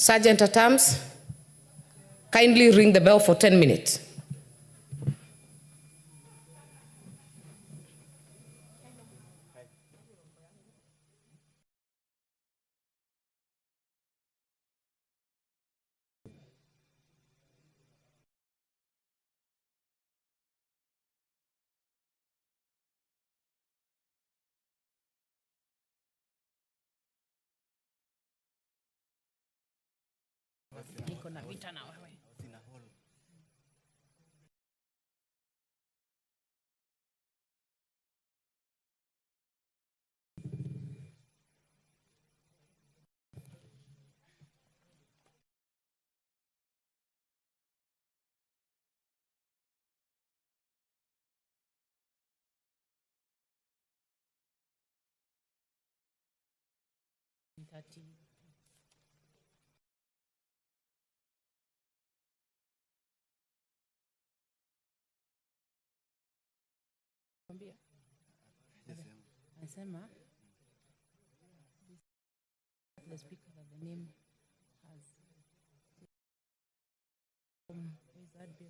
Sergeant at arms, kindly ring the bell for 10 minutes. Niko na vita na wewe. Anasema the speaker of the name has is that bill?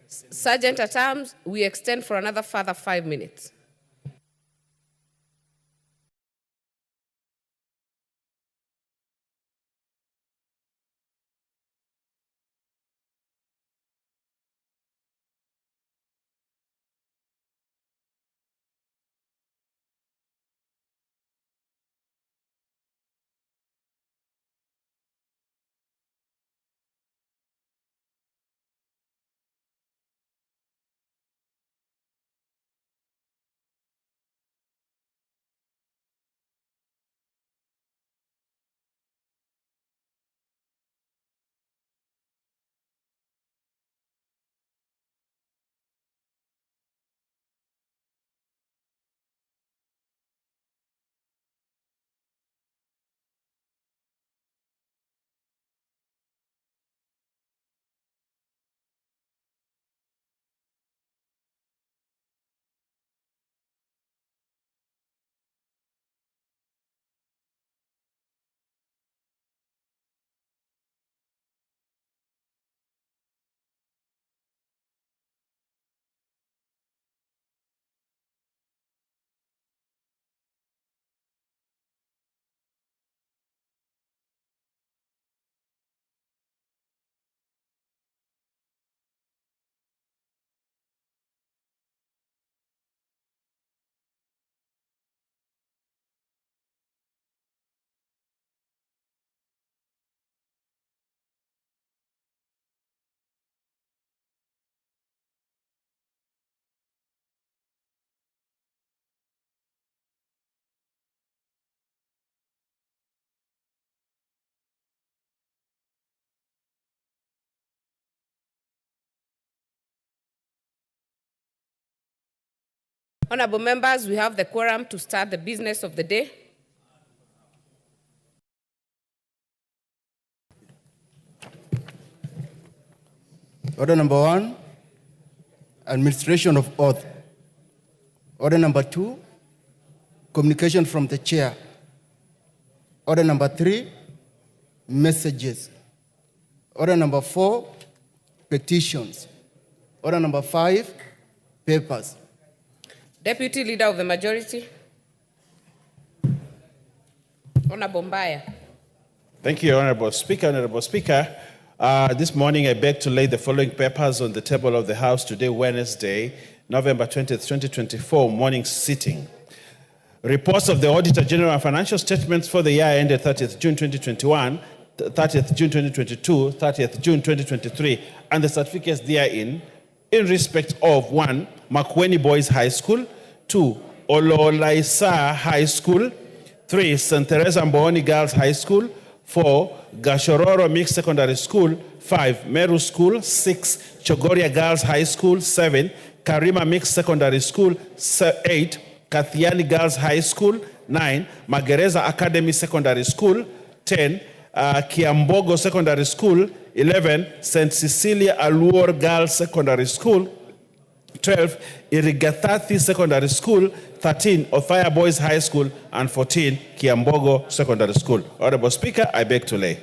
Sergeant at arms, we extend for another further 5 minutes. Honorable members, we have the quorum to start the business of the day. Order number 1, administration of oath. Order number 2, communication from the chair. Order number 3, messages. Order number 4, petitions. Order number 5, papers. Deputy Leader of the Majority. Honorable Mbaya. Thank you, Honorable Speaker. Honorable Speaker, this morning I beg to lay the following papers on the table of the House today, Wednesday, November 20th, 2024, morning sitting. Reports of the Auditor General and financial statements for the year ended 30th June 2021, 30th June 2022, 30th June 2023, and the certificates therein in respect of 1, Makueni Boys High School, 2, Ololaisa High School, 3, St. Teresa Mbooni Girls High School, 4, Gashororo Mixed Secondary School, 5, Meru School, 6, Chogoria Girls High School, 7, Karima Mixed Secondary School, 8, Kathiani Girls High School, 9, Magereza Academy Secondary School, 10, Kiambogo Secondary School, 11, St. Cecilia Aluor Girls Secondary School, 12, Irigatathi Secondary School, 13, Othaya Boys High School, and 14, Kiambogo Secondary School. Honorable Speaker, I beg to lay.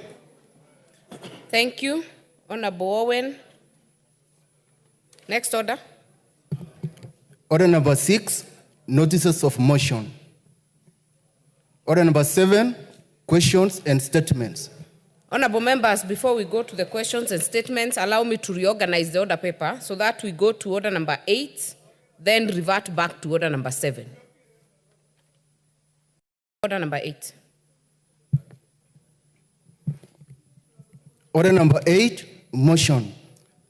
Thank you. Honorable Owen. Next order. Order number 6, notices of motion. Order number 7, questions and statements. Honorable members, before we go to the questions and statements, allow me to reorganize the order paper so that we go to order number 8, then revert back to order number 7. Order number 8. Order number 8, motion.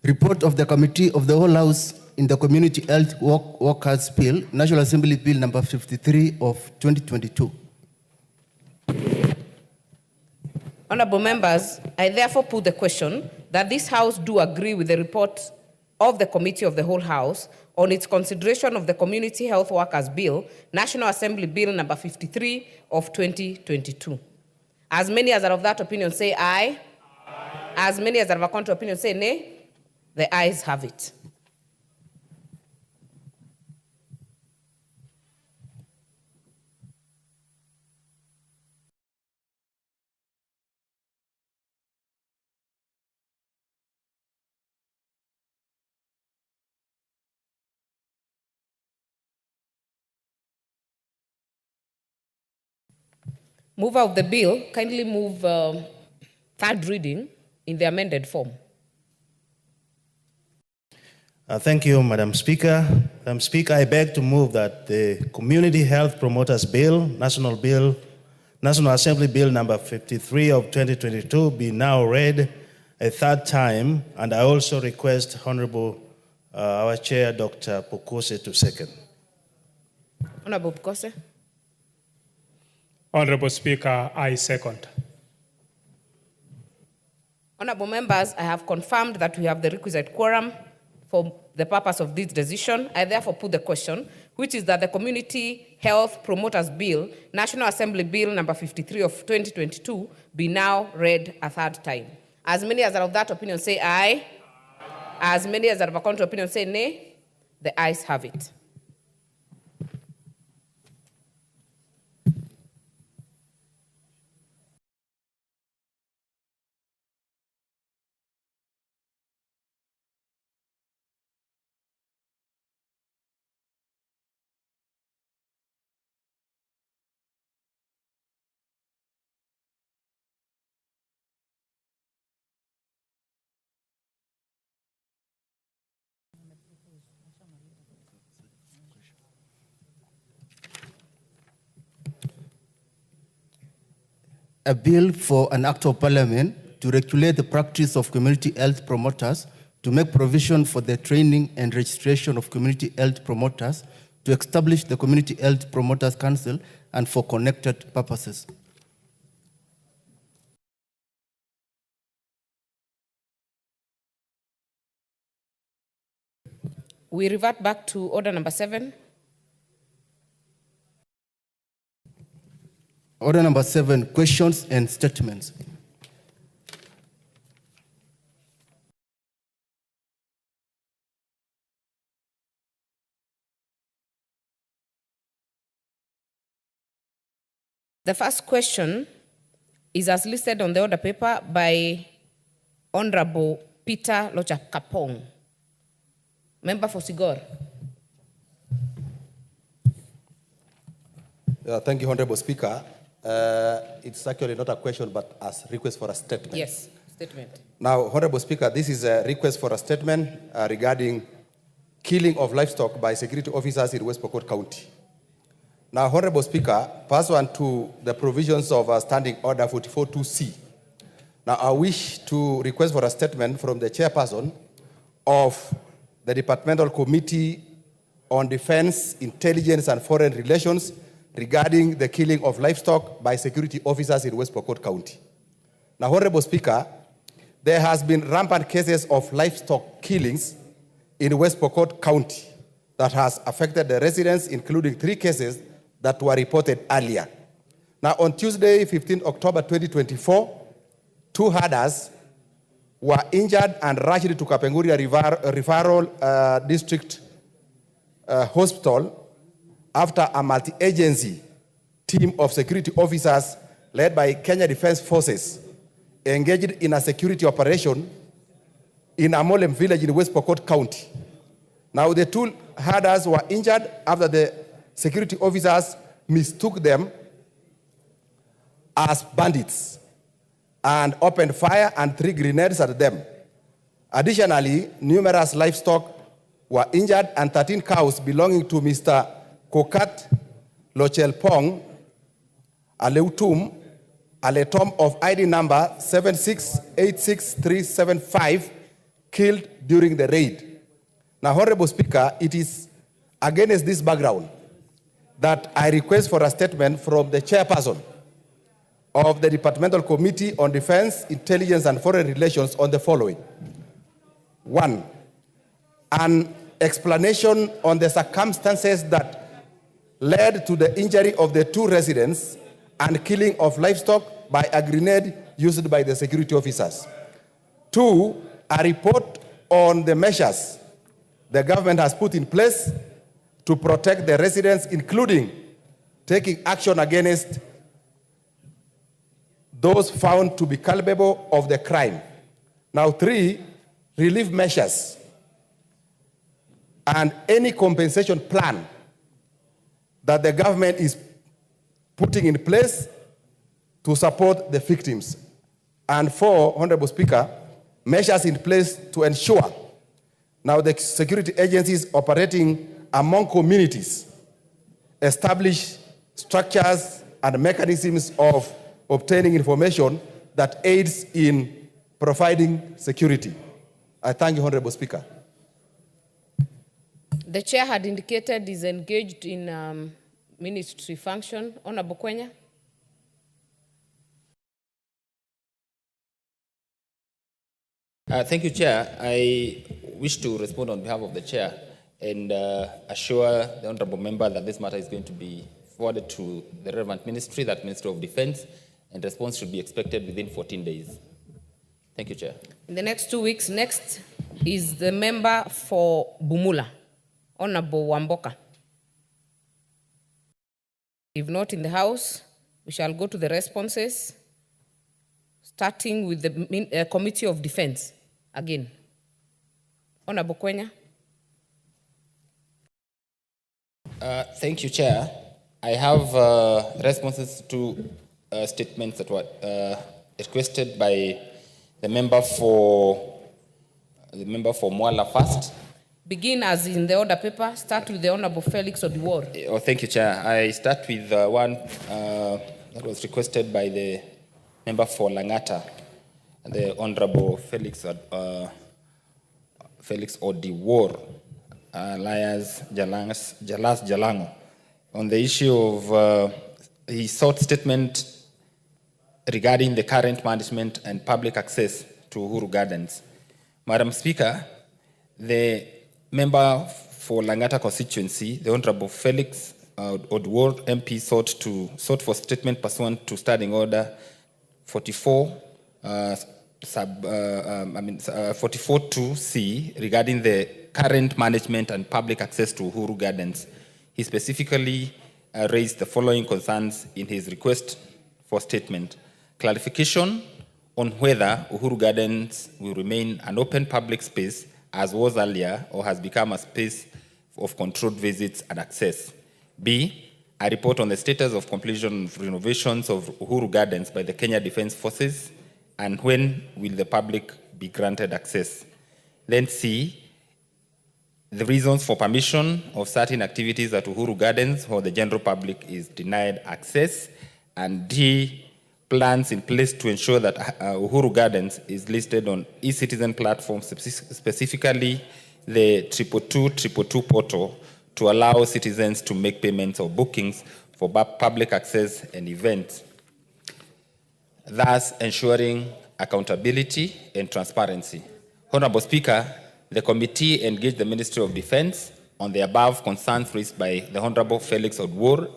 Report of the Committee of the Whole House in the Community Health Workers Bill, National Assembly Bill number 53 of 2022. Honorable members, I therefore put the question that this House do agree with the report of the Committee of the Whole House on its consideration of the Community Health Workers Bill, National Assembly Bill number 53 of 2022. As many as are of that opinion say aye. Aye. As many as are of a contrary opinion say nay. The ayes have it. Mover of the bill, kindly move third reading in the amended form. Thank you, Madam Speaker. Madam Speaker, I beg to move that the Community Health Promoters Bill, National Assembly Bill number 53 of 2022 be now read a third time, and I also request Honorable our Chair, Dr. Pokose, to second. Honorable Pokose. Honorable Speaker, I second. Honorable members, I have confirmed that we have the requisite quorum for the purpose of this decision. I therefore put the question, which is that the Community Health Promoters Bill, National Assembly Bill number 53 of 2022, be now read a third time. As many as are of that opinion say aye. As many as are of a contrary opinion say nay. The ayes have it. A bill for an act of parliament to regulate the practice of community health promoters, to make provision for the training and registration of community health promoters, to establish the Community Health Promoters Council, and for connected purposes. We revert back to order number 7. Order number 7, questions and statements. The first question is as listed on the order paper by Honorable Peter Lochakapong. Member for Sigor. Thank you, Honorable Speaker. It's actually not a question, but a request for a statement. Yes, statement. Now, Honorable Speaker, this is a request for a statement regarding killing of livestock by security officers in West Pokot County. Now, Honorable Speaker, pursuant to the provisions of Standing Order 44.2c, now I wish to request for a statement from the chairperson of the Departmental Committee on Defense, Intelligence and Foreign Relations regarding the killing of livestock by security officers in West Pokot County. Now, Honorable Speaker, there has been rampant cases of livestock killings in West Pokot County that has affected the residents, including 3 cases that were reported earlier. Now, on Tuesday, 15 October 2024, 2 herders were injured and rushed to Kapenguria Referral District Hospital after a multi-agency team of security officers led by Kenya Defense Forces engaged in a security operation in Amolem village in West Pokot County. Now, the 2 herders were injured after the security officers mistook them as bandits and opened fire and 3 grenades at them. Additionally, numerous livestock were injured and 13 cows belonging to Mr. Kokat Lochelpong Aleutum Aletom of ID number 7686375 killed during the raid. Now, Honorable Speaker, it is against this background that I request for a statement from the chairperson of the Departmental Committee on Defense, Intelligence and Foreign Relations on the following. 1, an explanation on the circumstances that led to the injury of the 2 residents and killing of livestock by a grenade used by the security officers. 2, a report on the measures the government has put in place to protect the residents, including taking action against those found to be culpable of the crime. Now, 3, relief measures and any compensation plan that the government is putting in place to support the victims. And 4, Honorable Speaker, measures in place to ensure now the security agencies operating among communities establish structures and mechanisms of obtaining information that aids in providing security. I thank you, Honorable Speaker. The chair had indicated is engaged in ministry function. Honorable Kwenya. Thank you, Chair. I wish to respond on behalf of the Chair and assure the Honourable Member that this matter is going to be forwarded to the relevant ministry, that Ministry of Defence, and response should be expected within 14 days. Thank you, Chair. In the next 2 weeks, next is the member for Bumula, Honorable Wamboka. If not in the House, we shall go to the responses, starting with the Committee of Defence. Again, Honorable Kwenya. Thank you, Chair. I have responses to statements that were requested by the member for Mwala first. Begin as in the order paper. Start with the Honorable Felix Odiwuor. Oh, thank you, Chair. I start with one that was requested by the member for Langata, the Honorable Felix Odiwuor, alias Jalas Jalango, on the issue of he sought statement regarding the current management and public access to Uhuru Gardens. Madam Speaker, the member for Langata constituency, the Honorable Felix Odiwuor MP sought for statement pursuant to Standing Order 44.2c regarding the current management and public access to Uhuru Gardens. He specifically raised the following concerns in his request for statement: clarification on whether Uhuru Gardens will remain an open public space as was earlier or has become a space of controlled visits and access. B, a report on the status of completion of renovations of Uhuru Gardens by the Kenya Defence Forces, and when will the public be granted access. Then C, the reasons for permission of certain activities at Uhuru Gardens or the general public is denied access. And D, plans in place to ensure that Uhuru Gardens is listed on e-citizen platforms, specifically the 222 portal, to allow citizens to make payments or bookings for public access and events, thus ensuring accountability and transparency. Honorable Speaker, the committee engaged the Ministry of Defence on the above concerns raised by the Honorable Felix Odiwuor,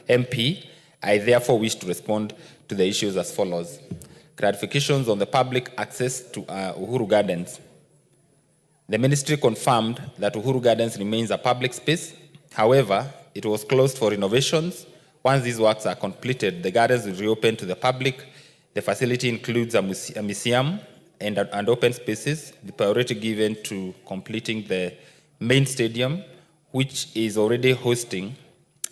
MP. I therefore wish to respond to the issues as follows. Clarifications on the public access to Uhuru Gardens. The ministry confirmed that Uhuru Gardens remains a public space. However, it was closed for renovations. Once these works are completed, the gardens will reopen to the public. The facility includes a museum and open spaces, the priority given to completing the main stadium, which is already hosting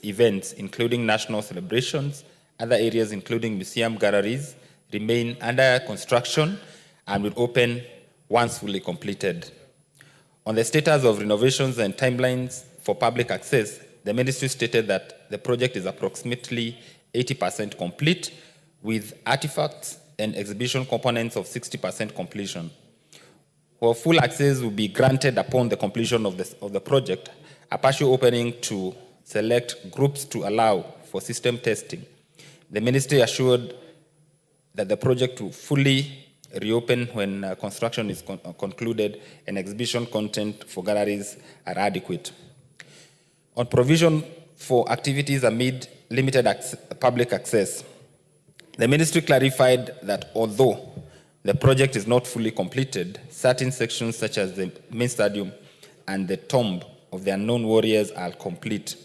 events including national celebrations. Other areas including museum galleries remain under construction and will open once fully completed. On the status of renovations and timelines for public access, the ministry stated that the project is approximately 80% complete, with artifacts and exhibition components of 60% completion. While full access will be granted upon the completion of the project, a partial opening to select groups to allow for system testing. The ministry assured that the project will fully reopen when construction is concluded and exhibition content for galleries are adequate. On provision for activities amid limited public access, the ministry clarified that although the project is not fully completed, certain sections such as the main stadium and the tomb of the unknown warriors are complete.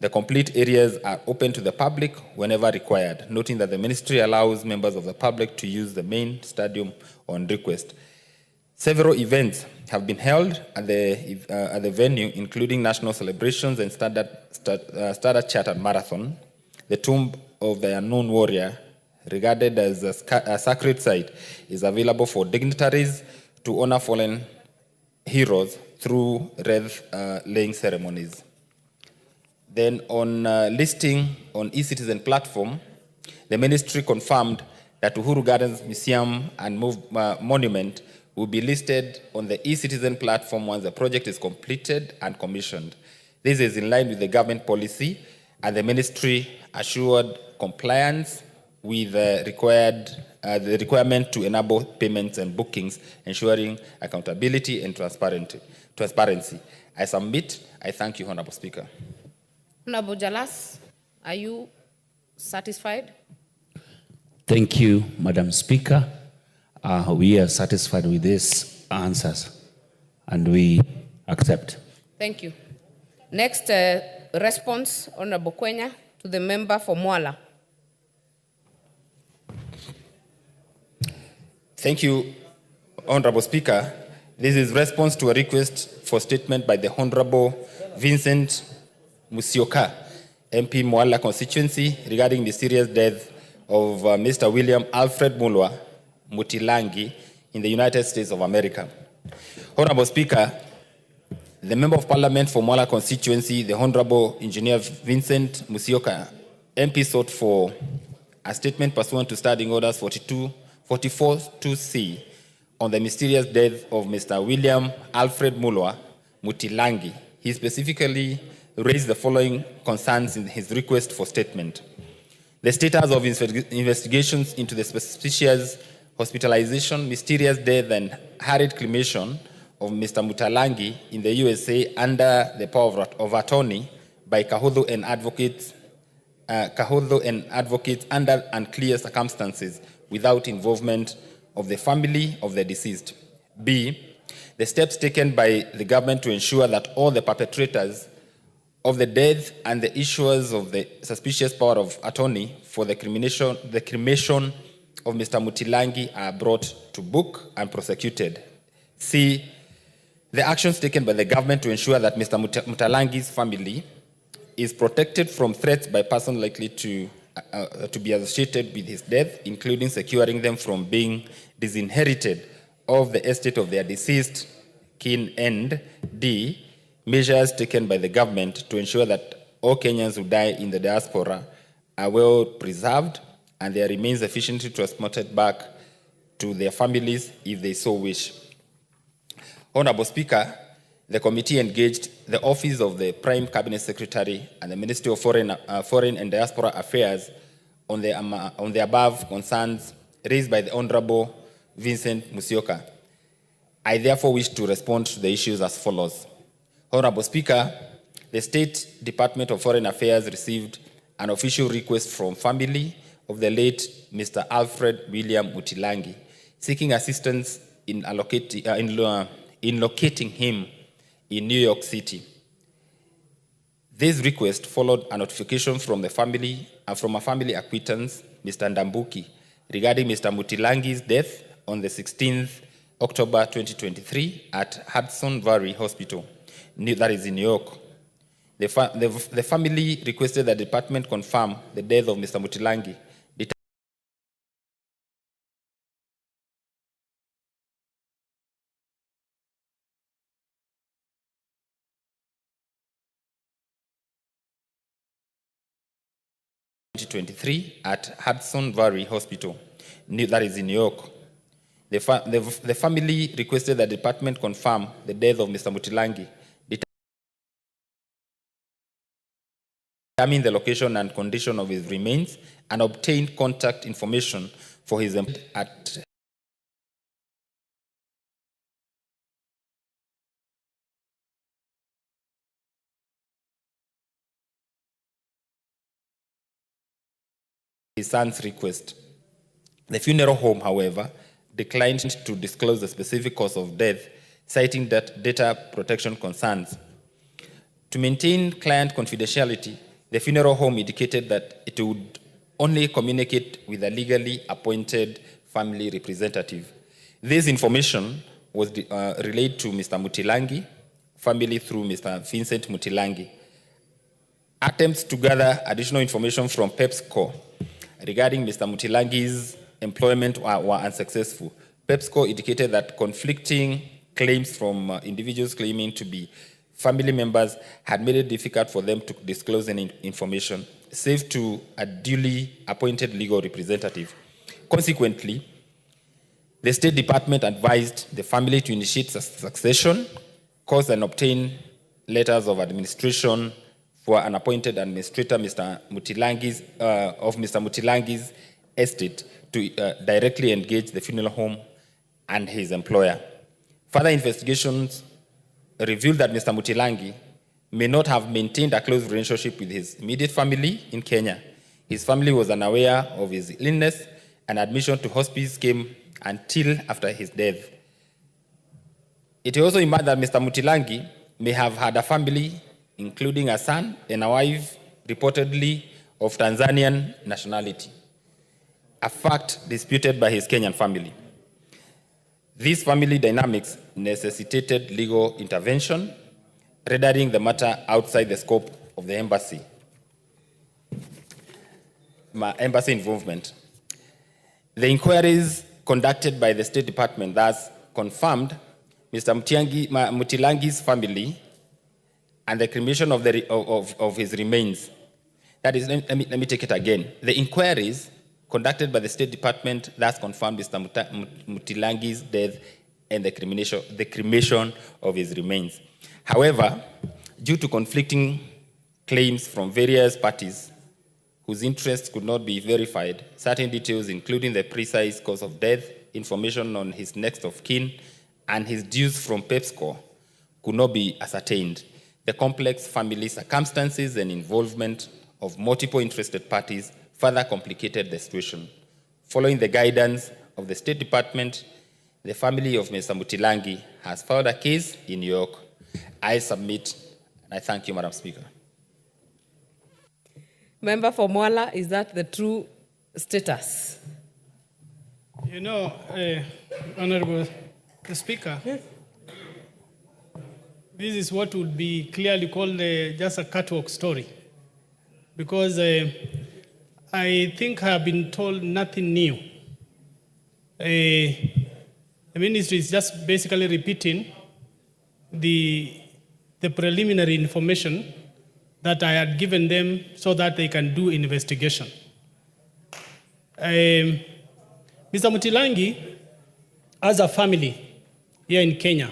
The complete areas are open to the public whenever required, noting that the ministry allows members of the public to use the main stadium on request. Several events have been held at the venue, including national celebrations and Standard Chartered Marathon, the tomb of the unknown warrior regarded as a sacred site, is available for dignitaries to honor fallen heroes through wreath-laying ceremonies. Then on listing on eCitizen platform, the ministry confirmed that Uhuru Gardens Museum and Monument will be listed on the eCitizen platform once the project is completed and commissioned. This is in line with the government policy, and the ministry assured compliance with the requirement to enable payments and bookings, ensuring accountability and transparency. I submit. I thank you, Honorable Speaker. Honorable Jalas, are you satisfied? Thank you, Madam Speaker. We are satisfied with these answers, and we accept. Thank you. Next response, Honorable Kwenya, to the member for Mwala. Thank you, Honorable Speaker. This is response to a request for statement by the Honorable Vincent Musyoka, MP Mwala constituency, regarding the mysterious death of Mr. William Alfred Mulwa Mutilangi in the United States of America. Honorable Speaker, the Member of Parliament for Mwala constituency, the Honorable Engineer Vincent Musyoka, MP, sought for a statement pursuant to Standing Orders 44.2c on the mysterious death of Mr. William Alfred Mulwa Mutilangi. He specifically raised the following concerns in his request for statement: the status of investigations into the suspicious hospitalization, mysterious death, and hurried cremation of Mr. Mutalangi in the USA under the power of attorney by Kahudho and advocates under unclear circumstances without involvement of the family of the deceased. B, the steps taken by the government to ensure that all the perpetrators of the death and the issuers of the suspicious power of attorney for the cremation of Mr. Mutilangi are brought to book and prosecuted. C, the actions taken by the government to ensure that Mr. Mutalangi's family is protected from threats by persons likely to be associated with his death, including securing them from being disinherited of the estate of their deceased kin, and D, measures taken by the government to ensure that all Kenyans who die in the diaspora are well preserved and their remains efficiently transported back to their families if they so wish. Honorable Speaker, the committee engaged the Office of the Prime Cabinet Secretary and the Ministry of Foreign and Diaspora Affairs on the above concerns raised by the Honorable Vincent Musyoka. I therefore wish to respond to the issues as follows. Honorable Speaker, the State Department of Foreign Affairs received an official request from family of the late Mr. Alfred William Mutilangi, seeking assistance in locating him in New York City. This request followed a notification from the family and from a family acquaintance, Mr. Ndambuki, regarding Mr. Mutilangi's death on the 16th October 2023 at Hudson Valley Hospital, that is in New York. The family requested that the department confirm the death of Mr. Mutilangi, at Hudson Valley Hospital, that is in New York. The family requested that the department confirm the death of Mr. Mutilangi, determine the location and condition of his remains, and obtain contact information for his at his son's request. The funeral home, however, declined to disclose the specific cause of death, citing that data protection concerns. To maintain client confidentiality, the funeral home indicated that it would only communicate with a legally appointed family representative. This information was relayed to Mr. Mutilangi family through Mr. Vincent Mutilangi. Attempts to gather additional information from PepsiCo regarding Mr. Mutilangi's employment were unsuccessful. PepsiCo indicated that conflicting claims from individuals claiming to be family members had made it difficult for them to disclose any information, save to a duly appointed legal representative. Consequently, the State Department advised the family to initiate succession, cause and obtain letters of administration for an appointed administrator, Mr. Mutilangi's estate, to directly engage the funeral home and his employer. Further investigations revealed that Mr. Mutilangi may not have maintained a close relationship with his immediate family in Kenya. His family was unaware of his illness, and admission to hospice came until after his death. It also emerged that Mr. Mutilangi may have had a family, including a son and a wife, reportedly of Tanzanian nationality, a fact disputed by his Kenyan family. These family dynamics necessitated legal intervention, rendering the matter outside the scope of the embassy involvement. The inquiries conducted by the State Department thus confirmed Mr. Mutilangi's family and the cremation of his remains. That is, let me take it again. The inquiries conducted by the State Department thus confirmed Mr. Mutilangi's death and the cremation of his remains. However, due to conflicting claims from various parties whose interests could not be verified, certain details, including the precise cause of death, information on his next of kin, and his dues from PepsiCo could not be ascertained. The complex family circumstances and involvement of multiple interested parties further complicated the situation. Following the guidance of the State Department, the family of Mr. Mutilangi has filed a case in New York. I submit, and I thank you, Madam Speaker. Member for Mwala, is that the true status? You know, Honorable Speaker, this is what would be clearly called just a catwalk story, because I think I have been told nothing new. The ministry is just basically repeating the preliminary information that I had given them so that they can do investigation. Mr. Mutilangi has a family here in Kenya.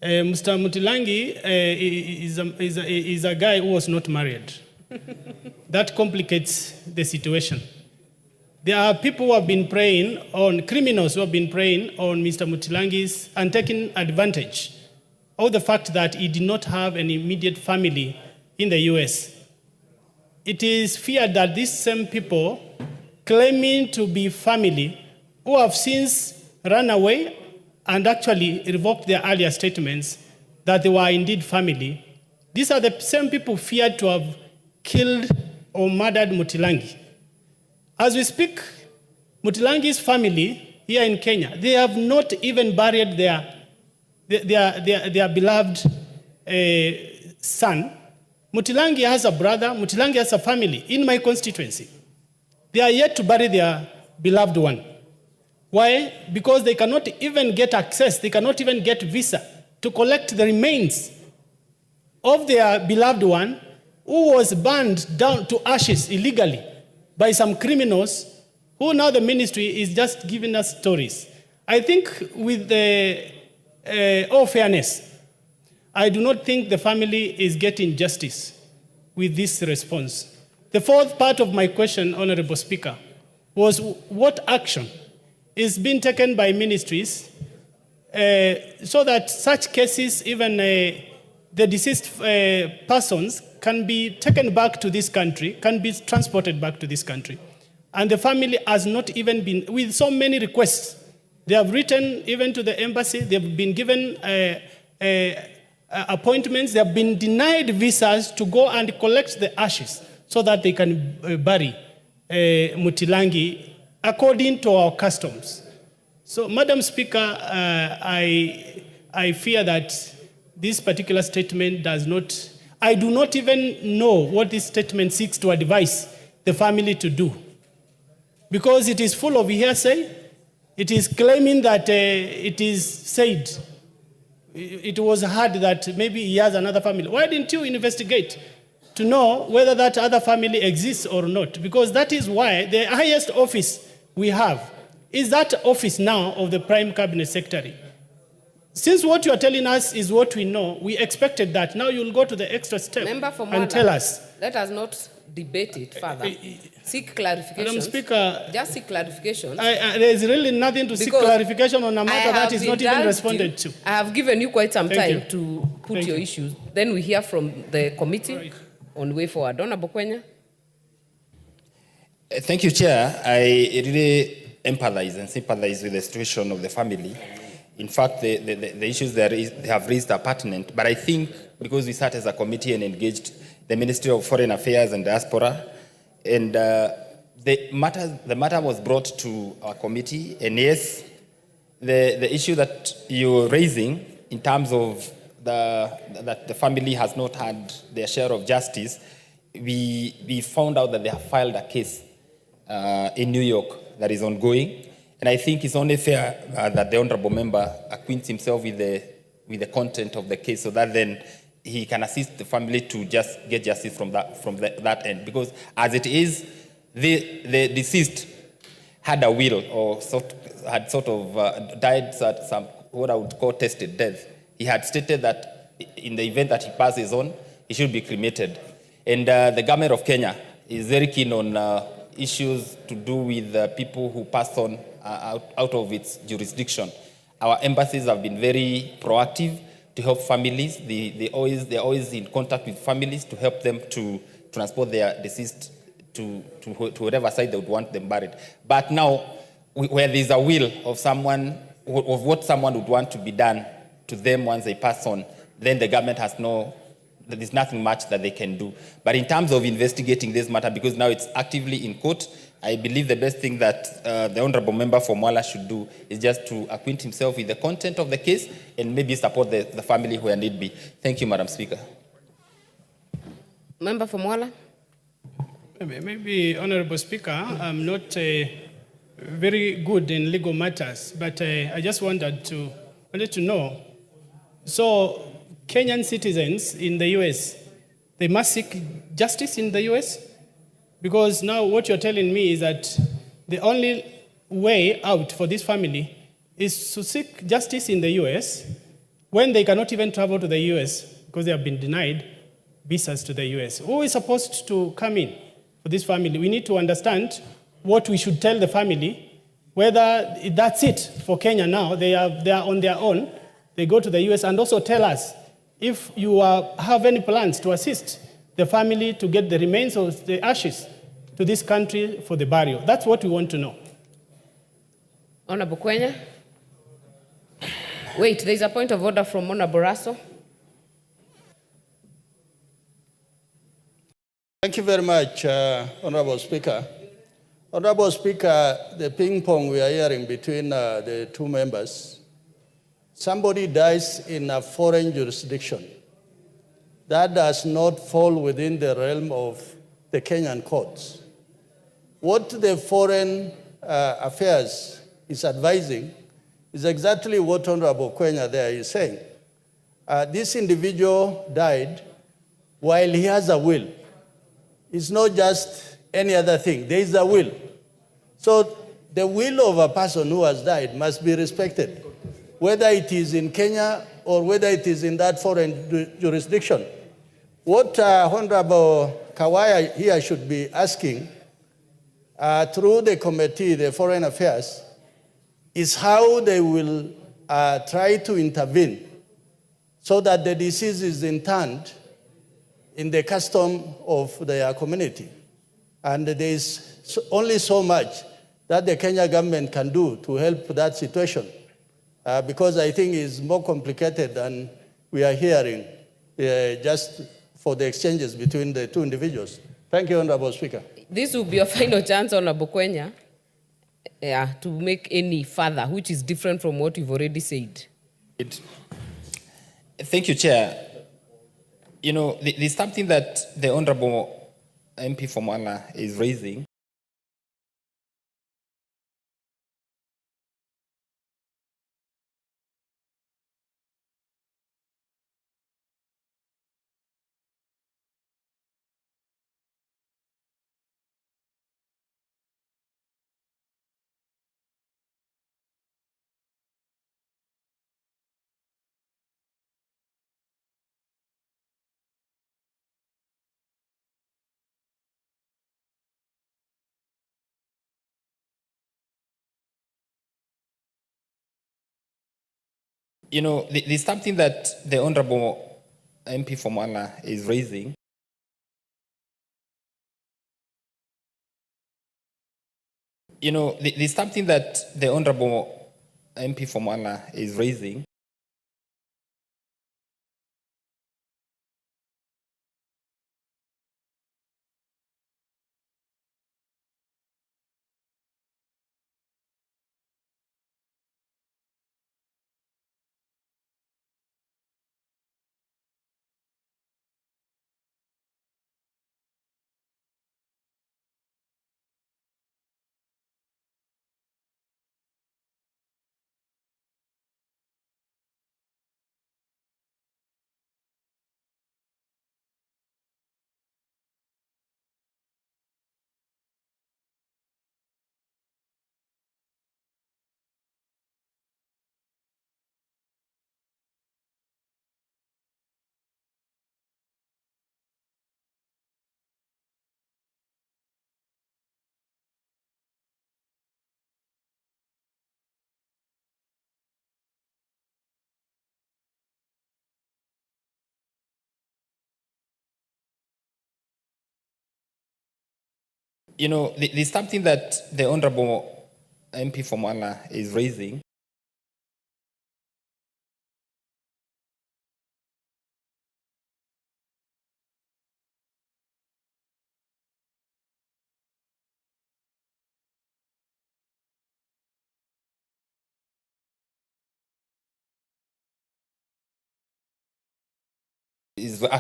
Mr. Mutilangi is a guy who was not married. That complicates the situation. There are people who have been preying on, criminals who have been preying on Mr. Mutilangi's and taking advantage of the fact that he did not have an immediate family in the US. It is feared that these same people claiming to be family who have since run away and actually revoked their earlier statements that they were indeed family, these are the same people feared to have killed or murdered Mutilangi. As we speak, Mutilangi's family here in Kenya, they have not even buried their beloved son. Mutilangi has a brother, Mutilangi has a family in my constituency. They are yet to bury their beloved one. Why? Because they cannot even get access, they cannot even get visa to collect the remains of their beloved one who was burned down to ashes illegally by some criminals who now the ministry is just giving us stories. I think with all fairness, I do not think the family is getting justice with this response. The fourth part of my question, Honorable Speaker, was what action is being taken by ministries so that such cases, even the deceased persons, can be taken back to this country, can be transported back to this country. And the family has not even been, with so many requests, they have written even to the embassy, they've been given appointments, they have been denied visas to go and collect the ashes so that they can bury Mutilangi according to our customs. So, Madam Speaker, I fear that this particular statement does not, I do not even know what this statement seeks to advise the family to do. Because it is full of hearsay. It is claiming that it is said. It was heard that maybe he has another family. Why didn't you investigate to know whether that other family exists or not? Because that is why the highest office we have is that office now of the Prime Cabinet Secretary. Since what you are telling us is what we know, we expected that. Now you'll go to the extra step Member for and tell Mwala, us. let us not debate it further. Seek clarification. Madam Speaker, just seek clarification. there is really nothing to seek Because clarification on a matter that is not even indulged responded you. to. I have given you quite some Thank time to put Thank your you. issues. Then we hear from the committee Right. on the way forward. Honorable Kwenya. Thank you, Chair. I really empathize and sympathize with the situation of the family. In fact, the issues they have raised are pertinent, but I think because we sat as a committee and engaged the Ministry of Foreign Affairs and Diaspora, and the matter was brought to our committee, and yes, the issue that you're raising in terms of that the family has not had their share of justice, we found out that they have filed a case in New York that is ongoing. And I think it's only fair that the honorable member acquaints himself with the content of the case so that then he can assist the family to just get justice from that end. Because as it is, the deceased had a will or had died at some, what I would call tested death. He had stated that in the event that he passes on, he should be cremated. And the government of Kenya is very keen on issues to do with people who pass on out of its jurisdiction. Our embassies have been very proactive to help families. They're always in contact with families to help them to transport their deceased to whatever side they would want them buried. But now, where there's a will of someone, of what someone would want to be done to them once they pass on, then the government there's nothing much that they can do. But in terms of investigating this matter, because now it's actively in court, I believe the best thing that the honorable member for Mwala should do is just to acquaint himself with the content of the case and maybe support the family where need be. Thank you, Madam Speaker. Member for Mwala. Maybe, Honorable Speaker, I'm not very good in legal matters, but I just wanted to know. So, Kenyan citizens in the US, they must seek justice in the US? Because now what you're telling me is that the only way out for this family is to seek justice in the US when they cannot even travel to the US because they have been denied visas to the US. Who is supposed to come in for this family? We need to understand what we should tell the family, whether that's it for Kenya now. They are on their own. They go to the US, and also tell us if you have any plans to assist the family to get the remains of the ashes to this country for the burial. That's what we want to know. Honorable Kwenya. Wait, there's a point of order from Honorable Rasso. Thank you very much, Honorable Speaker. Honorable Speaker, the ping pong we are hearing between the two members, somebody dies in a foreign jurisdiction. That does not fall within the realm of the Kenyan courts. What the Foreign Affairs is advising is exactly what Honorable Kwenya there is saying. This individual died while he has a will. It's not just any other thing. There is a will. So the will of a person who has died must be respected, whether it is in Kenya or whether it is in that foreign jurisdiction. What Honorable Kawaya here should be asking through the committee, the Foreign Affairs, is how they will try to intervene so that the disease is interned in the custom of their community. And there is only so much that the Kenya government can do to help that situation, because I think it's more complicated than we are hearing just for the exchanges between the two individuals. Thank you, Honorable Speaker. This will be your final chance, Honorable Kwenya, to make any further, which is different from what you've already said. Thank you, Chair. You know, there's something that the honorable MP for Mwala is raising there's something that the Honorable MP for Mwala is raising. There's something that the Honorable MP for Mwala is raising. There's something that the Honorable MP for Mwala is raising.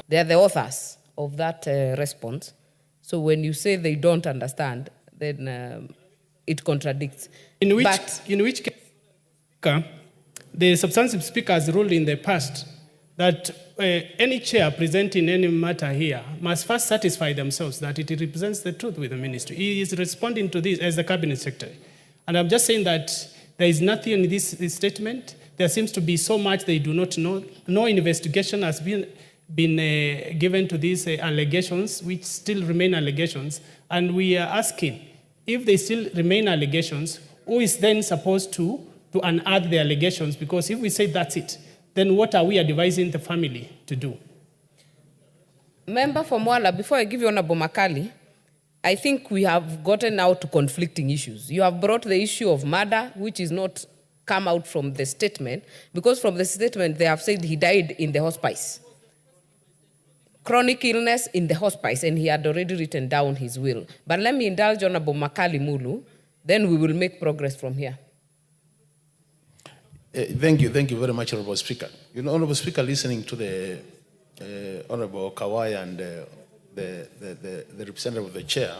They are the authors of that response. So when you say they don't understand, then it contradicts. In which case, the substantive speaker has ruled in the past that any chair presenting any matter here must first satisfy themselves that it represents the truth with the ministry. He is responding to this as the cabinet secretary. And I'm just saying that there is nothing in this statement. There seems to be so much they do not know. No investigation has been given to these allegations, which still remain allegations. And we are asking, if they still remain allegations, who is then supposed to unearth the allegations? Because if we say that's it, then what are we advising the family to do? Member for Mwala, before I give you Honorable Makali, I think we have gotten out to conflicting issues. You have brought the issue of murder, which is not come out from the statement, because from the statement they have said he died in the hospice. Chronic illness in the hospice, and he had already written down his will. But let me indulge Honorable Makali Mulu, then we will make progress from here. Thank you very much, Honorable Speaker. Honorable Speaker, listening to the Honorable Kawai and the representative of the chair,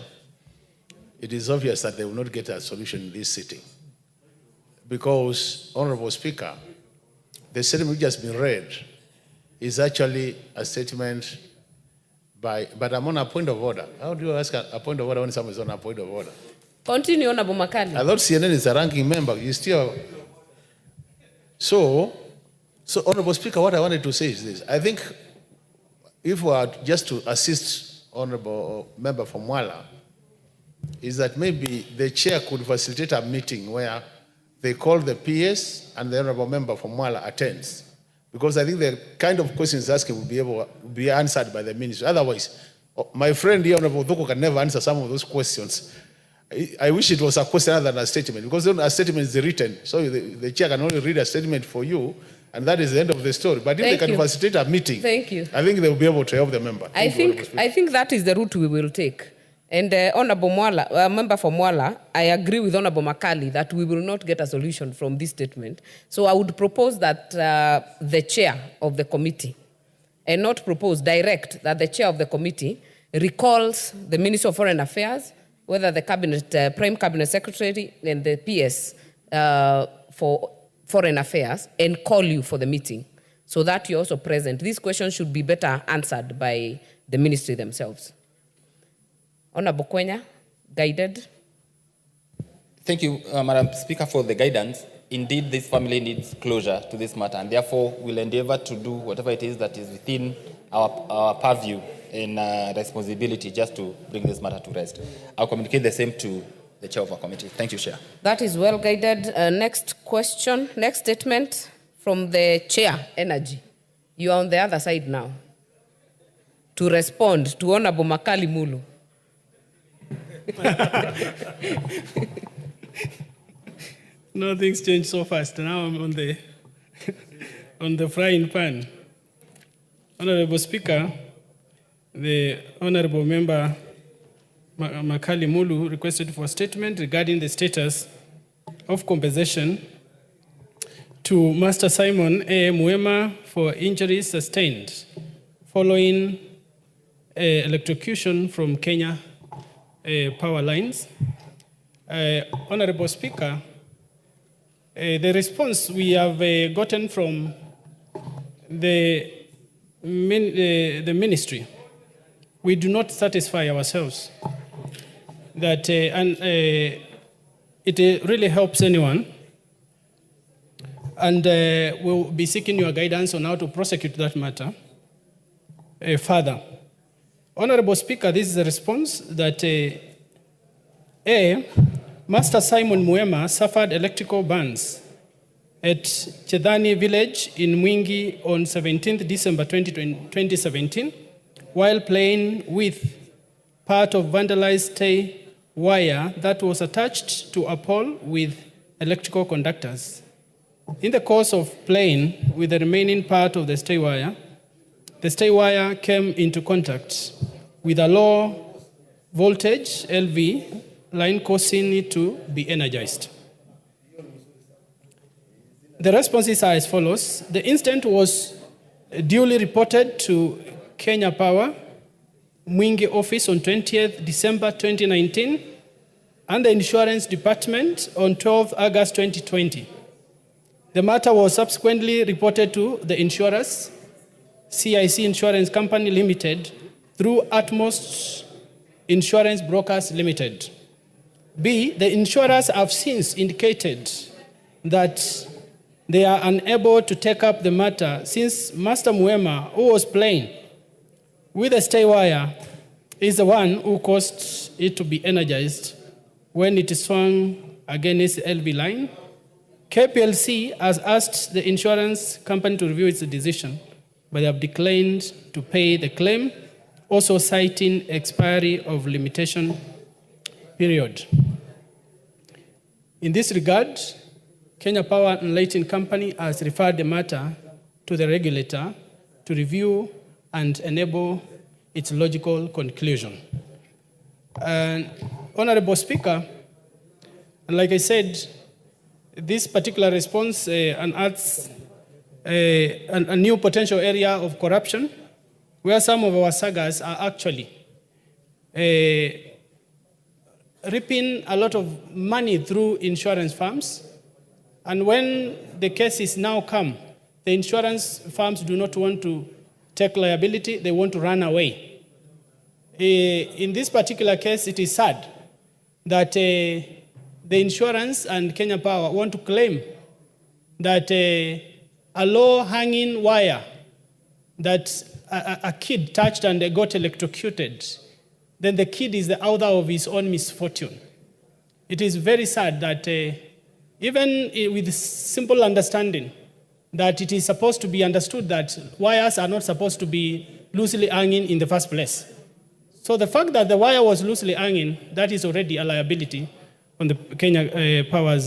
it is obvious that they will not get a solution in this sitting. Because, Honorable Speaker, the statement which has been read is actually a statement but I'm on a point of order. How do you ask a point of order when someone is on a point of order? Continue, Honorable Makali. I thought CNN is a ranking member. You still... So, Honorable Speaker, what I wanted to say is this. I think if we are just to assist Honorable Member from Mwala, is that maybe the chair could facilitate a meeting where they call the PS and the Honorable Member from Mwala attends. Because I think the kind of questions asking will be able to be answered by the ministry. Otherwise, my friend here, Honorable Thuku, can never answer some of those questions. I wish it was a question other than a statement, because a statement is written, so the chair can only read a statement for you, and that is the end of the story. But if they can facilitate a meeting, thank you, I think they will be able to help the member. I think that is the route we will take. And Honorable Mwala, Member for Mwala, I agree with Honorable Makali that we will not get a solution from this statement. So I would propose that the chair of the committee, and not propose, direct that the chair of the committee recalls the Minister of Foreign Affairs, whether the cabinet, Prime Cabinet Secretary and the PS for Foreign Affairs, and call you for the meeting so that you're also present. These questions should be better answered by the ministry themselves. Honorable Kwenya, guided. Thank you, Madam Speaker, for the guidance. Indeed, this family needs closure to this matter, and therefore we'll endeavor to do whatever it is that is within our purview and responsibility just to bring this matter to rest. I'll communicate the same to the chair of our committee. Thank you, Chair. That is well guided. Next question, next statement from the chair, Energy. You are on the other side now to respond to Honorable Makali Mulu. No, things change so fast. Now I'm on the frying pan. Honorable Speaker, the Honorable Member Makali Mulu requested for a statement regarding the status of compensation to Master Simon A. Muema for injuries sustained following electrocution from Kenya power lines. Honorable Speaker, the response we have gotten from the ministry, we do not satisfy ourselves that it really helps anyone, and we'll be seeking your guidance on how to prosecute that matter further. Honorable Speaker, this is a response that Master Simon Muema suffered electrical burns at Chedhani village in Mwingi on 17th December 2017 while playing with part of vandalized stay wire that was attached to a pole with electrical conductors. In the course of playing with the remaining part of the stay wire came into contact with a low voltage LV line causing it to be energized. The responses are as follows. The incident was duly reported to Kenya Power, Mwingi office on 20th December 2019 and the insurance department on 12th August 2020. The matter was subsequently reported to the insurers, CIC Insurance Company Limited, through Utmost Insurance Brokers Limited. B, the insurers have since indicated that they are unable to take up the matter since Master Muema, who was playing with the stay wire, is the one who caused it to be energized when it swung against the LV line. KPLC has asked the insurance company to review its decision, but they have declined to pay the claim, also citing expiry of limitation period. In this regard, Kenya Power and Lighting Company has referred the matter to the regulator to review and enable its logical conclusion. And Honorable Speaker, like I said, this particular response unearths a new potential area of corruption where some of our sagas are actually reaping a lot of money through insurance firms. And when the cases now come, the insurance firms do not want to take liability, they want to run away. In this particular case, it is sad that the insurance and Kenya Power want to claim that a low-hanging wire that a kid touched and they got electrocuted, then the kid is the author of his own misfortune. It is very sad that even with simple understanding that it is supposed to be understood that wires are not supposed to be loosely hanging in the first place. So the fact that the wire was loosely hanging, that is already a liability on the Kenya Power's.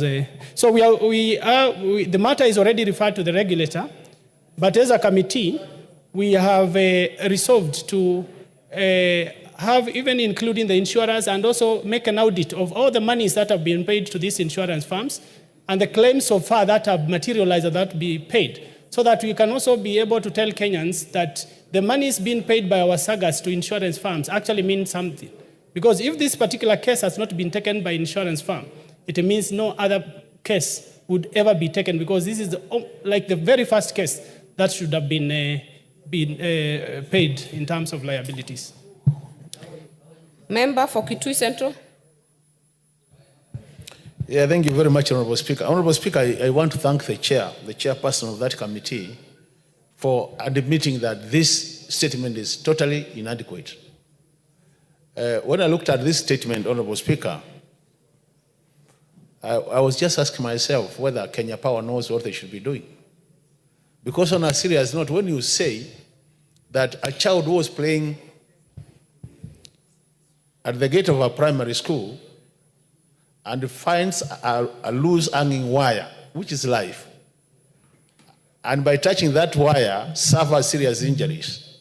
So the matter is already referred to the regulator, but as a committee, we have resolved to have even including the insurers and also make an audit of all the monies that have been paid to these insurance firms and the claims so far that have materialized that be paid, so that we can also be able to tell Kenyans that the money is being paid by our sagas to insurance firms actually means something. Because if this particular case has not been taken by insurance firm, it means no other case would ever be taken, because this is like the very first case that should have been paid in terms of liabilities. Member for Kitui Central. Yeah, thank you very much, Honorable Speaker. Honorable Speaker, I want to thank the chairperson of that committee for admitting that this statement is totally inadequate. When I looked at this statement, Honorable Speaker, I was just asking myself whether Kenya Power knows what they should be doing. Because on a serious note, when you say that a child who was playing at the gate of a primary school and finds a loose hanging wire, which is life, and by touching that wire suffers serious injuries,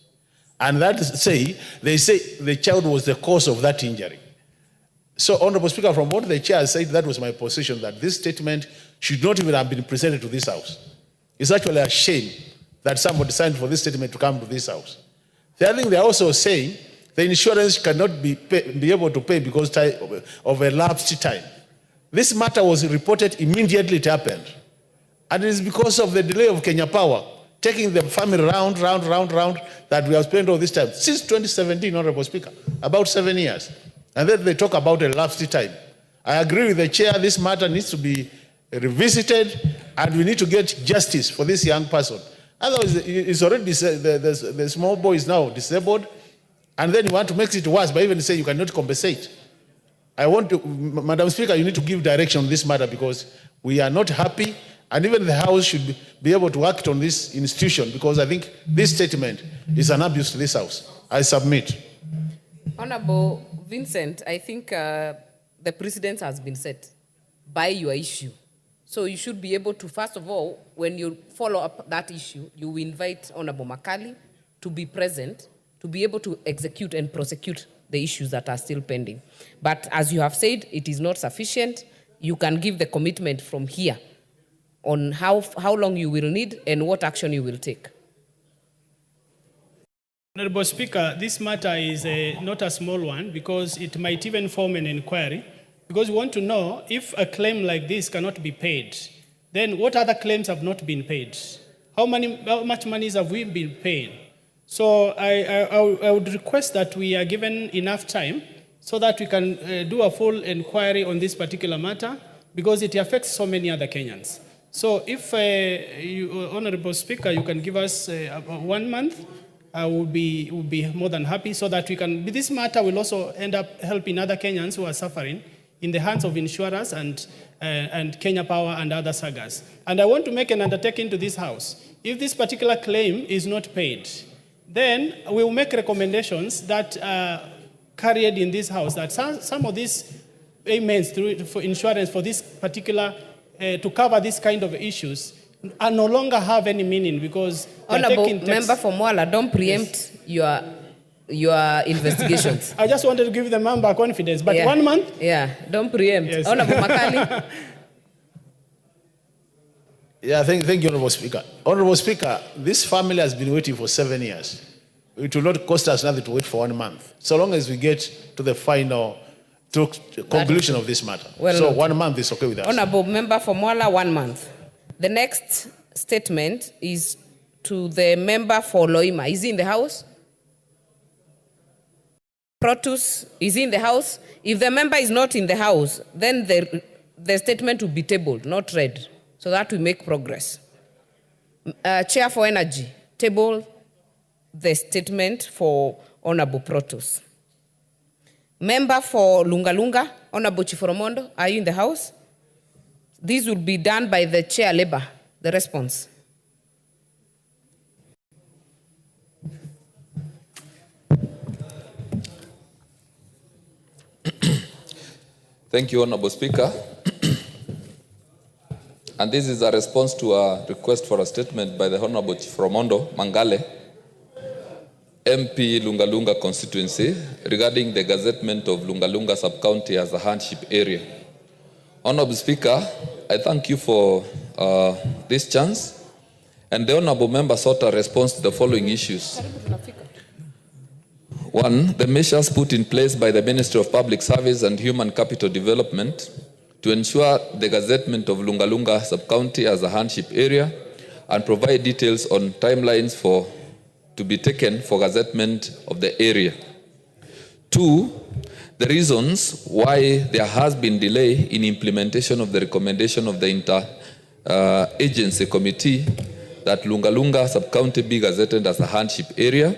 and they say the child was the cause of that injury. So, Honorable Speaker, from what the chair said, that was my position, that this statement should not even have been presented to this House. It's actually a shame that somebody signed for this statement to come to this House. The other thing they're also saying, the insurance cannot be able to pay because of a lapsed time. This matter was reported immediately it happened. And it is because of the delay of Kenya Power, taking the family round, that we have spent all this time. Since 2017, Honorable Speaker, about 7 years. And then they talk about a lapsed time. I agree with the chair, this matter needs to be revisited, and we need to get justice for this young person. Otherwise, it's already the small boy is now disabled, and then you want to make it worse by even saying you cannot compensate. I want to, Madam Speaker, you need to give direction on this matter, because we are not happy, and even the House should be able to act on this institution, because I think this statement is an abuse to this House. I submit. Honorable Vincent, I think the precedent has been set by your issue. So you should be able to, first of all, when you follow up that issue, you invite Honorable Makali to be present, to be able to execute and prosecute the issues that are still pending. But as you have said, it is not sufficient. You can give the commitment from here on how long you will need and what action you will take. Honorable Speaker, this matter is not a small one, because it might even form an inquiry, because we want to know if a claim like this cannot be paid, then what other claims have not been paid? How much money have we been paying? So I would request that we are given enough time so that we can do a full inquiry on this particular matter, because it affects so many other Kenyans. So if, Honorable Speaker, you can give us 1 month, I would be more than happy, so that we can, this matter will also end up helping other Kenyans who are suffering in the hands of insurers and Kenya Power and other sagas. And I want to make an undertaking to this House. If this particular claim is not paid, then we will make recommendations that are carried in this House, that some of these payments for insurance for this particular, to cover this kind of issues, are no longer have any meaning, because Honorable Member for Mwala, don't preempt your investigations. I just wanted to give the member confidence, but 1 month? Yeah, don't preempt. Yes. Honorable Makali. Yeah, thank you, Honorable Speaker. Honorable Speaker, this family has been waiting for 7 years. It will not cost us nothing to wait for 1 month, so long as we get to the final conclusion of this matter. Well, so 1 month is okay with us. Honorable Member for Mwala, 1 month. The next statement is to the member for Loima. Is he in the House? Protus is he in the House? If the member is not in the House, then the statement will be tabled, not read, so that we make progress. Chair for Energy, table the statement for Honorable Protus. Member for Lunga, Honorable Chiforomondo, are you in the House? This will be done by the Chair Labour, the response. Thank you, Honorable Speaker. And this is a response to a request for a statement by the Honorable Chiforomondo Mangale, MP Lunga constituency, regarding the gazettement of Lunga sub-county as a hardship area. Honorable Speaker, I thank you for this chance. And the honorable member sought a response to the following issues. 1, the measures put in place by the Ministry of Public Service and Human Capital Development to ensure the gazettement of Lungalunga sub-county as a hardship area and provide details on timelines to be taken for gazettement of the area. 2, the reasons why there has been delay in implementation of the recommendation of the inter-agency committee that Lungalunga sub-county be gazetted as a hardship area.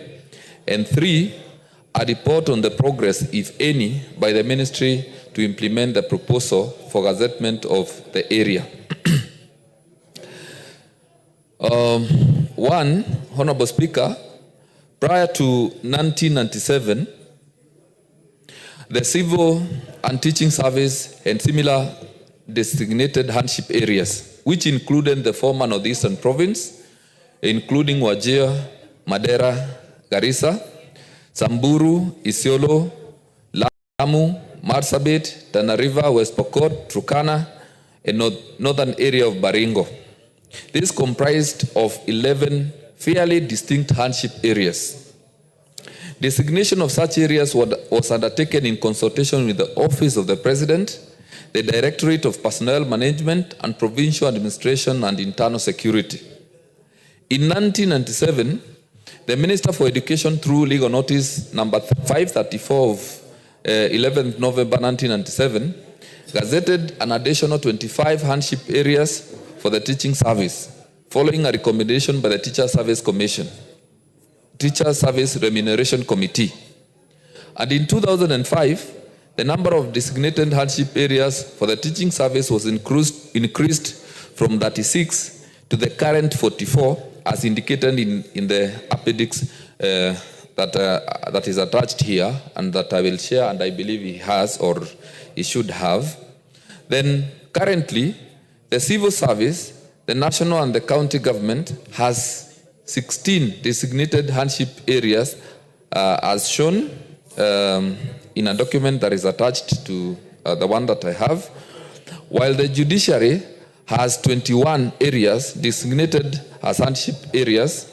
And 3, a report on the progress, if any, by the ministry to implement the proposal for gazettement of the area. 1, Honorable Speaker, prior to 1997, the civil and teaching service and similar designated hardship areas, which included the former Northeastern Province, including Wajir, Madera, Garissa, Samburu, Isiolo, Lamu, Marsabit, Tana River, West Pokot, Turkana, and northern area of Baringo. This comprised of 11 fairly distinct hardship areas. Designation of such areas was undertaken in consultation with the Office of the President, the Directorate of Personnel Management and Provincial Administration and Internal Security. In 1997, the Minister for Education, through legal notice number 534 of 11th November 1997, gazetted an additional 25 hardship areas for the teaching service, following a recommendation by the Teacher Service Remuneration Committee. And in 2005, the number of designated hardship areas for the teaching service was increased from 36 to the current 44, as indicated in the appendix that is attached here, and that I will share, and I believe he has or he should have. Then currently, the civil service, the national and the county government has 16 designated hardship areas as shown in a document that is attached to the one that I have, while the judiciary has 21 areas designated as hardship areas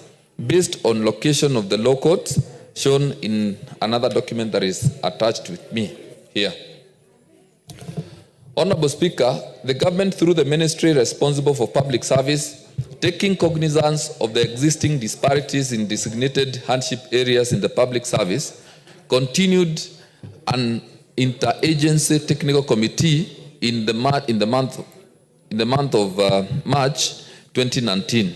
based on location of the law courts shown in another document that is attached with me here. Honorable Speaker, the government through the ministry responsible for public service, taking cognizance of the existing disparities in designated hardship areas in the public service, continued an interagency technical committee in the month of March 2019.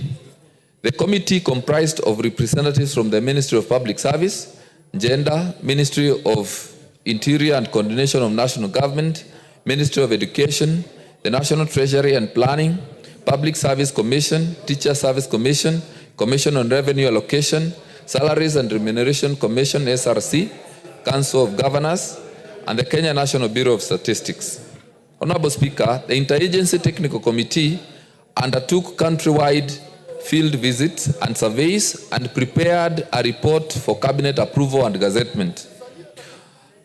The committee comprised of representatives from the Ministry of Public Service, Gender, Ministry of Interior and Coordination of National Government, Ministry of Education, the National Treasury and Planning, Public Service Commission, Teacher Service Commission, Commission on Revenue Allocation, Salaries and Remuneration Commission, SRC, Council of Governors, and the Kenya National Bureau of Statistics. Honorable Speaker, the Interagency Technical Committee undertook countrywide field visits and surveys and prepared a report for cabinet approval and gazettement.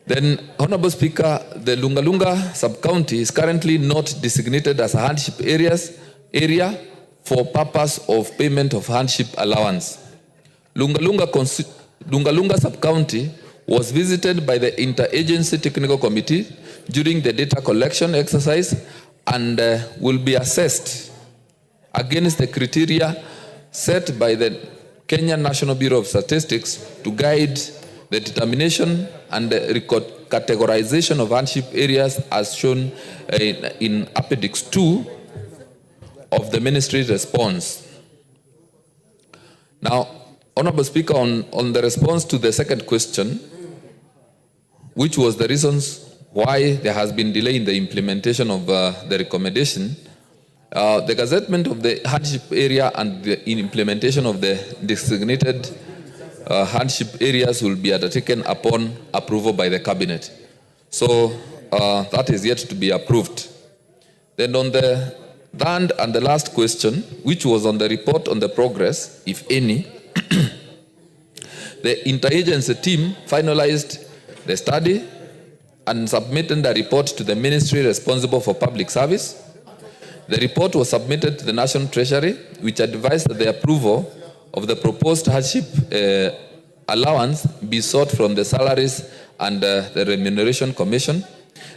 Then, Honorable Speaker, the Lungalunga sub-county is currently not designated as a hardship area for purpose of payment of hardship allowance. Lungalunga sub-county was visited by the Interagency Technical Committee during the data collection exercise and will be assessed against the criteria set by the Kenyan National Bureau of Statistics to guide the determination and the categorization of hardship areas as shown in Appendix 2 of the ministry's response. Now, Honorable Speaker, on the response to the second question, which was the reasons why there has been delay in the implementation of the recommendation, the gazettement of the hardship area and the implementation of the designated hardship areas will be undertaken upon approval by the cabinet. So that is yet to be approved. Then on the third and the last question, which was on the report on the progress, if any, the interagency team finalized the study and submitted the report to the ministry responsible for public service. The report was submitted to the National Treasury, which advised that the approval of the proposed hardship allowance be sought from the Salaries and the Remuneration Commission.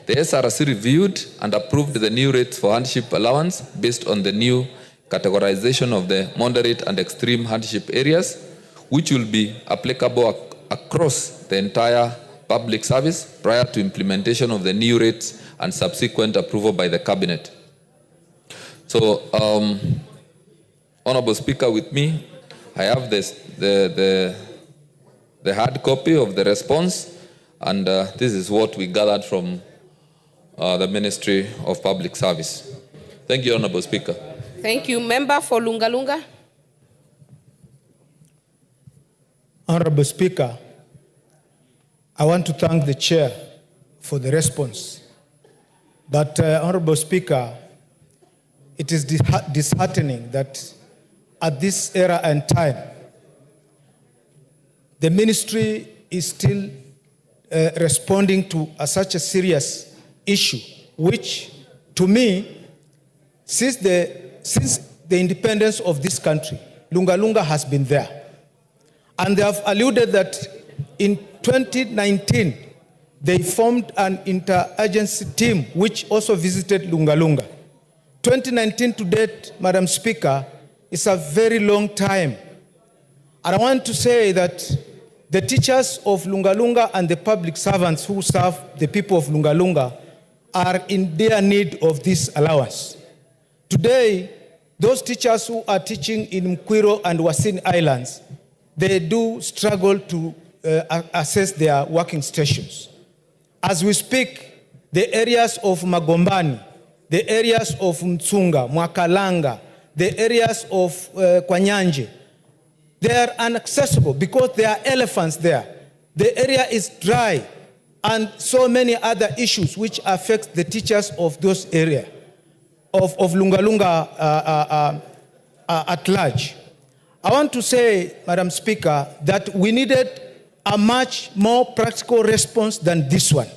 The SRC reviewed and approved the new rates for hardship allowance based on the new categorization of the moderate and extreme hardship areas, which will be applicable across the entire public service prior to implementation of the new rates and subsequent approval by the Cabinet. So, Honorable Speaker, with me, I have the hard copy of the response, and this is what we gathered from the Ministry of Public Service. Thank you, Honorable Speaker. Thank you. Member for Lunga Lunga. Honorable Speaker, I want to thank the chair for the response. But, Honorable Speaker, it is disheartening that at this era and time, the ministry is still responding to such a serious issue, which, to me, since the independence of this country, Lunga Lunga has been there. And they have alluded that in 2019, they formed an interagency team which also visited Lunga Lunga. 2019 to date, Madam Speaker, is a very long time. And I want to say that the teachers of Lunga Lunga and the public servants who serve the people of Lunga Lunga are in dire need of this allowance. Today, those teachers who are teaching in Mkwiro and Wasin Islands, they do struggle to assess their working stations. As we speak, the areas of Magombani, the areas of Mtsunga, Mwakalanga, the areas of Kwanyanje, they are inaccessible because there are elephants there. The area is dry, and so many other issues which affect the teachers of those areas, of Lunga Lunga at large. I want to say, Madam Speaker, that we needed a much more practical response than this one.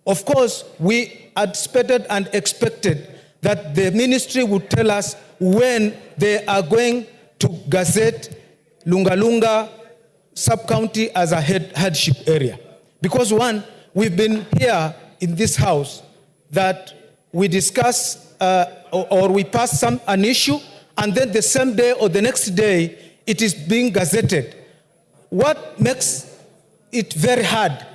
Of course, we anticipated and expected that the ministry would tell us when they are going to gazette Lunga Lunga sub-county as a hardship area. Because one, we've been here in this house that we discuss or we pass an issue, and then the same day or the next day, it is being gazetted. What makes it very hard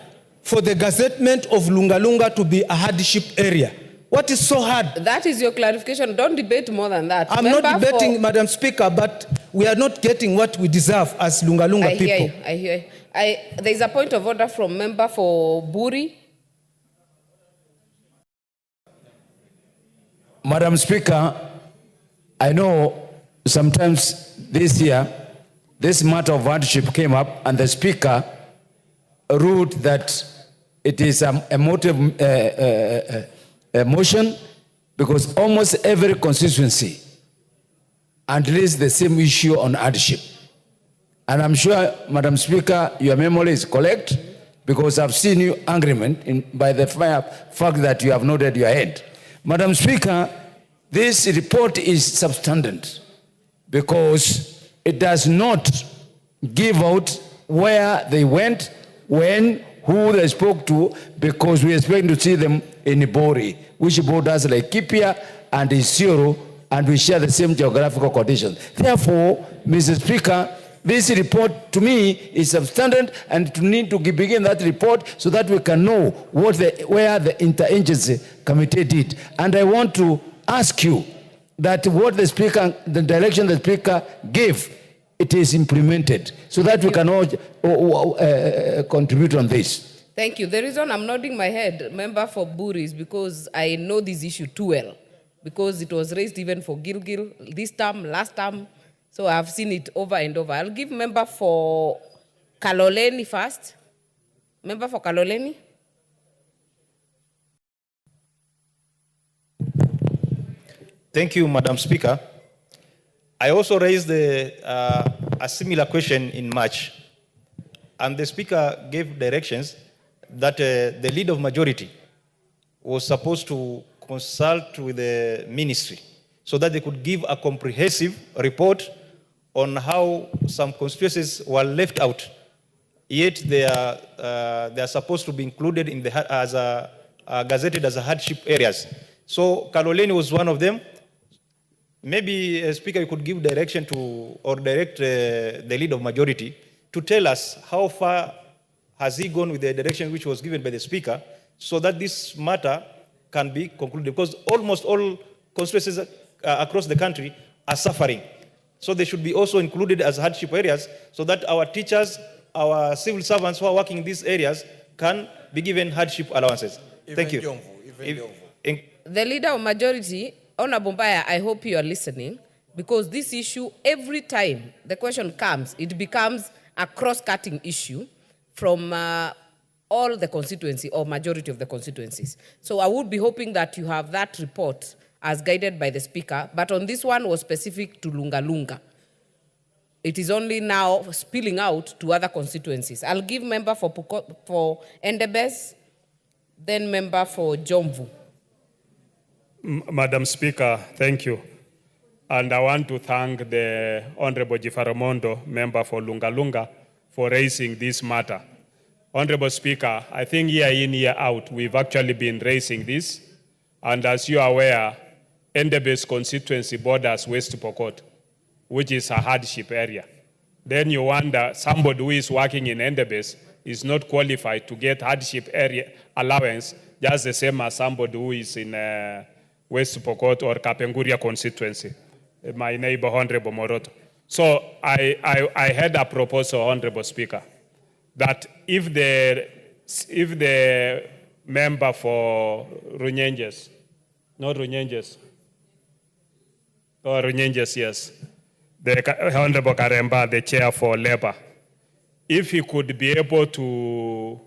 for the gazettement of Lunga Lunga to be a hardship area? What is so hard? That is your clarification. Don't debate more than that. I'm not debating, Madam Speaker, but we are not getting what we deserve as Lunga Lunga people. I hear you. There is a point of order from member for Buri. Madam Speaker, I know sometimes this year, this matter of hardship came up and the Speaker ruled that it is a motion because almost every constituency addressed the same issue on hardship. And I'm sure, Madam Speaker, your memory is correct because I've seen you agreement by the fact that you have nodded your head. Madam Speaker, this report is substandard because it does not give out where they went, when, who they spoke to, because we expect to see them in Ibori, which borders like Kipia and Isiolo, and we share the same geographical conditions. Therefore, Mr. Speaker, this report to me is substandard, and to need to begin that report so that we can know where the interagency committee did. And I want to ask you that what the Speaker, the direction the Speaker gave, it is implemented so that we can all contribute on this. Thank you. The reason I'm nodding my head, member for Buri, is because I know this issue too well, because it was raised even for Gilgil this term, last term, so I've seen it over and over. I'll give member for Kaloleni first. Member for Kaloleni. Thank you, Madam Speaker. I also raised a similar question in March, and the Speaker gave directions that the leader of majority was supposed to consult with the ministry so that they could give a comprehensive report on how some constituencies were left out, yet they are supposed to be included in the gazetted as a hardship areas. So Kaloleni was one of them. Maybe, Speaker, you could give direction to, or direct the leader of majority to tell us how far has he gone with the direction which was given by the Speaker, so that this matter can be concluded, because almost all constituencies across the country are suffering. So they should be also included as hardship areas, so that our teachers, our civil servants who are working in these areas can be given hardship allowances. Thank you. The leader of majority, Honorable Mbaya, I hope you are listening, because this issue, every time the question comes, it becomes a cross-cutting issue from all the constituency or majority of the constituencies. So I would be hoping that you have that report as guided by the Speaker, but on this one was specific to Lunga Lunga. It is only now spilling out to other constituencies. I'll give member for Endebess, then member for Jomvu. Madam Speaker, thank you. And I want to thank the Honorable Jifaramondo, member for Lunga Lunga, for raising this matter. Honorable Speaker, I think year in, year out, we've actually been raising this. And as you are aware, Endebess constituency borders West Pokot, which is a hardship area. Then you wonder, somebody who is working in Endebess is not qualified to get hardship area allowance, just the same as somebody who is in West Pokot or Kapenguria constituency, my neighbor, Honorable Moroto. So I had a proposal, Honorable Speaker, that if the member for Runyenjes, not Runyenjes, or Runyenjes, yes, the Honorable Karemba, the chair for Labour, if he could be able to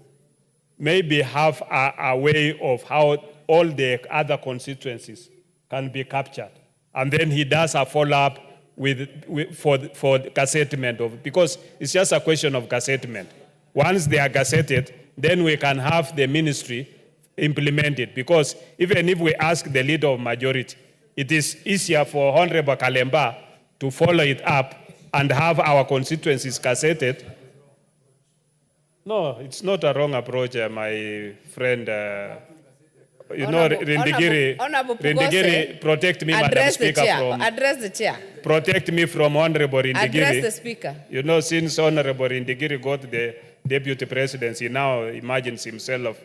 maybe have a way of how all the other constituencies can be captured. And then he does a follow-up for gazettement of, because it's just a question of gazettement. Once they are gazetted, then we can have the ministry implement it. Because even if we ask the leader of majority, it is easier for Honorable Kalemba to follow it up and have our constituencies gazetted. No, it's not a wrong approach, my friend. You know, Rindigiri, protect me, Madam Speaker, from... Address the chair. Protect me from Honorable Rindigiri. Address the Speaker. You know, since Honorable Rindigiri got the deputy presidency, he now imagines himself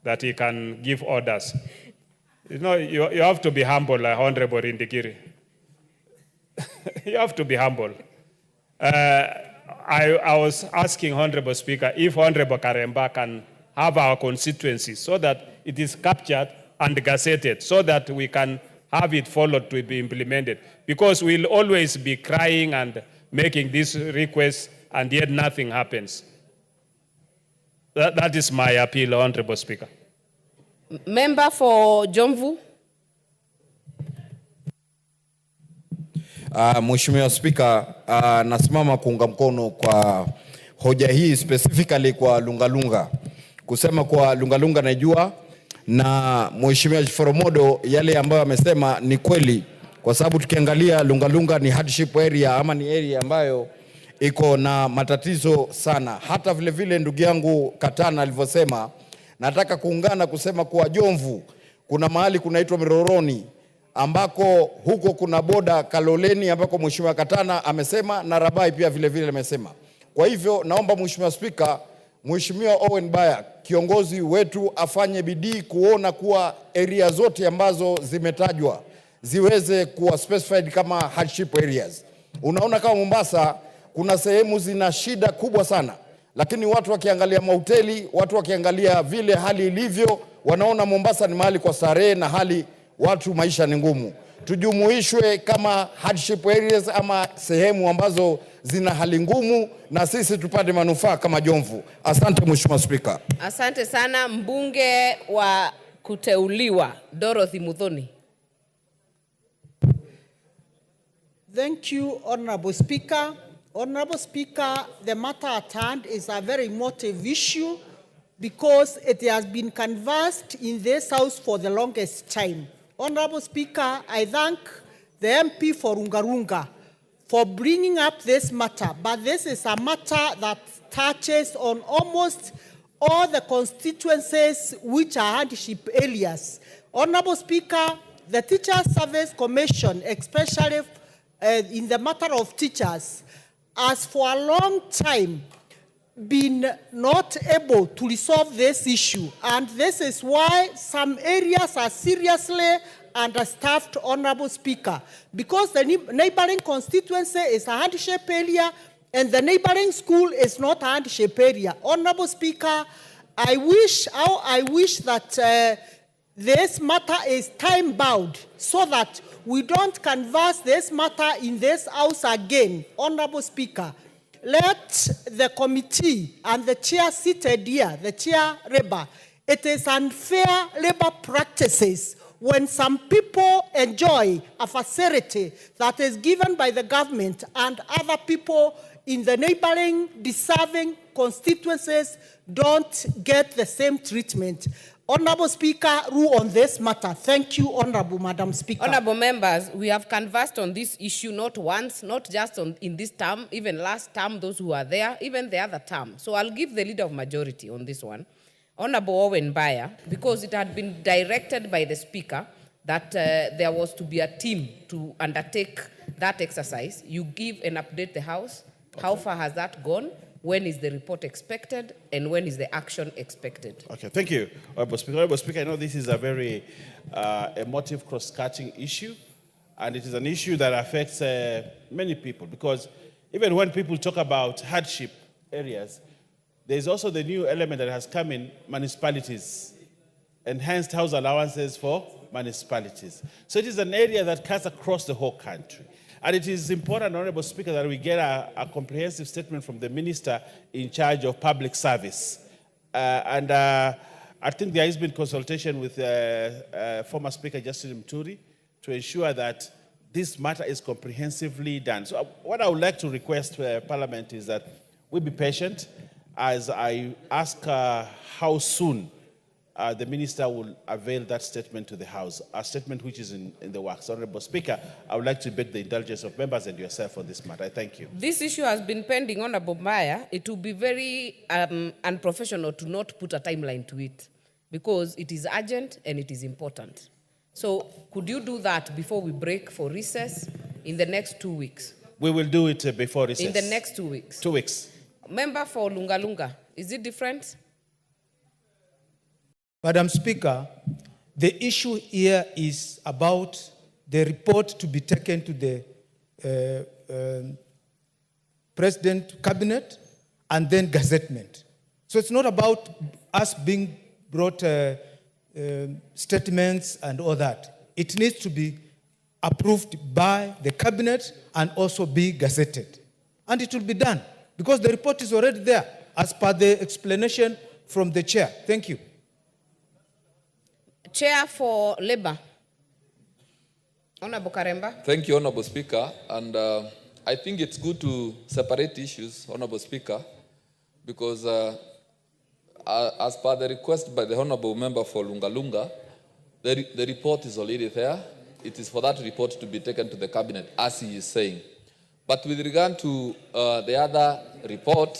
that he can give orders. You know, you have to be humble, Honorable Rindigiri. You have to be humble. I was asking Honorable Speaker if Honorable Karemba can have our constituencies so that it is captured and gazetted, so that we can have it followed to be implemented. Because we'll always be crying and making these requests, and yet nothing happens. That is my appeal, Honorable Speaker. Member for Jomvu. Mheshimiwa Speaker, nasimama kuunga mkono kwa hoja hii specifically kwa Lunga Lunga. Kusema kwa Lunga Lunga najua, na Mheshimiwa Jiforomodo yale ambayo amesema ni kweli, kwa sababu tukiangalia Lunga Lunga ni hardship area, ama ni area ambayo iko na matatizo sana. Hata vile vile ndugu yangu Katana alivyosema, nataka kuungana kusema kwa Jomvu kuna mahali kunaitwa Miroroni, ambako huko kuna boda Kaloleni, ambako Mheshimiwa Katana amesema, na Rabai pia vile vile amesema. Kwa hivyo naomba Mheshimiwa Speaker, Mheshimiwa Owen Baya, kiongozi wetu, afanye bidii kuona kuwa area zote ambazo zimetajwa ziweze kuwa specified kama hardship areas. Unaona kama Mombasa kuna sehemu zina shida kubwa sana, lakini watu wakiangalia mahoteli, watu wakiangalia vile hali ilivyo, wanaona Mombasa ni mahali kwa starehe na hali watu maisha ni ngumu. Tujumuishwe kama hardship areas ama sehemu ambazo zina hali ngumu, na sisi tupate manufaa kama Jomvu. Asante Mheshimiwa Speaker. Asante sana. Mbunge wa kuteuliwa Dorothy Muthoni. Thank you, Honorable Speaker. Honorable Speaker, the matter at hand is a very emotive issue because it has been canvassed in this House for the longest time. Honorable Speaker, I thank the MP for Rungarunga for bringing up this matter, but this is a matter that touches on almost all the constituencies which are hardship areas. Honorable Speaker, the Teachers Service Commission, especially in the matter of teachers, has for a long time been not able to resolve this issue. And this is why some areas are seriously understaffed, Honorable Speaker, because the neighboring constituency is a hardship area and the neighboring school is not a hardship area. Honorable Speaker, I wish that this matter is time-bound so that we don't canvass this matter in this house again. Honorable Speaker, let the committee and the chair seated here, the chair labor, it is unfair labor practices when some people enjoy a facility that is given by the government and other people in the neighboring deserving constituencies don't get the same treatment. Honorable Speaker, rule on this matter. Thank you, Honorable Madam Speaker. Honorable members, we have canvassed on this issue not once, not just in this term, even last term, those who are there, even the other term. So I'll give the leader of majority on this one, Honorable Owen Bayer, because it had been directed by the Speaker that there was to be a team to undertake that exercise. You give and update the House. Okay. How far has that gone? When is the report expected, and when is the action expected? Okay, thank you, Honorable Speaker. Honorable Speaker, I know this is a very emotive, cross-cutting issue, and it is an issue that affects many people, because even when people talk about hardship areas, there's also the new element that has come in, municipalities, enhanced house allowances for municipalities. So it is an area that cuts across the whole country. And it is important, Honorable Speaker, that we get a comprehensive statement from the Minister in charge of public service. I think there has been consultation with former Speaker Justin Muturi to ensure that this matter is comprehensively done. So what I would like to request Parliament is that we be patient as I ask how soon the Minister will avail that statement to the House, a statement which is in the works. Honorable Speaker, I would like to beg the indulgence of members and yourself on this matter. I thank you. This issue has been pending, Honorable Maya. It would be very unprofessional to not put a timeline to it, because it is urgent and it is important. So could you do that before we break for recess in the next 2 weeks? We will do it before recess. In the next 2 weeks. 2 weeks. Member for Lungalunga, is it different? Madam Speaker, the issue here is about the report to be taken to the President Cabinet and then gazettement. So it's not about us being brought statements and all that. It needs to be approved by the Cabinet and also be gazetted. And it will be done because the report is already there as per the explanation from the chair. Thank you. Chair for Labour, Honorable Karemba. Thank you, Honorable Speaker. And I think it's good to separate issues, Honorable Speaker, because as per the request by the Honorable Member for Lungalunga, the report is already there. It is for that report to be taken to the Cabinet, as he is saying. But with regard to the other report,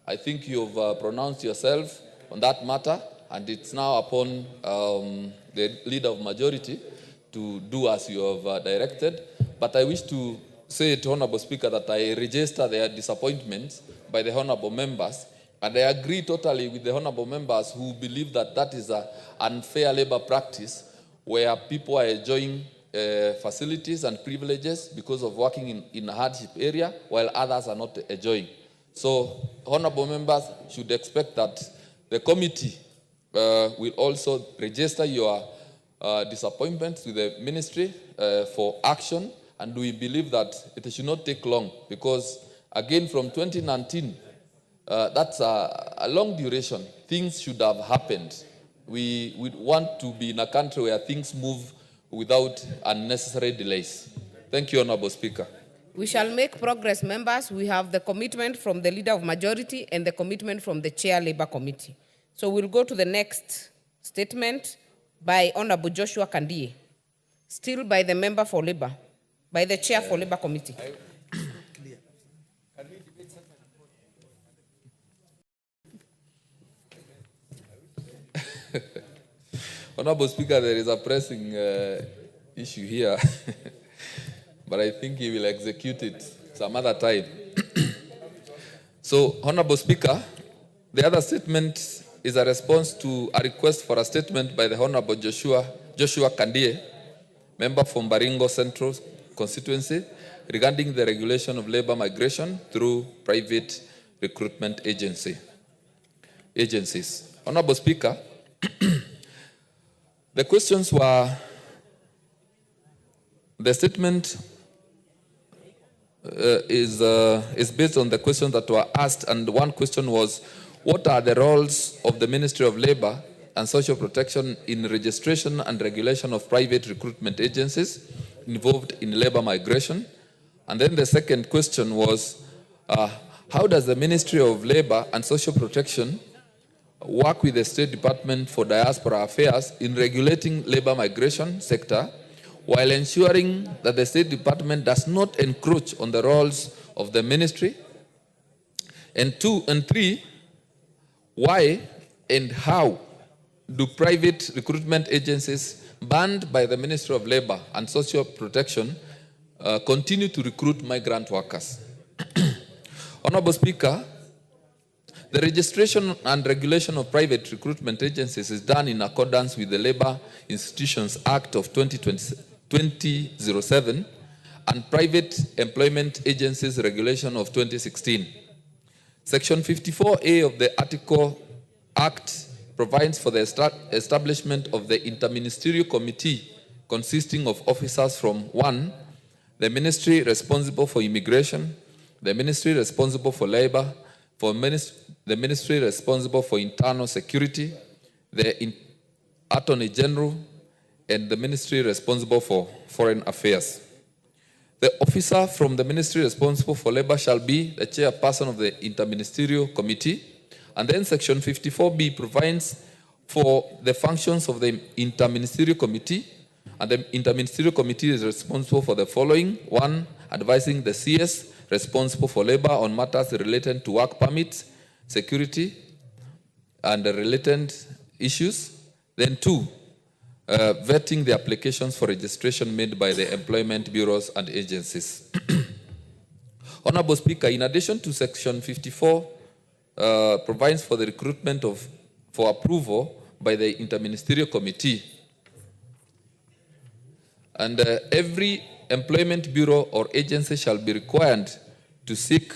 I think you've pronounced yourself on that matter, and it's now upon the leader of majority to do as you have directed. But I wish to say to Honorable Speaker that I register their disappointments by the Honorable members, and I agree totally with the Honorable members who believe that that is an unfair labor practice where people are enjoying facilities and privileges because of working in a hardship area while others are not enjoying. So honorable members should expect that the committee will also register your disappointment to the ministry for action, and we believe that it should not take long because again from 2019, that's a long duration. Things should have happened. We want to be in a country where things move without unnecessary delays. Thank you, Honorable Speaker. We shall make progress, members. We have the commitment from the Leader of Majority and the commitment from the Chair Labour Committee. So we'll go to the next statement by Honorable Joshua Kandie, still by the Member for Labour. by the Chair for Labour Committee. Honorable Speaker, there is a pressing issue here, but I think he will execute it some other time. So, Honorable Speaker, the other statement is a response to a request for a statement by the Honorable Joshua Kandie, member from Baringo Central constituency, regarding the regulation of labor migration through private recruitment agencies. Honorable Speaker, the questions were, the statement is based on the questions that were asked, and one question was, what are the roles of the Ministry of Labor and Social Protection in registration and regulation of private recruitment agencies involved in labor migration? And then the second question was, how does the Ministry of Labor and Social Protection work with the State Department for Diaspora Affairs in regulating labor migration sector while ensuring that the State Department does not encroach on the roles of the ministry? And 2 and 3, why and how do private recruitment agencies banned by the Ministry of Labor and Social Protection continue to recruit migrant workers? Honorable Speaker, the registration and regulation of private recruitment agencies is done in accordance with the Labor Institutions Act of 2007 and Private Employment Agencies Regulation of 2016. Section 54A of the Article Act provides for the establishment of the Interministerial Committee consisting of officers from 1, the Ministry responsible for immigration, the Ministry responsible for labor, the Ministry responsible for internal security, the Attorney General, and the Ministry responsible for foreign affairs. The officer from the Ministry responsible for labor shall be the chairperson of the Interministerial Committee. And then Section 54B provides for the functions of the Interministerial Committee. And the Interministerial Committee is responsible for the following: 1, advising the CS responsible for labor on matters related to work permits, security, and related issues. Then 2, vetting the applications for registration made by the employment bureaus and agencies. Honorable Speaker, in addition to Section 54, provides for the recruitment for approval by the Interministerial Committee. And every employment bureau or agency shall be required to seek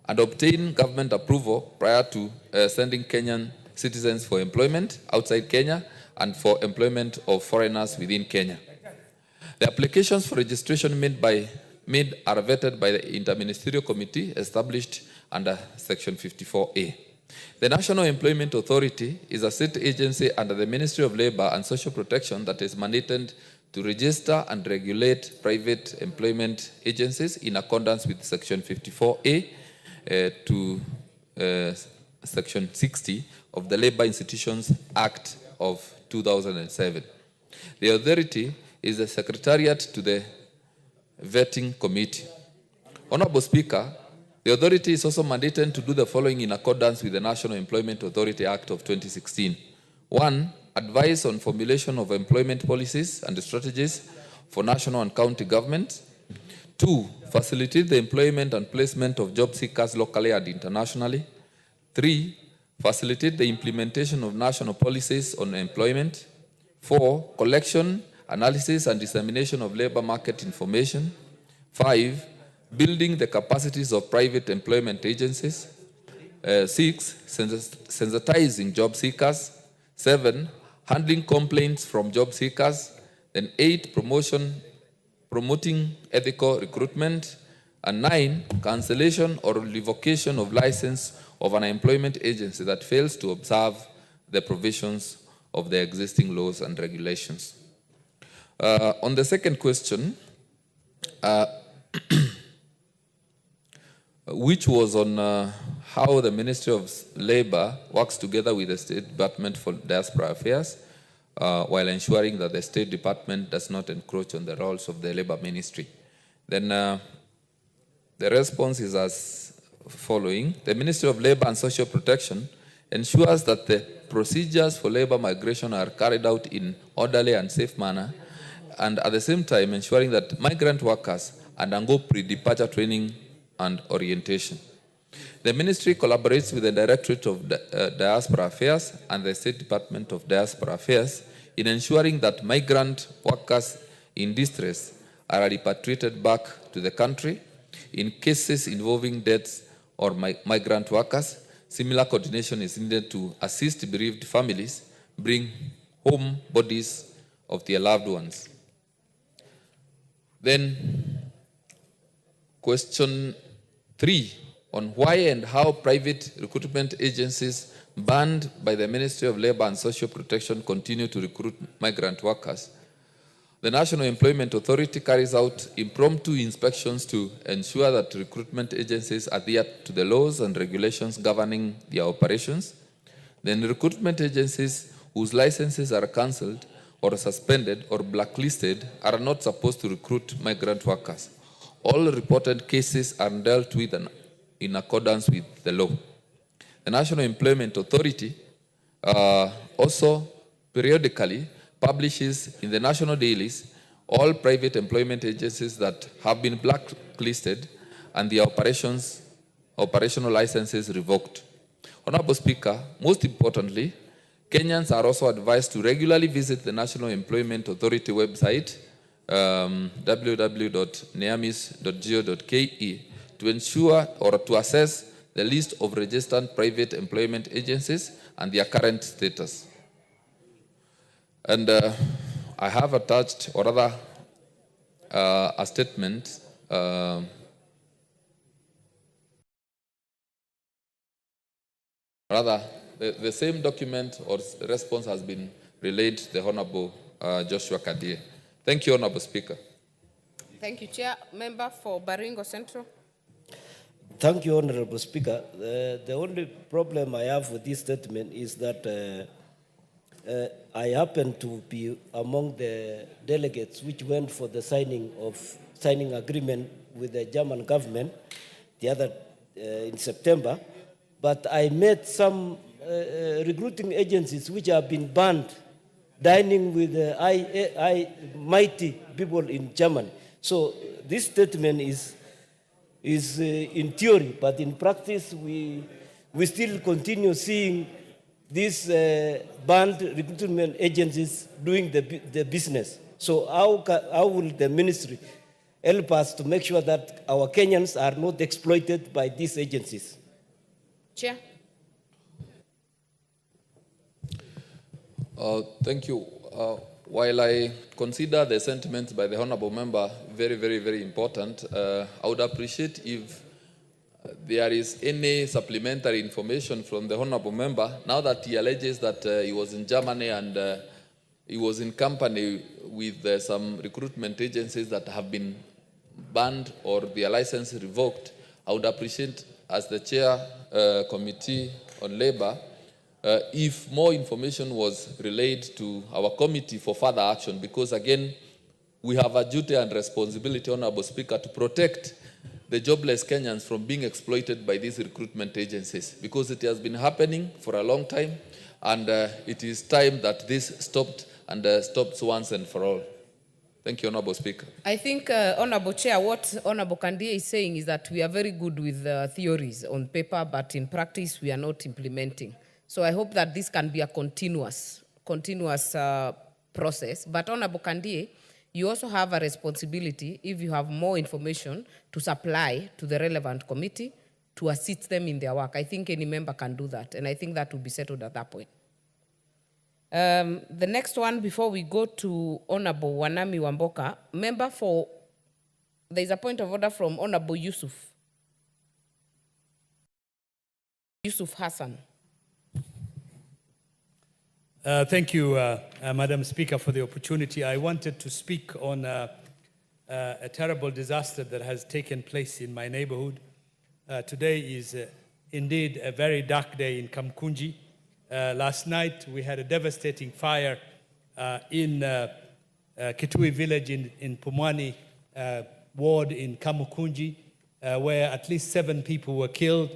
and obtain government approval prior to sending Kenyan citizens for employment outside Kenya and for employment of foreigners within Kenya. The applications for registration made are vetted by the Interministerial Committee established under Section 54A. The National Employment Authority is a state agency under the Ministry of Labor and Social Protection that is mandated to register and regulate private employment agencies in accordance with Section 54A to Section 60 of the Labor Institutions Act of 2007. The authority is the secretariat to the vetting committee. Honorable Speaker, the authority is also mandated to do the following in accordance with the National Employment Authority Act of 2016. 1, advise on formulation of employment policies and strategies for national and county governments. 2, facilitate the employment and placement of job seekers locally and internationally. 3, facilitate the implementation of national policies on employment. 4, collection, analysis, and dissemination of labor market information. 5, building the capacities of private employment agencies. 6, sensitizing job seekers. 7, handling complaints from job seekers. Then 8, promoting ethical recruitment. And 9, cancellation or revocation of license of an employment agency that fails to observe the provisions of the existing laws and regulations. On the second question, which was on how the Ministry of Labor works together with the State Department for Diaspora Affairs while ensuring that the State Department does not encroach on the roles of the Labor Ministry. Then the response is as following. The Ministry of Labor and Social Protection ensures that the procedures for labor migration are carried out in orderly and safe manner, and at the same time ensuring that migrant workers undergo pre-departure training and orientation. The ministry collaborates with the Directorate of Diaspora Affairs and the State Department of Diaspora Affairs in ensuring that migrant workers in distress are repatriated back to the country. In cases involving deaths or migrant workers, similar coordination is needed to assist bereaved families bring home bodies of their loved ones. Then, question 3 on why and how private recruitment agencies banned by the Ministry of Labor and Social Protection continue to recruit migrant workers. The National Employment Authority carries out impromptu inspections to ensure that recruitment agencies adhere to the laws and regulations governing their operations. Then recruitment agencies whose licenses are cancelled or suspended or blacklisted are not supposed to recruit migrant workers. All reported cases are dealt with in accordance with the law. The National Employment Authority also periodically publishes in the national dailies all private employment agencies that have been blacklisted and their operational licenses revoked. Honorable Speaker, most importantly, Kenyans are also advised to regularly visit the National Employment Authority website, www.neamis.go.ke, to ensure or to assess the list of registered private employment agencies and their current status. And I have attached, or rather, a statement the same document or response has been relayed to the Honorable Joshua Kadie. Thank you, Honorable Speaker. Thank you, Chair. Member for Baringo Central. Thank you, Honorable Speaker. The only problem I have with this statement is that I happen to be among the delegates which went for the signing agreement with the German government in September, but I met some recruiting agencies which have been banned dining with mighty people in Germany. So this statement is in theory, but in practice we still continue seeing these banned recruitment agencies doing the business. So how will the ministry help us to make sure that our Kenyans are not exploited by these agencies? Chair. Thank you. While I consider the sentiments by the Honourable Member very, very, very important, I would appreciate if there is any supplementary information from the Honourable Member, now that he alleges that he was in Germany and he was in company with some recruitment agencies that have been banned or their license revoked. I would appreciate, as the Chair Committee on Labour, if more information was relayed to our committee for further action, because again, we have a duty and responsibility, Honourable Speaker, to protect the jobless Kenyans from being exploited by these recruitment agencies, because it has been happening for a long time, and it is time that this stopped and stops once and for all. Thank you, Honourable Speaker. I think, Honourable Chair, what Honourable Kandie is saying is that we are very good with theories on paper, but in practice we are not implementing. So I hope that this can be a continuous process. But Honourable Kandie, you also have a responsibility, if you have more information, to supply to the relevant committee to assist them in their work. I think any member can do that, and I think that will be settled at that point. The next one, before we go to Honourable Wanami Wamboka, member for, there is a point of order from Honourable Yusuf Hassan. Thank you, Madam Speaker, for the opportunity. I wanted to speak on a terrible disaster that has taken place in my neighborhood. Today is indeed a very dark day in Kamkunji. Last night we had a devastating fire in Kitui village in Pumwani ward in Kamukunji, where at least 7 people were killed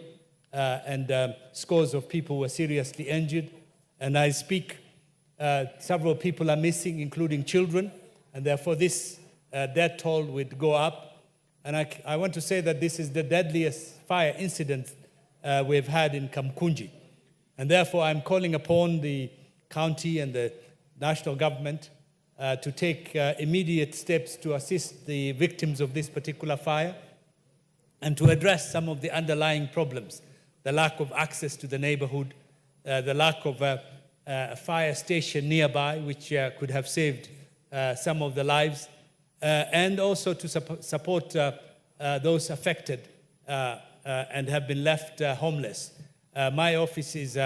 and scores of people were seriously injured. And I speak, several people are missing, including children, and therefore this death toll would go up. And I want to say that this is the deadliest fire incident we've had in Kamkunji. And therefore I'm calling upon the county and the national government to take immediate steps to assist the victims of this particular fire and to address some of the underlying problems, the lack of access to the neighborhood, the lack of a fire station nearby, which could have saved some of the lives, and also to support those affected and have been left homeless. My office is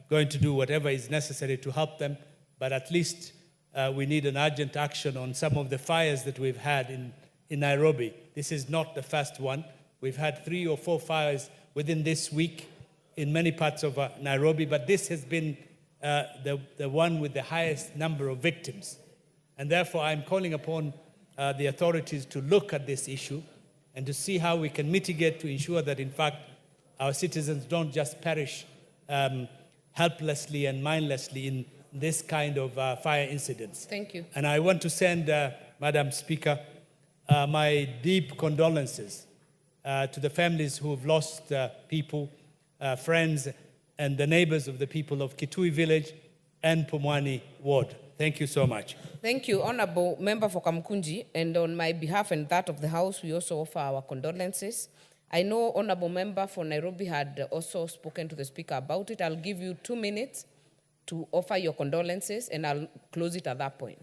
going to do whatever is necessary to help them, but at least we need an urgent action on some of the fires that we've had in Nairobi. This is not the first one. We've had 3 or 4 fires within this week in many parts of Nairobi, but this has been the one with the highest number of victims. And therefore, I'm calling upon the authorities to look at this issue and to see how we can mitigate to ensure that, in fact, our citizens don't just perish helplessly and mindlessly in this kind of fire incidents. Thank you. And I want to send, Madam Speaker, my deep condolences to the families who have lost people, friends, and the neighbors of the people of Kitui Village and Pumwani Ward. Thank you so much. Thank you, Honorable Member for Kamkunji. And on my behalf and that of the House, we also offer our condolences. I know Honorable Member for Nairobi had also spoken to the Speaker about it. I'll give you 2 minutes to offer your condolences, and I'll close it at that point.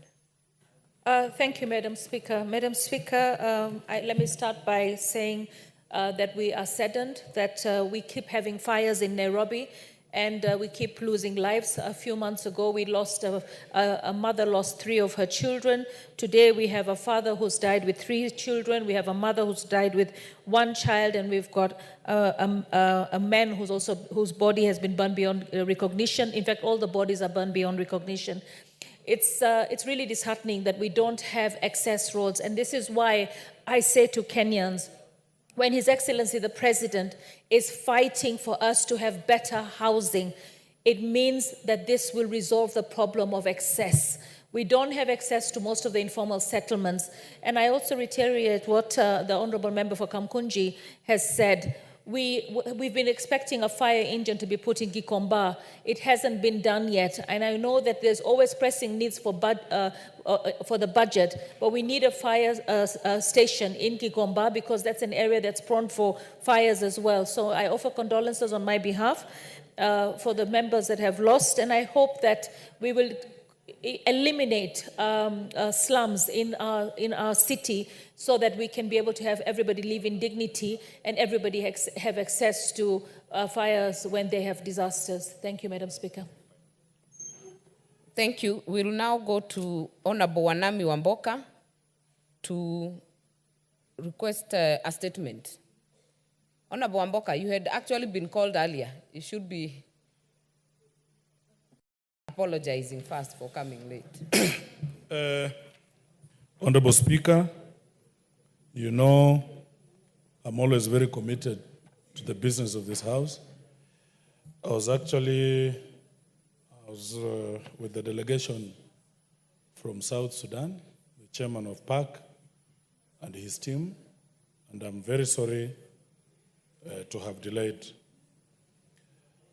Thank you, Madam Speaker. Madam Speaker, let me start by saying that we are saddened that we keep having fires in Nairobi and we keep losing lives. A few months ago, we lost a mother lost 3 of her children. Today, we have a father who's died with 3 children. We have a mother who's died with 1 child, and we've got a man whose body has been burned beyond recognition. In fact, all the bodies are burned beyond recognition. It's really disheartening that we don't have access roads, and this is why I say to Kenyans, when His Excellency the President is fighting for us to have better housing, it means that this will resolve the problem of access. We don't have access to most of the informal settlements. And I also reiterate what the Honorable Member for Kamkunji has said. We've been expecting a fire engine to be put in Gikomba. It hasn't been done yet. And I know that there's always pressing needs for the budget, but we need a fire station in Gikomba because that's an area that's prone for fires as well. So I offer condolences on my behalf for the members that have lost, and I hope that we will eliminate slums in our city so that we can be able to have everybody live in dignity and everybody have access to fires when they have disasters. Thank you, Madam Speaker. Thank you. We'll now go to Honorable Wanami Wamboka to request a statement. Honorable Wamboka, you had actually been called earlier. You should be apologizing first for coming late. Honorable Speaker, you know I'm always very committed to the business of this House. I was with the delegation from South Sudan, the chairman of PAC and his team, and I'm very sorry to have delayed.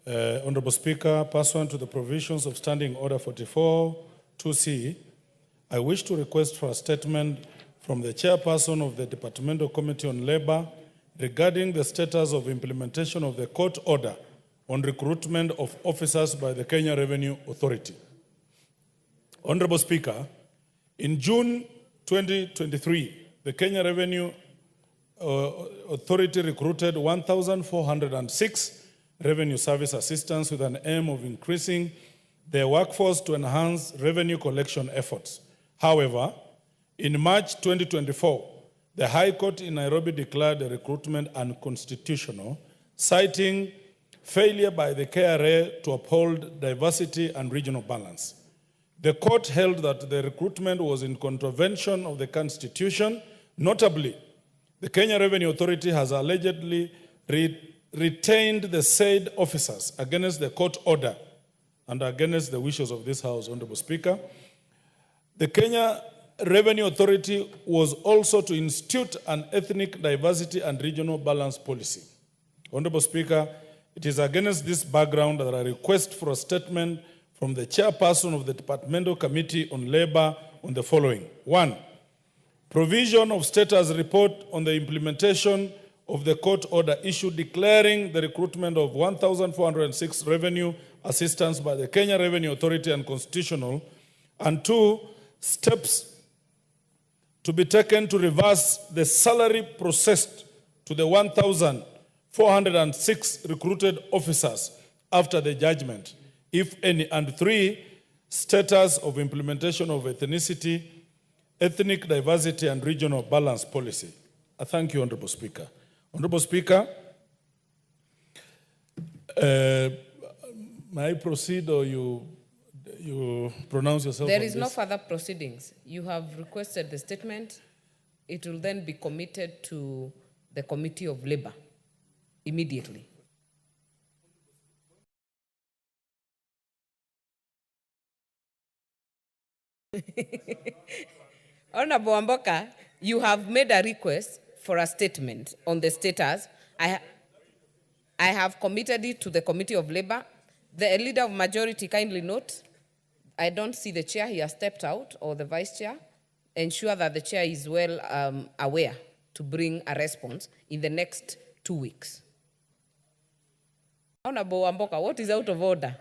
Honorable Speaker, pursuant to the provisions of Standing Order 44 2C, I wish to request for a statement from the chairperson of the Departmental Committee on Labor regarding the status of implementation of the court order on recruitment of officers by the Kenya Revenue Authority. Honorable Speaker, in June 2023, the Kenya Revenue Authority recruited 1,406 revenue service assistants with an aim of increasing their workforce to enhance revenue collection efforts. However, in March 2024, the High Court in Nairobi declared the recruitment unconstitutional, citing failure by the KRA to uphold diversity and regional balance. The court held that the recruitment was in contravention of the Constitution, notably the Kenya Revenue Authority has allegedly retained the said officers against the court order and against the wishes of this House, Honorable Speaker. The Kenya Revenue Authority was also to institute an ethnic diversity and regional balance policy. Honorable Speaker, it is against this background that I request for a statement from the chairperson of the Departmental Committee on Labor on the following. 1. Provision of status report on the implementation of the court order issued declaring the recruitment of 1,406 revenue assistants by the Kenya Revenue Authority unconstitutional. And 2, steps to be taken to reverse the salary processed to the 1,406 recruited officers after the judgment, if any. And 3, status of implementation of ethnicity, ethnic diversity and regional balance policy. I thank you, Honorable Speaker. Honorable Speaker, may I proceed or you pronounce yourself? There on is this? no further proceedings. You have requested the statement. It will then be committed to the Committee of Labor immediately. Honorable Wamboka, you have made a request for a statement on the status. I have committed it to the Committee of Labor. The leader of majority, kindly note, I don't see the chair, he has stepped out, or the vice chair. Ensure that the chair is well aware to bring a response in the next 2 weeks. Honorable Wamboka, what is out of order?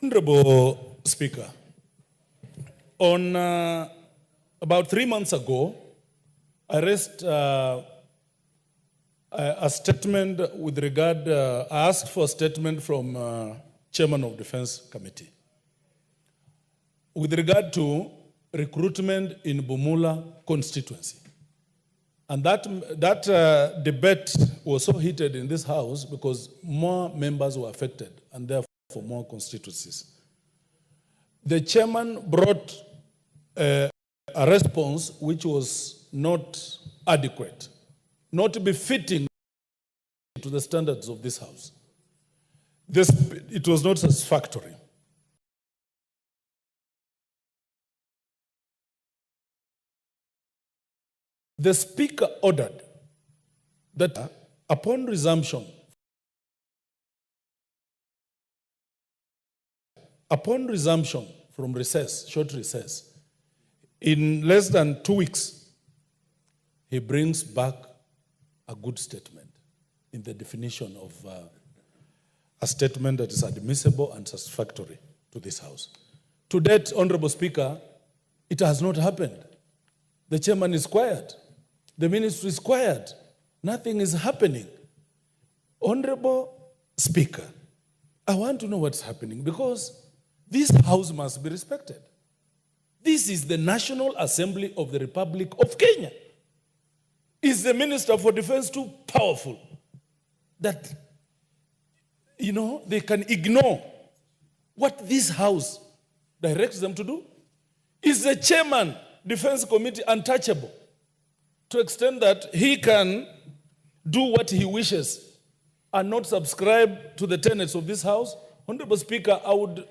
Honorable Speaker, on about 3 months ago, I raised a statement with regard, I asked for a statement from Chairman of Defense Committee with regard to recruitment in Bumula constituency. And that debate was so heated in this House because more members were affected and therefore more constituencies. The chairman brought a response which was not adequate, not befitting to the standards of this House. It was not satisfactory. The Speaker ordered that upon resumption from recess, short recess, in less than 2 weeks, he brings back a good statement in the definition of a statement that is admissible and satisfactory to this House. To date, Honorable Speaker, it has not happened. The chairman is quiet. The ministry is quiet. Nothing is happening. Honorable Speaker, I want to know what's happening because this House must be respected. This is the National Assembly of the Republic of Kenya. Is the Minister for Defense too powerful that, they can ignore what this House directs them to do? Is the Chairman, Defense Committee, untouchable to extend that he can do what he wishes and not subscribe to the tenets of this House? Honorable Speaker, I would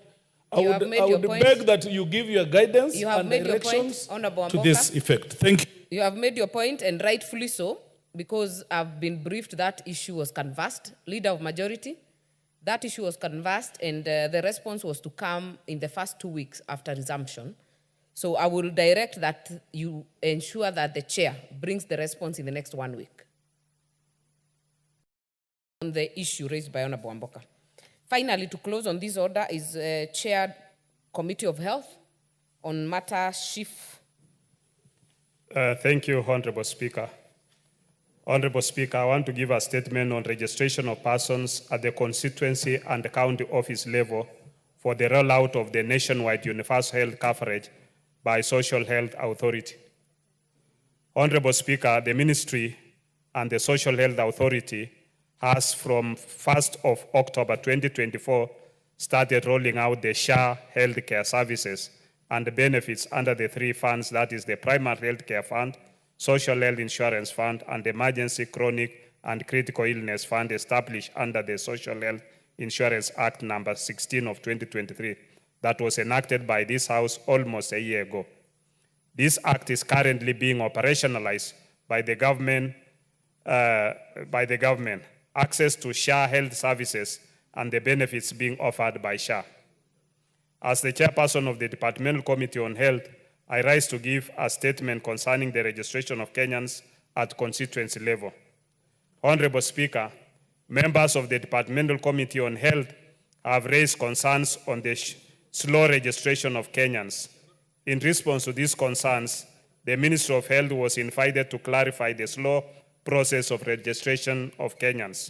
beg that you give your guidance and directions to this effect. Thank you. You have made your point, and rightfully so, because I've been briefed that issue was canvassed. Leader of majority, that issue was canvassed, and the response was to come in the first 2 weeks after resumption. So I will direct that you ensure that the chair brings the response in the next 1 week on the issue raised by Honorable Wamboka. Finally, to close on this order is Chair Committee of Health on matter Chief. Thank you, Honorable Speaker. Honorable Speaker, I want to give a statement on registration of persons at the constituency and the county office level for the rollout of the nationwide universal health coverage by Social Health Authority. Honorable Speaker, the Ministry and the Social Health Authority has from 1st of October 2024 started rolling out the SHA healthcare services and the benefits under the 3 funds, that is the Primary Healthcare Fund, Social Health Insurance Fund, and Emergency Chronic and Critical Illness Fund established under the Social Health Insurance Act number 16 of 2023 that was enacted by this House almost a year ago. This act is currently being operationalized by the government. Access to SHA health services and the benefits being offered by SHA. As the chairperson of the Departmental Committee on Health, I rise to give a statement concerning the registration of Kenyans at constituency level. Honorable Speaker, members of the Departmental Committee on Health have raised concerns on the slow registration of Kenyans. In response to these concerns, the Ministry of Health was invited to clarify the slow process of registration of Kenyans.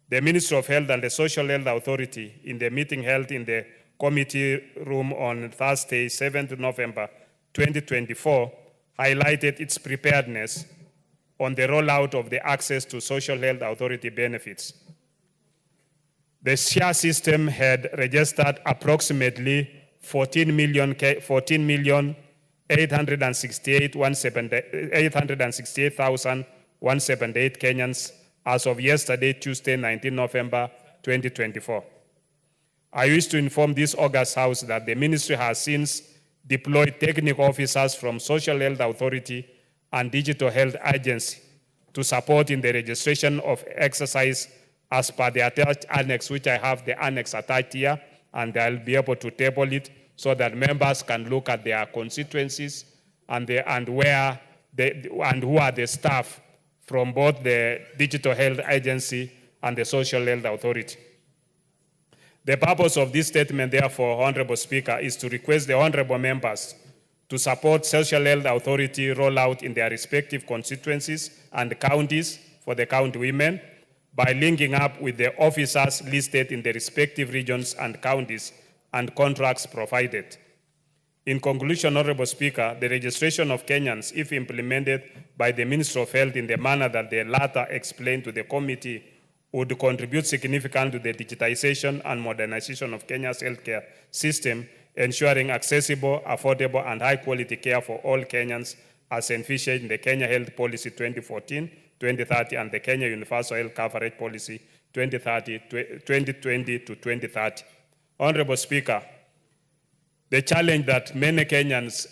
The Ministry of Health and the Social Health Authority, in the meeting held in the committee room on Thursday, 7th November 2024, highlighted its preparedness on the rollout of the access to Social Health Authority benefits. The SHA system had registered approximately 14,868,178 Kenyans as of yesterday, Tuesday, 19 November 2024. I wish to inform this August House that the Ministry has since deployed technical officers from Social Health Authority and Digital Health Agency to support in the registration of exercise as per the attached annex, which I have the annex attached here, and I'll be able to table it so that members can look at their constituencies and who are the staff from both the Digital Health Agency and the Social Health Authority. The purpose of this statement, therefore, Honorable Speaker, is to request the honorable members to support Social Health Authority rollout in their respective constituencies and counties for the county women by linking up with the officers listed in the respective regions and counties and contracts provided. In conclusion, Honorable Speaker, the registration of Kenyans, if implemented by the Ministry of Health in the manner that the latter explained to the committee, would contribute significantly to the digitization and modernization of Kenya's healthcare system, ensuring accessible, affordable, and high-quality care for all Kenyans as envisioned in the Kenya Health Policy 2014-2030 and the Kenya Universal Health Coverage Policy 2020 to 2030. Honorable Speaker, the challenge that many Kenyans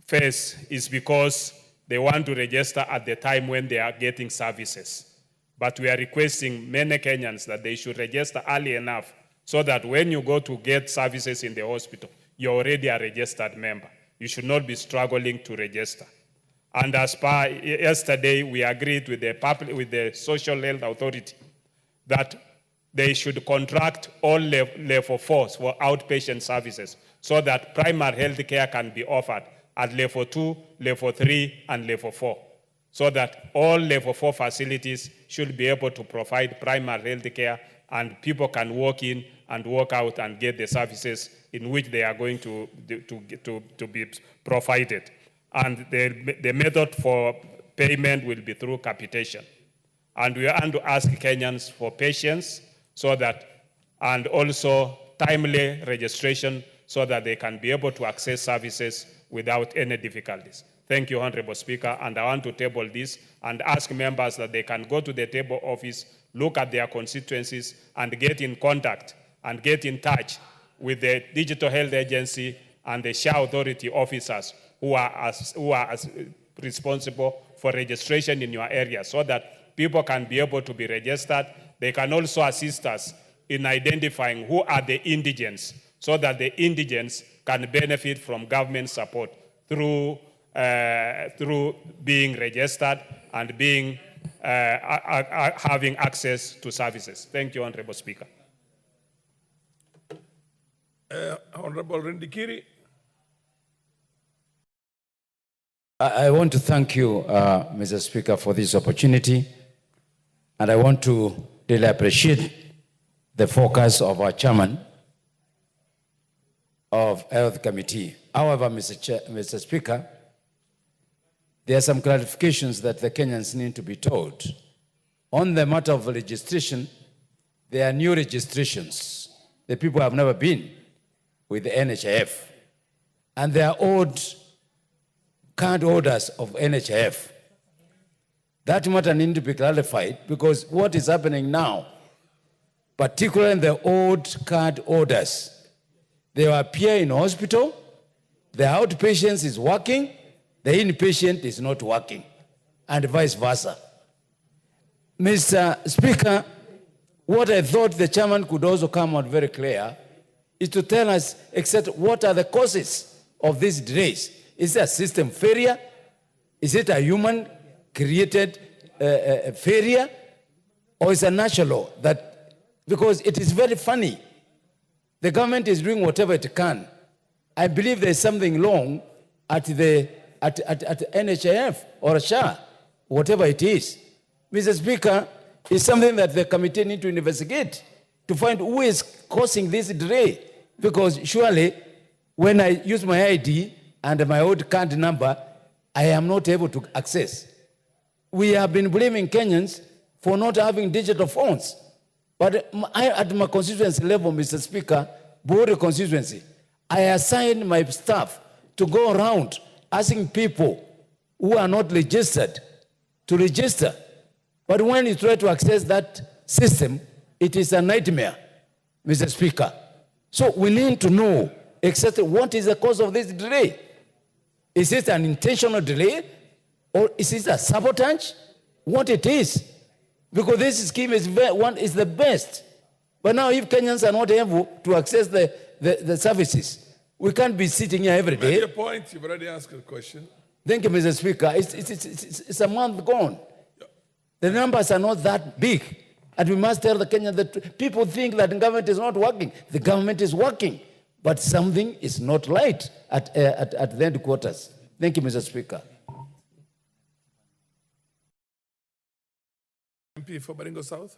face is because they want to register at the time when they are getting services. But we are requesting many Kenyans that they should register early enough so that when you go to get services in the hospital, you're already a registered member. You should not be struggling to register. And as per yesterday, we agreed with the Social Health Authority that they should contract all level 4s for outpatient services so that primary health care can be offered at level 2, level 3, and level 4. So that all level 4 facilities should be able to provide primary health care and people can walk in and walk out and get the services in which they are going to be provided. And the method for payment will be through capitation. And we want to ask Kenyans for patience so that, and also timely registration so that they can be able to access services without any difficulties. Thank you, Honorable Speaker, and I want to table this and ask members that they can go to the table office, look at their constituencies, and get in contact and get in touch with the Digital Health Agency and the SHA Authority officers who are responsible for registration in your area so that people can be able to be registered. They can also assist us in identifying who are the indigents so that the indigents can benefit from government support through being registered and being having access to services. Thank you, Honorable Speaker. Honorable Rindikiri. I want to thank you, Mr. Speaker, for this opportunity, and I want to really appreciate the focus of our chairman of Health Committee. However, Mr. Speaker, there are some clarifications that the Kenyans need to be told. On the matter of registration, there are new registrations. The people have never been with the NHIF. And they are old card holders of NHIF. That matter needs to be clarified, because what is happening now, particularly in the old card orders, they appear in hospital, the outpatient is working, the inpatient is not working, and vice versa. Mr. Speaker, what I thought the chairman could also come out very clear is to tell us exactly what are the causes of these delays. Is it a system failure? Is it a human-created failure? Or is it a natural law? Because it is very funny. The government is doing whatever it can. I believe there is something wrong at NHIF or SHA, whatever it is. Mr. Speaker, it's something that the committee need to investigate to find who is causing this delay. Because surely, when I use my ID and my old card number, I am not able to access. We have been blaming Kenyans for not having digital phones. But at my constituency level, Mr. Speaker, Board constituency, I assigned my staff to go around asking people who are not registered to register. But when you try to access that system, it is a nightmare, Mr. Speaker. So we need to know exactly what is the cause of this delay. Is it an intentional delay, or is it a sabotage? What it is? Because this scheme is the best. But now if Kenyans are not able to access the services, we can't be sitting here every day. Your point, you've already asked a question. Thank you, Mr. Speaker. It's a month gone. The numbers are not that big. And we must tell the Kenyans that people think that the government is not working. The government is working. But something is not right at the headquarters. Thank you, Mr. Speaker. MP for Baringo South.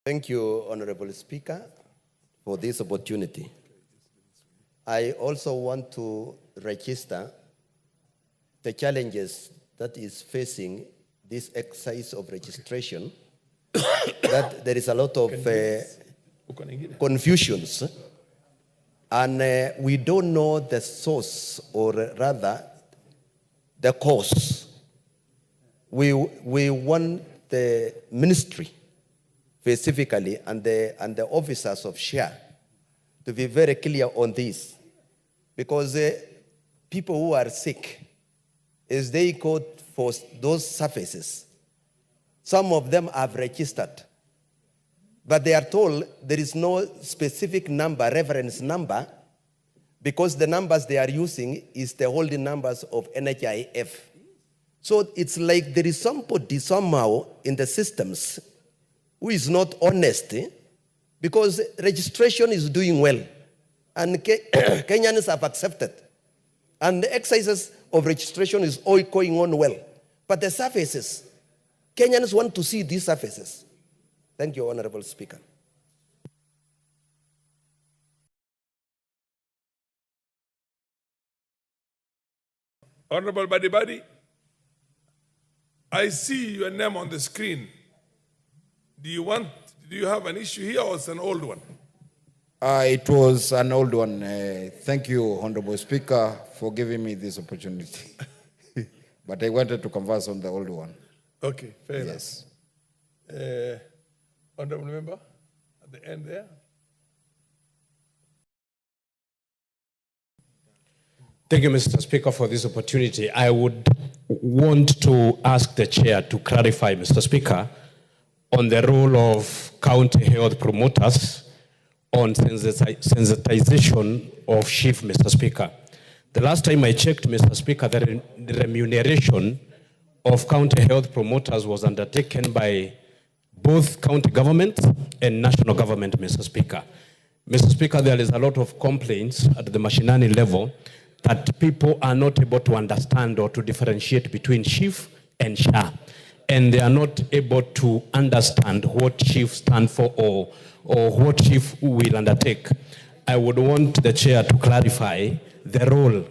Thank you, Honorable Speaker, for this opportunity. I also want to register the challenges that is facing this exercise of registration, that there is a lot of confusions, and we don't know the source, or rather the cause. We want the ministry specifically and the officers of SHA to be very clear on this, because people who are sick, as they go for those services, some of them have registered, but they are told there is no specific number, reference number, because the numbers they are using is the holding numbers of NHIF. So it's like there is somebody somehow in the systems who is not honest, because registration is doing well, and Kenyans have accepted, and the exercises of registration is all going on well. But the services, Kenyans want to see these services. Thank you, Honorable Speaker. Honorable Badibadi, I see your name on the screen. Do you have an issue here, or it's an old one? It was an old one. Thank you, Honorable Speaker, for giving me this opportunity. But I wanted to converse on the old one. Okay, fair Yes. enough. Honorable Member, at the end there. Thank you, Mr. Speaker, for this opportunity. I would want to ask the chair to clarify, Mr. Speaker, on the role of county health promoters on sensitization of sheep, Mr. Speaker. The last time I checked, Mr. Speaker, the remuneration of county health promoters was undertaken by both county government and national government, Mr. Speaker. Mr. Speaker, there is a lot of complaints at the mashinani level that people are not able to understand or to differentiate between chief and SHA, and they are not able to understand what chief stand for or what chief will undertake. I would want the chair to clarify the role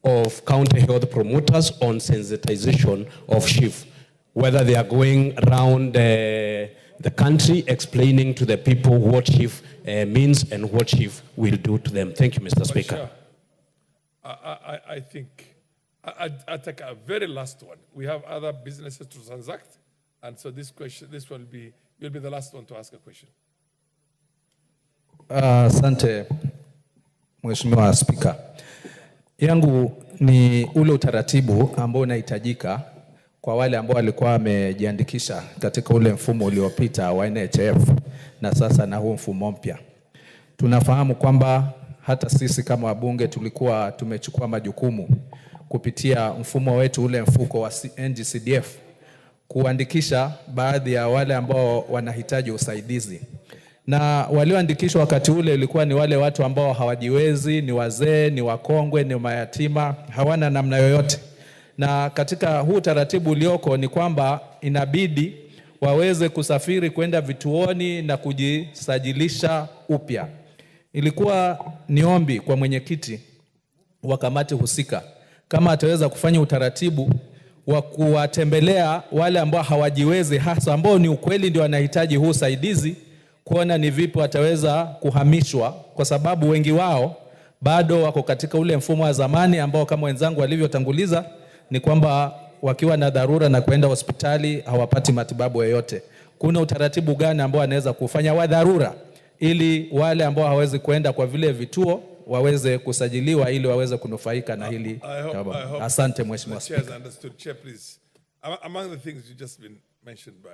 of county health promoters on sensitization of chief, whether they are going around the the country, explaining to the people what chief means and what chief will do to them. Thank you, Mr. Speaker. I think I take a very last one. We have other businesses to transact, and so this one you'll be the last one to ask a question. Asante Mheshimiwa Spika. Yangu ni ule utaratibu ambao unahitajika kwa wale ambao walikuwa wamejiandikisha katika ule mfumo uliopita wa NHF na sasa na huu mfumo mpya. Tunafahamu kwamba hata sisi kama wabunge tulikuwa tumechukua majukumu kupitia mfumo wetu ule mfuko wa NGCDF kuandikisha baadhi ya wale ambao wanahitaji usaidizi. Na walioandikishwa wakati ule ilikuwa ni wale watu ambao hawajiwezi, ni wazee, ni wakongwe, ni mayatima, hawana namna yoyote. Na katika huu taratibu ulioko ni kwamba inabidi waweze kusafiri kwenda vituoni na kujisajilisha upya. Ilikuwa niombi kwa mwenyekiti wa kamati husika kama ataweza kufanya utaratibu wa kuwatembelea wale ambao hawajiwezi, hasa ambao ni ukweli ndio wanahitaji huu usaidizi, kuona ni vipi wataweza kuhamishwa, kwa sababu wengi wao bado wako katika ule mfumo wa zamani ambao kama wenzangu walivyotanguliza ni kwamba wakiwa na dharura na kwenda hospitali hawapati matibabu yoyote. Kuna utaratibu gani ambao anaweza kufanya wa dharura ili wale ambao hawezi kwenda kwa vile vituo waweze kusajiliwa ili waweze kunufaika na hili? Asante Mheshimiwa Spika. Chair, please. Among the things you just been mentioned by,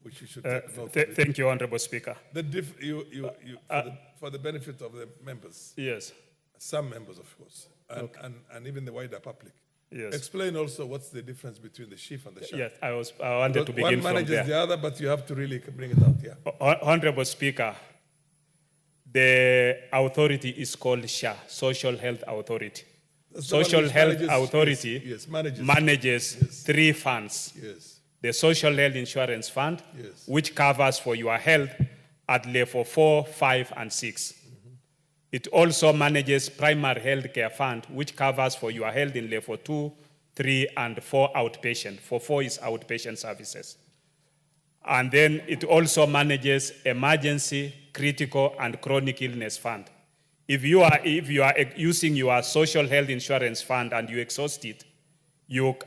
which you should take note of. Thank you, Honorable Speaker. For the benefit of the members. Yes. Some members, of course, and even the wider public. Yes. Explain also what's the difference between the chief and the sharp. Yes, I wanted to begin from there. One manages the other, but you have to really bring it out here. Honorable Speaker, the authority is called SHA, Social Health Authority. Social Health Authority manages three funds. Yes. The Social Health Insurance Fund, which covers for your health at level 4, 5, and 6. It also manages Primary Health Care Fund, which covers for your health in level 2, 3, and 4 outpatient. For 4 is outpatient services. And then it also manages Emergency, Critical, and Chronic Illness Fund. If you are using your Social Health Insurance Fund and you exhaust it,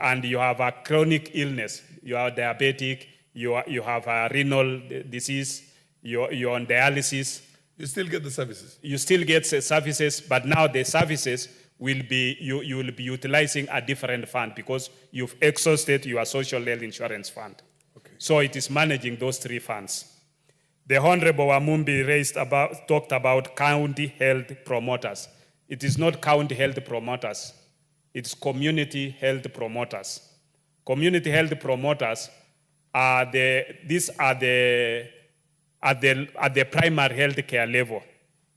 and you have a chronic illness, you are diabetic, you have a renal disease, you're on dialysis, you still get the services. You still get services, but now the services will be, you will be utilizing a different fund because you've exhausted your social health insurance fund. Okay. So it is managing those three funds. The Honorable Wamumbi talked about county health promoters. It is not county health promoters. It's community health promoters. Community health promoters are at the primary health care level.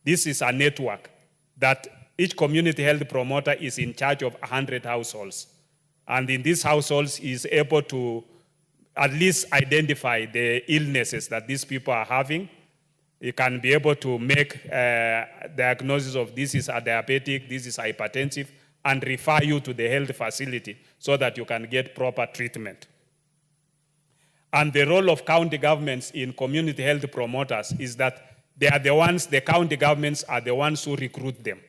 This is a network that each community health promoter is in charge of 100 households. And in these households is able to at least identify the illnesses that these people are having. You can be able to make diagnosis of this is a diabetic, this is hypertensive, and refer you to the health facility so that you can get proper treatment. And the role of county governments in community health promoters is that they are the county governments are the ones who recruit them.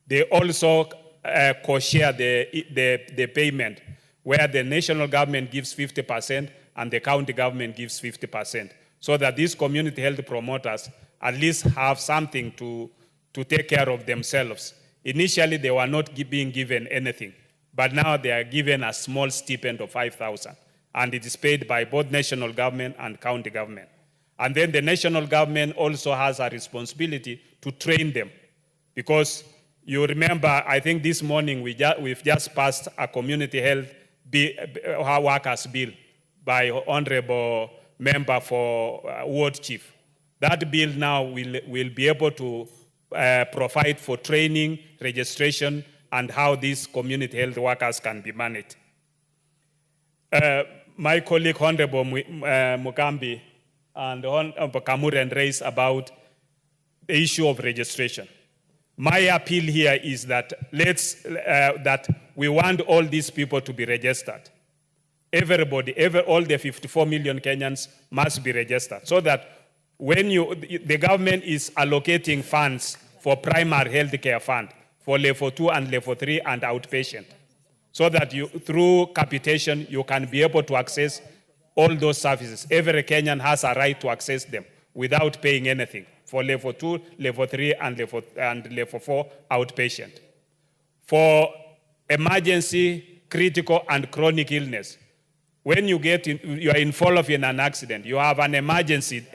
They also co-share the payment, where the national government gives 50% and the county government gives 50%, so that these community health promoters at least have something to take care of themselves. Initially, they were not being given anything, but now they are given a small stipend of 5,000. And it is paid by both national government and county government. And then the national government also has a responsibility to train them. Because you remember, I think this morning we've just passed a community health workers bill by Honorable Member for Ward Chief. That bill now will be able to provide for training, registration, and how these community health workers can be managed. My colleague, Honorable Mugambi and Honorable Kamuren raised about the issue of registration. My appeal here is that that we want all these people to be registered. everybody, all the 54 million Kenyans must be registered, so that when the government is allocating funds for primary health care fund, for level 2 and level 3 and outpatient, so that through capitation, you can be able to access all those services. Every Kenyan has a right to access them without paying anything for level 2, level 3, and level 4 outpatient. For emergency, critical, and chronic illness, when you are involved in an accident, you have an emergency,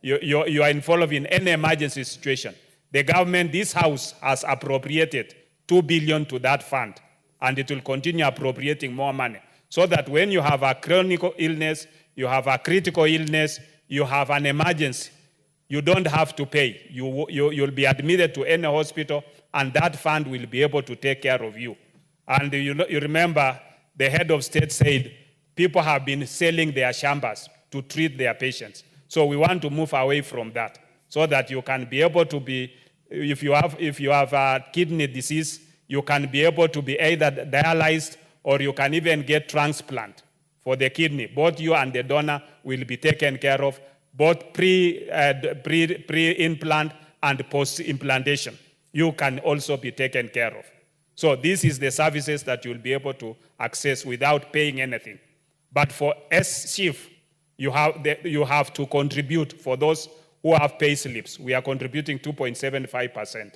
you are involved in any emergency situation, the government, this House, has appropriated 2 billion to that fund, and it will continue appropriating more money, so that when you have a chronic illness, you have a critical illness, you have an emergency, you don't have to pay. You'll be admitted to any hospital, and that fund will be able to take care of you. And you remember the head of state said people have been selling their shambas to treat their patients. So we want to move away from that, so that you can be able to be, if you have a kidney disease, you can be able to be either dialyzed or you can even get transplant for the kidney. Both you and the donor will be taken care of, both pre-implant and post-implantation. You can also be taken care of. So this is the services that you'll be able to access without paying anything. But for S-Chief, you have to contribute. For those who have pay slips, we are contributing 2.75%.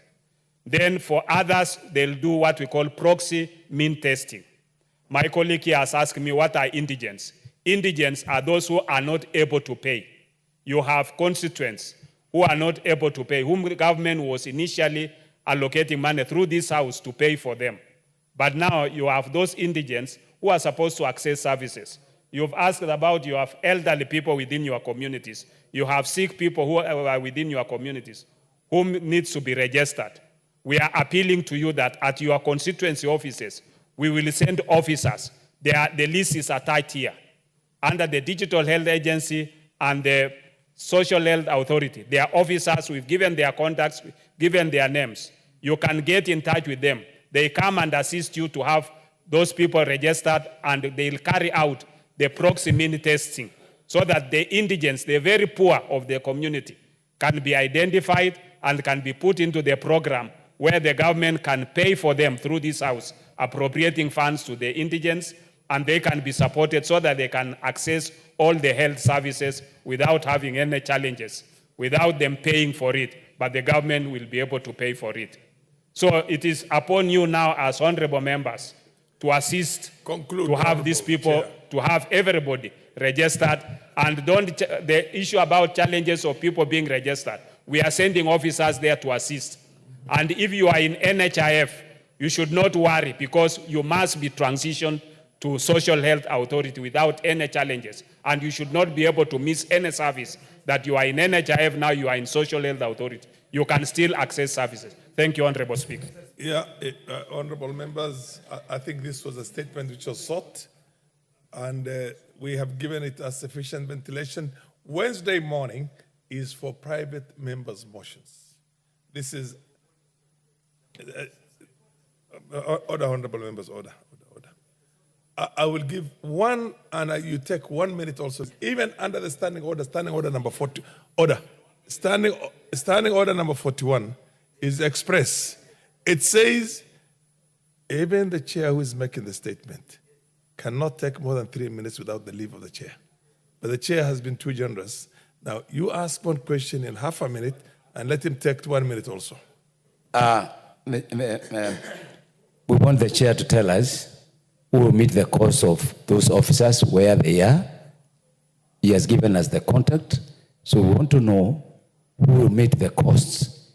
Then for others, they'll do what we call proxy mean testing. My colleague here has asked me, what are indigents? Indigents are those who are not able to pay. You have constituents who are not able to pay, whom the government was initially allocating money through this House to pay for them. But now you have those indigents who are supposed to access services. You've asked about, you have elderly people within your communities. You have sick people who are within your communities, whom needs to be registered. We are appealing to you that at your constituency offices, we will send officers. The list is attached here. Under the Digital Health Agency and the Social Health Authority, their officers, we've given their contacts, given their names. You can get in touch with them. They come and assist you to have those people registered, and they'll carry out the proximity testing, so that the indigents, the very poor of the community, can be identified and can be put into the program where the government can pay for them through this House, appropriating funds to the indigents, and they can be supported so that they can access all the health services without having any challenges, without them paying for it, but the government will be able to pay for it. So it is upon you now as honorable members to assist, to have these people, to have everybody registered, and the issue about challenges of people being registered, we are sending officers there to assist. And if you are in NHIF, you should not worry, because you must be transitioned to Social Health Authority without any challenges. And you should not be able to miss any service that you are in NHIF, now you are in Social Health Authority. You can still access services. Thank you, Honorable Speaker. Yeah, honorable members, I think this was a statement which was sought, and we have given it a sufficient ventilation. Wednesday morning is for private members' motions. This is, order, honorable members, order. I will give one, and you take 1 minute also. Even under the standing order number 40, standing order number 41 is express. It says, even the chair who is making the statement cannot take more than 3 minutes without the leave of the chair. But the chair has been too generous. Now, you ask one question in half a minute, and let him take 1 minute also. We want the chair to tell us who will meet the cost of those officers, where they are. He has given us the contact, so we want to know who will meet the costs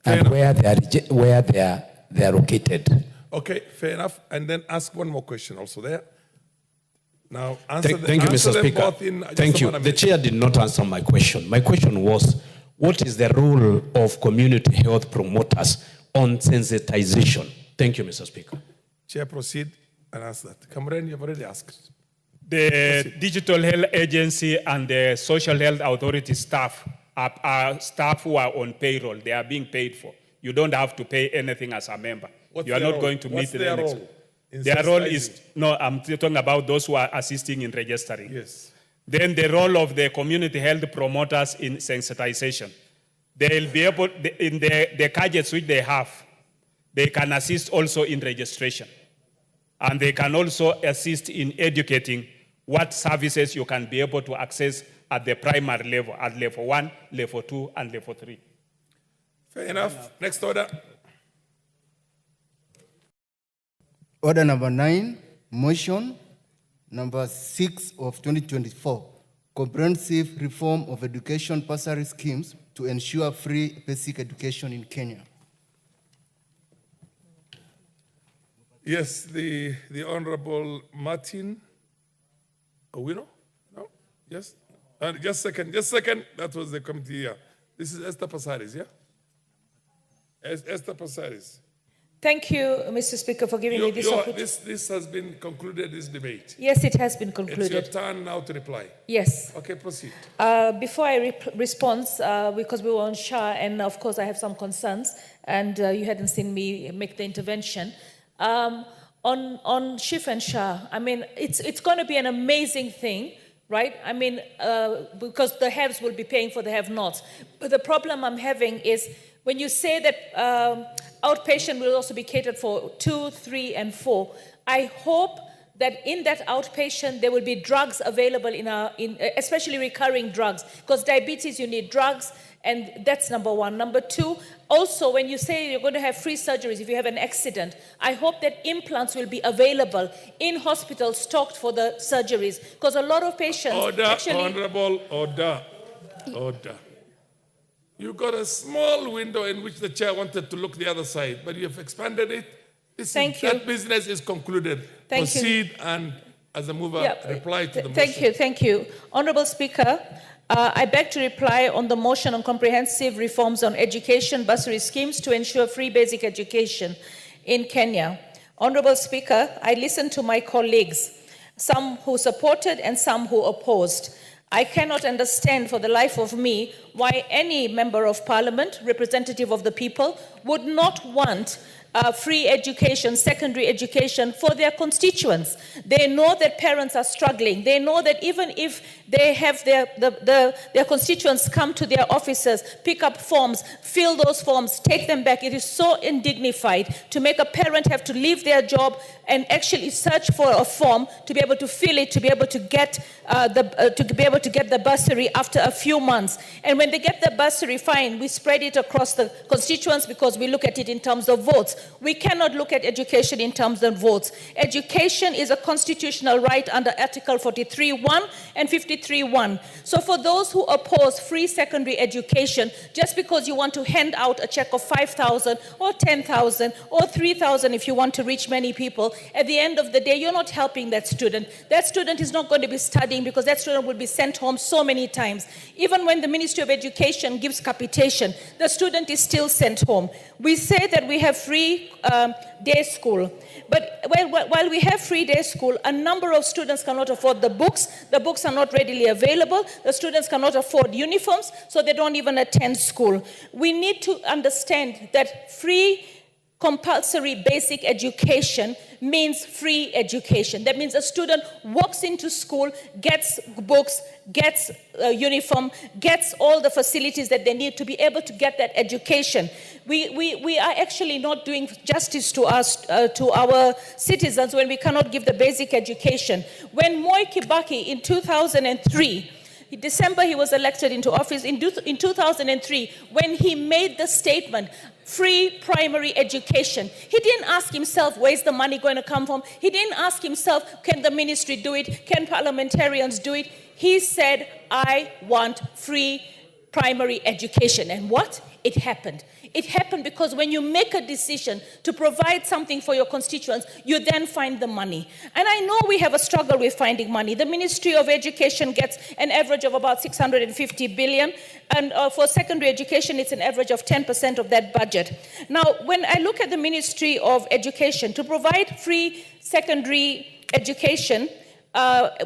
and where they are located. Okay, fair enough. And then ask one more question also there. Now, answer Thank you, Mr. Speaker. Thank you. The chair did not answer my question. My question was, what is the role of community health promoters on sensitization? Thank you, Mr. Speaker. Chair, proceed and answer that. Cameron, you've already asked. The Digital Health Agency and the Social Health Authority staff are staff who are on payroll. They are being paid for. You don't have to pay anything as a member. You are not going to meet the role Their role is, no, I'm talking about those who are assisting in registering. Yes. Then the role of the community health promoters in sensitization. They'll be able, in the gadgets which they have, they can assist also in registration. And they can also assist in educating what services you can be able to access at the primary level, at level 1, level 2, and level 3. Fair enough. Next order. Order number 9, motion number 6 of 2024, comprehensive reform of education bursary schemes to ensure free basic education in Kenya. Yes, the Honorable Martin Owino? No? Yes? Just a second. That was the committee here. This is Esther Passaris, yeah? Esther Passaris. Thank you, Mr. Speaker, for giving me this opportunity. This has been concluded, this debate. Yes, it has been concluded. It's your turn now to reply. Yes. Okay, proceed. Before I respond, because we were on SHA, and of course I have some concerns, and you hadn't seen me make the intervention. On SHIF and SHA, I mean, it's going to be an amazing thing, right? I mean, because the haves will be paying for the have-nots. But the problem I'm having is when you say that outpatient will also be catered for 2, 3, and 4, I hope that in that outpatient there will be drugs available especially recurring drugs, because diabetes you need drugs, and that's number one. Number two, also when you say you're going to have free surgeries if you have an accident, I hope that implants will be available in hospitals stocked for the surgeries, because a lot of patients Honorable, order. You got a small window in which the chair wanted to look the other side, but you have expanded it. That business is concluded. Proceed and, as a mover, reply to the motion. Thank you. Honorable Speaker, I beg to reply on the motion on comprehensive reforms on education bursary schemes to ensure free basic education in Kenya. Honorable Speaker, I listened to my colleagues, some who supported and some who opposed. I cannot understand for the life of me why any member of parliament, representative of the people, would not want free education, secondary education for their constituents. They know that parents are struggling. They know that even if they have their constituents come to their offices, pick up forms, fill those forms, take them back, it is so undignified to make a parent have to leave their job and actually search for a form to be able to fill it, to be able to get the bursary after a few months. And when they get the bursary, fine, we spread it across the constituents because we look at it in terms of votes. We cannot look at education in terms of votes. Education is a constitutional right under Article 43(1) and 53(1). So for those who oppose free secondary education, just because you want to hand out a check of 5,000 or 10,000 or 3,000 if you want to reach many people, at the end of the day, you're not helping that student. That student is not going to be studying because that student will be sent home so many times. Even when the Ministry of Education gives capitation, the student is still sent home. We say that we have free day school, but while we have free day school, a number of students cannot afford the books are not readily available, the students cannot afford uniforms, so they don't even attend school. We need to understand that free compulsory basic education means free education. That means a student walks into school, gets books, gets a uniform, gets all the facilities that they need to be able to get that education. We are actually not doing justice to us, to our citizens when we cannot give the basic education. When Moi Kibaki in 2003, in December he was elected into office, in 2003, when he made the statement, free primary education, he didn't ask himself, where's the money going to come from? He didn't ask himself, can the ministry do it? Can parliamentarians do it? He said, I want free primary education. And what? It happened. It happened because when you make a decision to provide something for your constituents, you then find the money. And I know we have a struggle with finding money. The Ministry of Education gets an average of about 650 billion. And for secondary education, it's an average of 10% of that budget. Now, when I look at the Ministry of Education, to provide free secondary education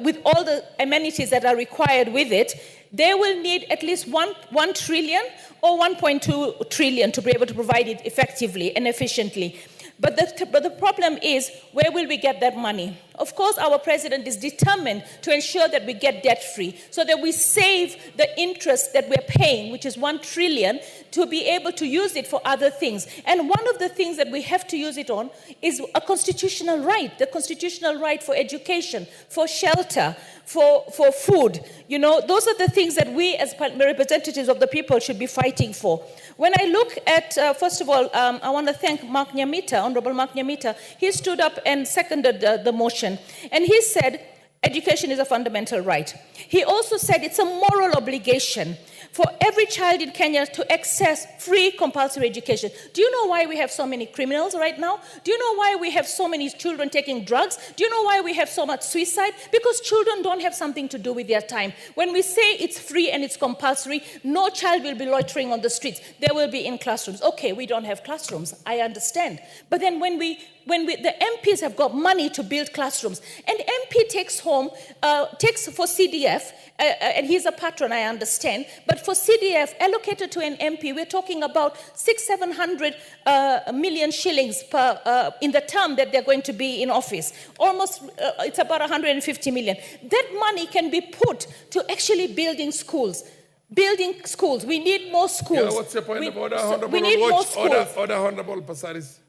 with all the amenities that are required with it, they will need at least 1 trillion or 1.2 trillion to be able to provide it effectively and efficiently. But the problem is, where will we get that money? Of course, our president is determined to ensure that we get debt-free, so that we save the interest that we're paying, which is 1 trillion, to be able to use it for other things. And one of the things that we have to use it on is a constitutional right, the constitutional right for education, for shelter, for food. You know, those are the things that we as representatives of the people should be fighting for. When I look at, first of all, I want to thank Mark Nyamita, Honorable Mark Nyamita. He stood up and seconded the motion. And he said, education is a fundamental right. He also said it's a moral obligation for every child in Kenya to access free compulsory education. Do you know why we have so many criminals right now? Do you know why we have so many children taking drugs? Do you know why we have so much suicide? Because children don't have something to do with their time. When we say it's free and it's compulsory, no child will be loitering on the streets. They will be in classrooms. Okay, we don't have classrooms, I understand. But then when the MPs have got money to build classrooms, and MP takes for CDF, and he's a patron, I understand, but for CDF allocated to an MP, we're talking about 600-700 million shillings per in the term that they're going to be in office. Almost, it's about 150 million. That money can be put to actually building schools. Building schools. We need more schools. Yeah, what's your point of order, Honorable? We need more schools. Order, Honorable Pasaris.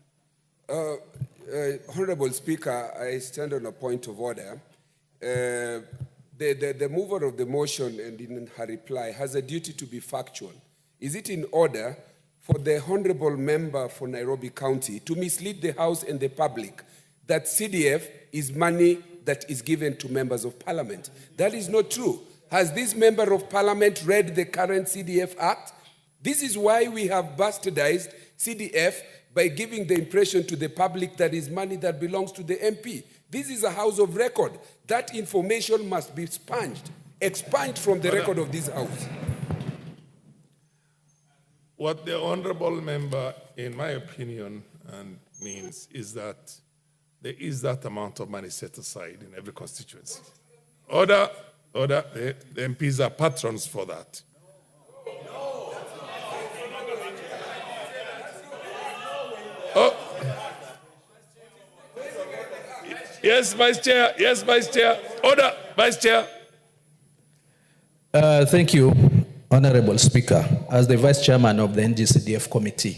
Honorable Speaker, I stand on a point of order. The mover of the motion and in her reply has a duty to be factual. Is it in order for the Honorable Member for Nairobi County to mislead the House and the public that CDF is money that is given to members of Parliament? That is not true. Has this Member of Parliament read the current CDF Act? This is why we have bastardized CDF by giving the impression to the public that is money that belongs to the MP. This is a house of record. That information must be expunged from the record of this house. What the honorable member, in my opinion, means is that there is that amount of money set aside in every constituency. Order, the MPs are patrons for that. Oh. Yes, Vice Chair. Yes, Vice Chair. Order, Vice Chair. Thank you, Honorable Speaker. As the Vice Chairman of the NGCDF Committee,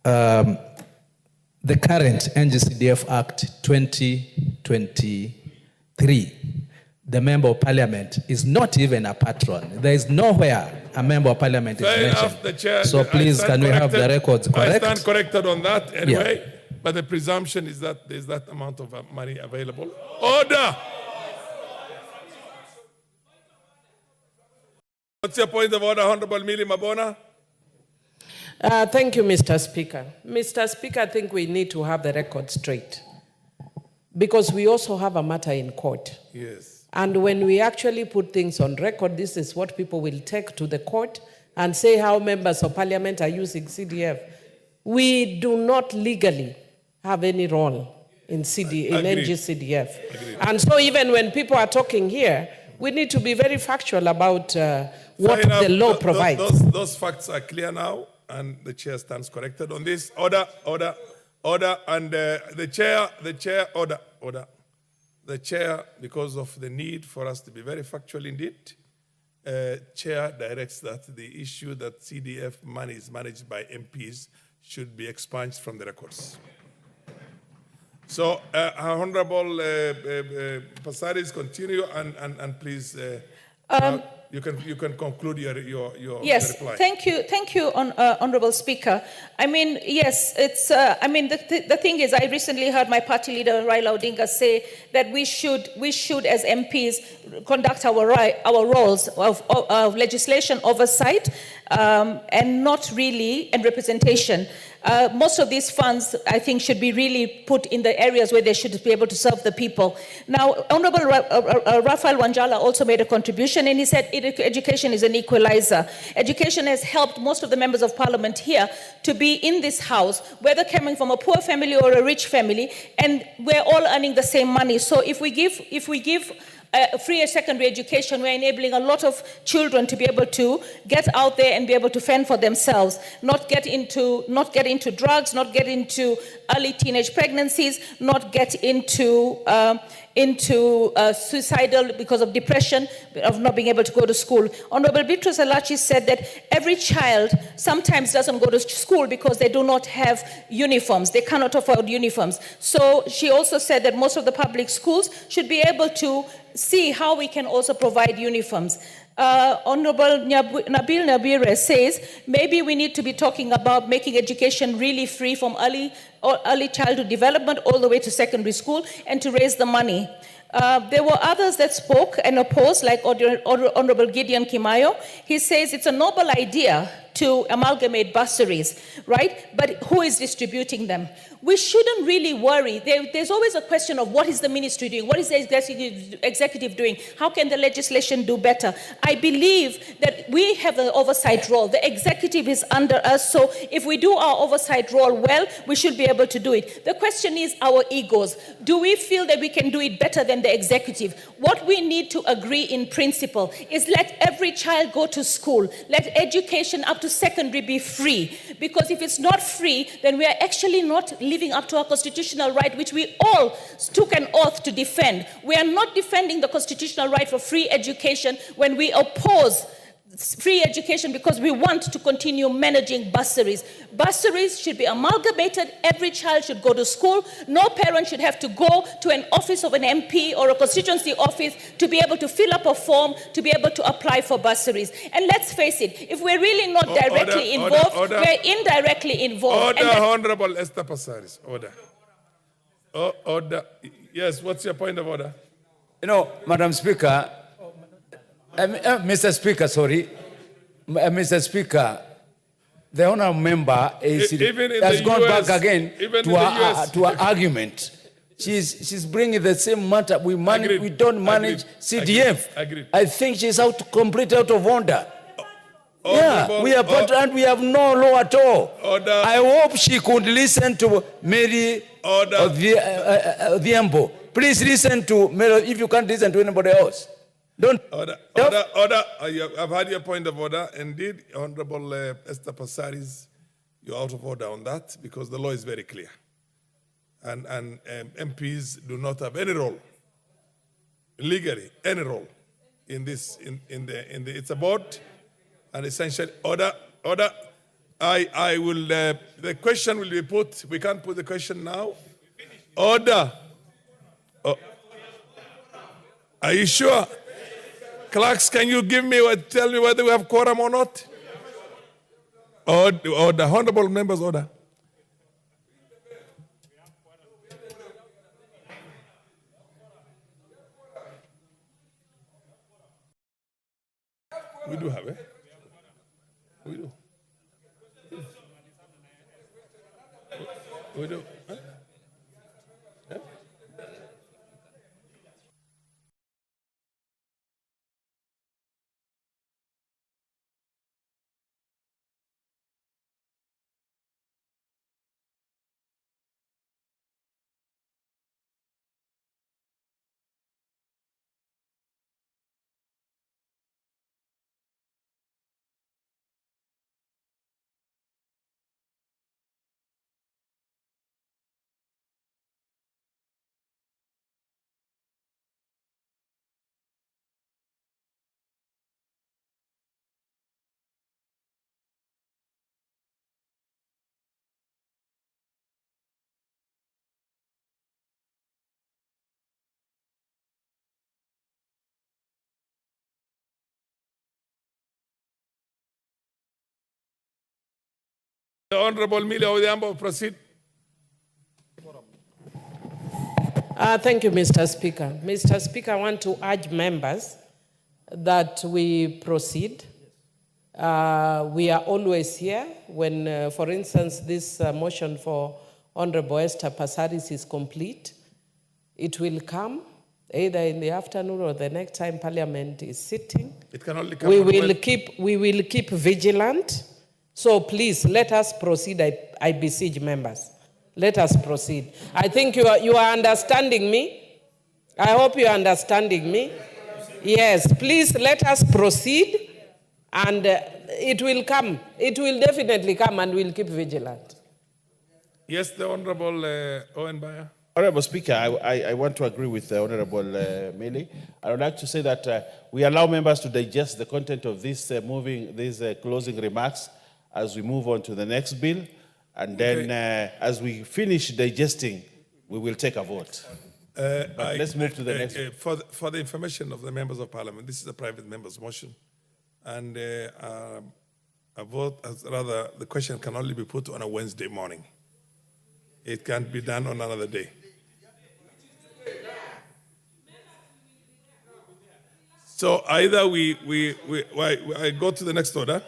the current NGCDF Act 2023, the Member of Parliament is not even a patron. There is nowhere a Member of Parliament is mentioned. The chair, so please, can we have the records correct? I stand corrected on that anyway, Yeah. but the presumption is that there's that amount of money available. Order! What's your point of order, Honorable Millie Mabona? Thank you, Mr. Speaker. Mr. Speaker, I think we need to have the record straight, because we also have a matter in court. Yes. And when we actually put things on record, this is what people will take to the court and say how members of Parliament are using CDF. We do not legally have any role in NGCDF. And so even when people are talking here, we need to be very factual about what the law provides. Those facts are clear now, and the chair stands corrected on this. Order, and the chair, order. The chair, because of the need for us to be very factual indeed, chair directs that the issue that CDF money is managed by MPs should be expunged from the records. So, Honorable Pasaris, continue and please. You can conclude your yes, reply. Thank you, Honorable Speaker. I mean, yes, it's. I mean, the thing is, I recently heard my party leader Raila Odinga say that we should, as MPs, conduct our roles of legislation oversight and not really and representation. Most of these funds, I think, should be really put in the areas where they should be able to serve the people. Now, Honorable Raphael Wanjala also made a contribution, and he said education is an equalizer. Education has helped most of the members of Parliament here to be in this house, whether coming from a poor family or a rich family, and we're all earning the same money. So if we give free secondary education. We're enabling a lot of children to be able to get out there and be able to fend for themselves, not get into drugs, not get into early teenage pregnancies, not get into suicidal because of depression, of not being able to go to school. Honorable Beatrice Alachi said that every child sometimes doesn't go to school because they do not have uniforms. They cannot afford uniforms. So she also said that most of the public schools should be able to see how we can also provide uniforms. Honorable Nabil Nabire says maybe we need to be talking about making education really free from early childhood development all the way to secondary school and to raise the money. There were others that spoke and opposed, like Honorable Gideon Kimayo. He says it's a noble idea to amalgamate bursaries, right? But who is distributing them? We shouldn't really worry. There's always a question of what is the ministry doing? What is the executive doing? How can the legislation do better? I believe that we have an oversight role. The executive is under us, so if we do our oversight role well, we should be able to do it. The question is our egos. Do we feel that we can do it better than the executive? What we need to agree in principle is let every child go to school. Let education up to secondary be free. Because if it's not free, then we are actually not living up to our constitutional right, which we all took an oath to defend. We are not defending the constitutional right for free education when we oppose free education because we want to continue managing bursaries. Bursaries should be amalgamated. Every child should go to school. No parent should have to go to an office of an MP or a constituency office to be able to fill up a form to be able to apply for bursaries. And let's face it, if we're really not directly involved, we're indirectly involved. Order, Honorable Esther Passaris. Order. Order. Yes, what's your point of order? You know, Madam Speaker, Mr. Speaker, sorry. Mr. Speaker, the honourable member has gone back again to her argument. She's bringing the same matter. We don't manage CDF. Agreed. I think she's completely out of order. Yeah, we are part and we have no law at all. I hope she could listen to Mary Odhiambo. Please listen to Mary if you can't listen to anybody else. Order. I've had your point of order. Indeed, Honorable Esther Passaris, you're out of order on that because the law is very clear. And MPs do not have any role, legally, any role in this, it's a board, and essentially, order. I will, the question will be put, we can't put the question now. Order. Are you sure? Clerks, can you tell me whether we have quorum or not? Order. Honorable members, order. We do have it. We do. We do. Huh? Yeah? The Honorable Mila Odhiambo, proceed. Thank you, Mr. Speaker. Mr. Speaker, I want to urge members that we proceed. We are always here when, for instance, this motion for Honorable Esther Passaris is complete. It will come either in the afternoon or the next time Parliament is sitting. It can only come. We will keep vigilant. So please, let us proceed, I beseech members. Let us proceed. I think you are understanding me. I hope you're understanding me. Yes, please let us proceed, and it will come. It will definitely come, and we'll keep vigilant. Yes, the Honorable Owen Bayer. Honorable Speaker, I want to agree with the Honorable Mili. I would like to say that we allow members to digest the content of these closing remarks as we move on to the next bill. And then as we finish digesting, we will take a vote. But let's move to the next. For the information of the members of parliament, this is a private member's motion. And a vote, rather, the question can only be put on a Wednesday morning. It can't be done on another day. So either I go to the next order.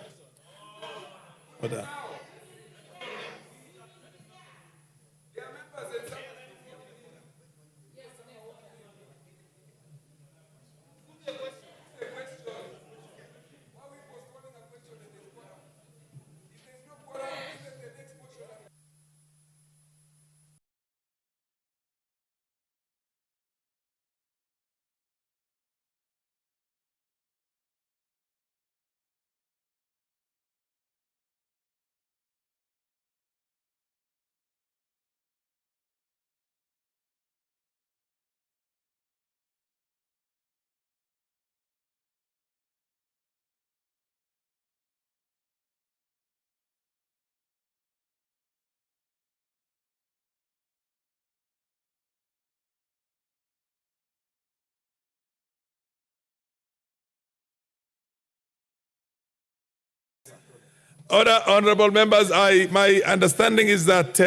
Honorable members, my understanding is that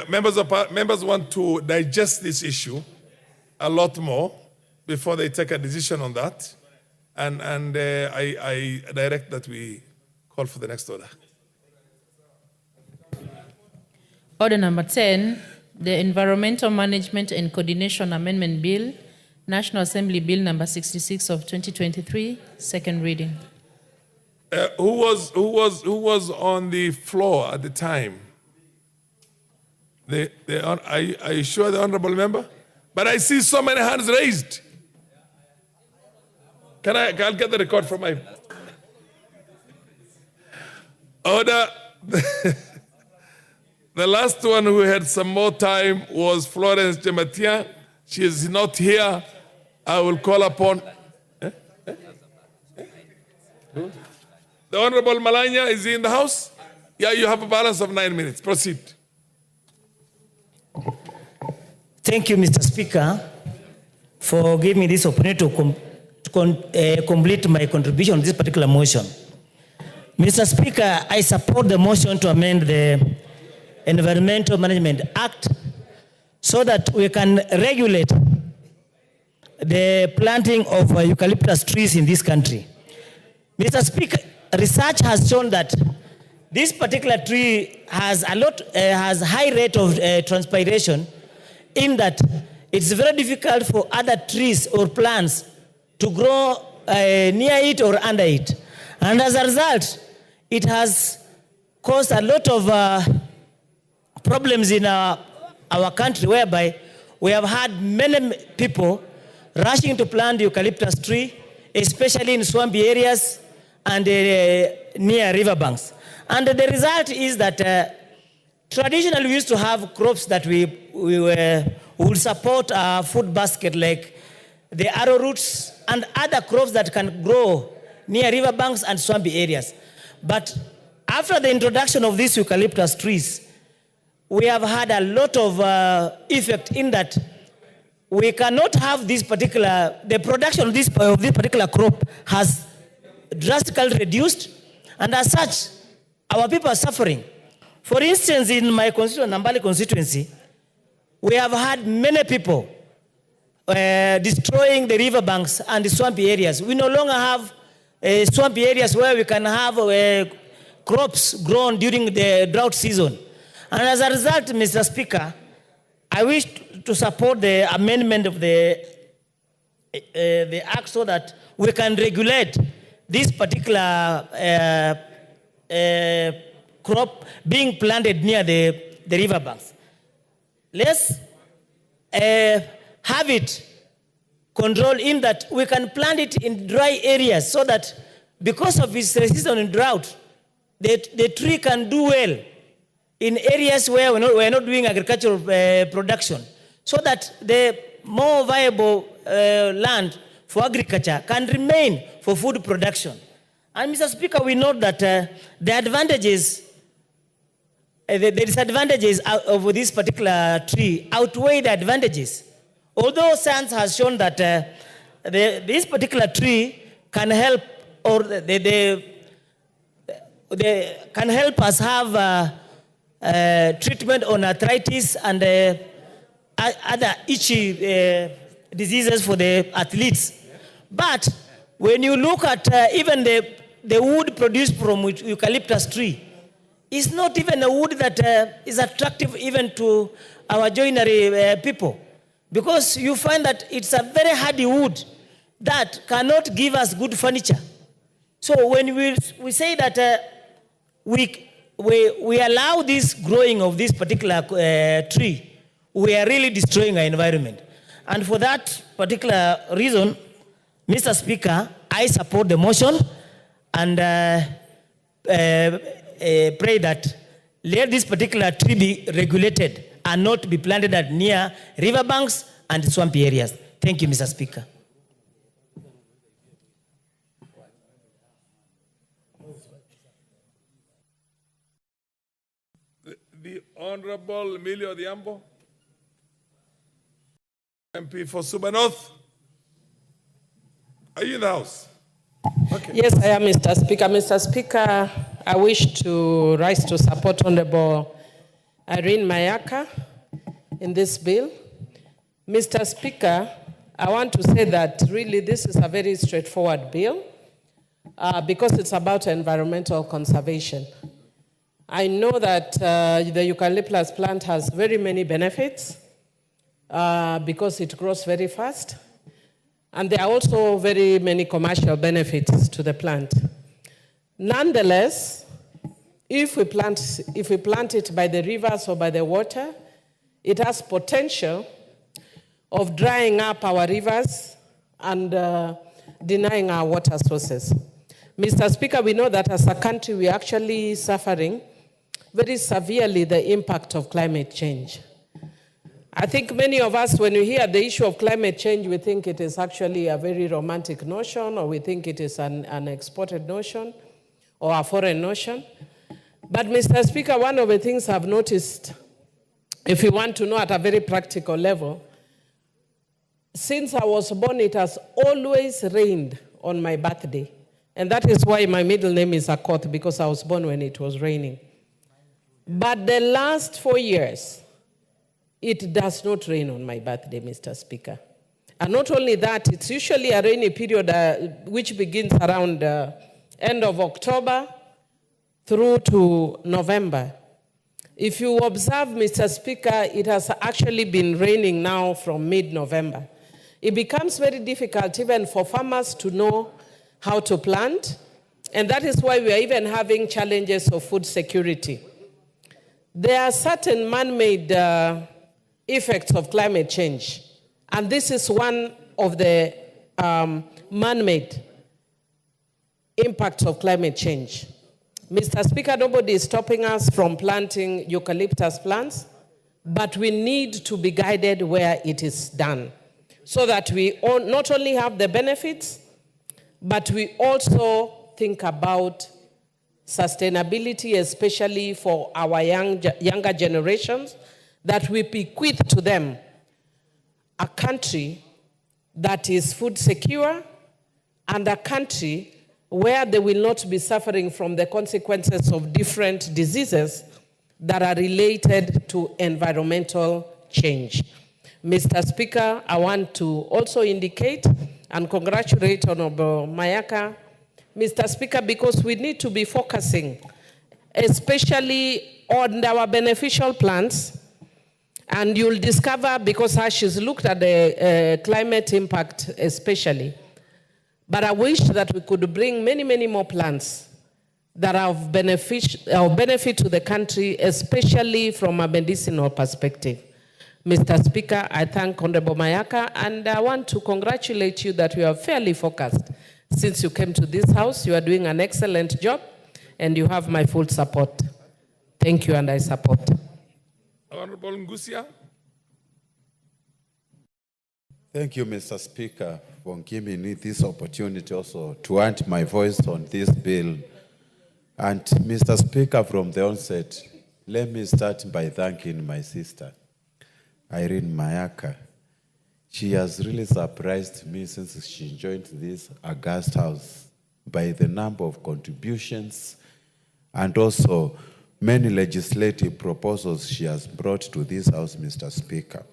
members want to digest this issue a lot more before they take a decision on that, and I direct that we call for the next order. Order number 10, the Environmental Management and Coordination Amendment Bill, National Assembly Bill number 66 of 2023, second reading. Who was on the floor at the time? Are you sure the honorable member? But I see so many hands raised. I'll get the record from my order. The last one who had some more time was Florence Jematia. She is not here. I will call upon. The Honorable Malanya, is he in the house? Yeah, you have a balance of 9 minutes. Proceed. Thank you, Mr. Speaker, for giving me this opportunity to complete my contribution to this particular motion. Mr. Speaker, I support the motion to amend the Environmental Management Act so that we can regulate the planting of eucalyptus trees in this country. Mr. Speaker, research has shown that this particular tree has has high rate of transpiration, in that it's very difficult for other trees or plants to grow near it or under it. And as a result, it has caused a lot of problems in our country, whereby we have had many people rushing to plant the eucalyptus tree, especially in swampy areas and near riverbanks. And the result is that traditionally we used to have crops that we would support our food basket, like the arrowroots and other crops that can grow near riverbanks and swampy areas. But after the introduction of these eucalyptus trees, we have had a lot of effect in that we cannot have the production of this particular crop has drastically reduced, and as such, our people are suffering. For instance, in my constituency, Nambali constituency, we have had many people destroying the riverbanks and the swampy areas. We no longer have swampy areas where we can have crops grown during the drought season. And as a result, Mr. Speaker, I wish to support the amendment of the act so that we can regulate this particular crop being planted near the riverbanks. Let's have it controlled in that we can plant it in dry areas so that because of its resistance in drought, the tree can do well in areas where we're not doing agricultural production, so that the more viable land for agriculture can remain for food production. And Mr. Speaker, we note that the advantages, the disadvantages of this particular tree outweigh the advantages. Although science has shown that this particular tree can help, or they can help us have treatment on arthritis and other itchy diseases for the athletes. But when you look at even the wood produced from eucalyptus tree, it's not even a wood that is attractive even to our joinery people, because you find that it's a very hardy wood that cannot give us good furniture. So when we say that we allow this growing of this particular tree, we are really destroying our environment. And for that particular reason, Mr. Speaker, I support the motion and pray that let this particular tree be regulated and not be planted at near riverbanks and swampy areas. Thank you, Mr. Speaker. The Honorable Emilio Odhiambo, MP for Suba North. Are you in the house? Okay. Yes, I am, Mr. Speaker. Mr. Speaker, I wish to rise to support Honorable Irene Mayaka in this bill. Mr. Speaker, I want to say that really this is a very straightforward bill because it's about environmental conservation. I know that the eucalyptus plant has very many benefits because it grows very fast. And there are also very many commercial benefits to the plant. Nonetheless, if we plant it by the rivers or by the water, it has potential of drying up our rivers and denying our water sources. Mr. Speaker, we know that as a country, we're actually suffering very severely the impact of climate change. I think many of us, when we hear the issue of climate change, we think it is actually a very romantic notion, or we think it is an exported notion or a foreign notion. But Mr. Speaker, one of the things I've noticed, if you want to know at a very practical level, since I was born, it has always rained on my birthday. And that is why my middle name is Akoth, because I was born when it was raining. But the last 4 years, it does not rain on my birthday, Mr. Speaker. And not only that, it's usually a rainy period which begins around end of October through to November. If you observe, Mr. Speaker, it has actually been raining now from mid-November. It becomes very difficult even for farmers to know how to plant, and that is why we are even having challenges of food security. There are certain man-made effects of climate change, and this is one of the man-made impacts of climate change. Mr. Speaker, nobody is stopping us from planting eucalyptus plants, but we need to be guided where it is done so that we not only have the benefits, but we also think about sustainability, especially for our younger generations, that we bequeath to them a country that is food secure and a country where they will not be suffering from the consequences of different diseases that are related to environmental change. Mr. Speaker, I want to also indicate and congratulate Honorable Mayaka, Mr. Speaker, because we need to be focusing especially on our beneficial plants. And you'll discover, because she's looked at the climate impact especially, but I wish that we could bring many, many more plants that are of benefit to the country, especially from a medicinal perspective. Mr. Speaker, I thank Honorable Mayaka, and I want to congratulate you that you are fairly focused. Since you came to this house, you are doing an excellent job, and you have my full support. Thank you, and I support. Honorable Ngusia. Thank you, Mr. Speaker, for giving me this opportunity also to add my voice on this bill. And Mr. Speaker, from the onset, let me start by thanking my sister, Irene Mayaka. She has really surprised me since she joined this august house by the number of contributions and also many legislative proposals she has brought to this house, Mr. Speaker.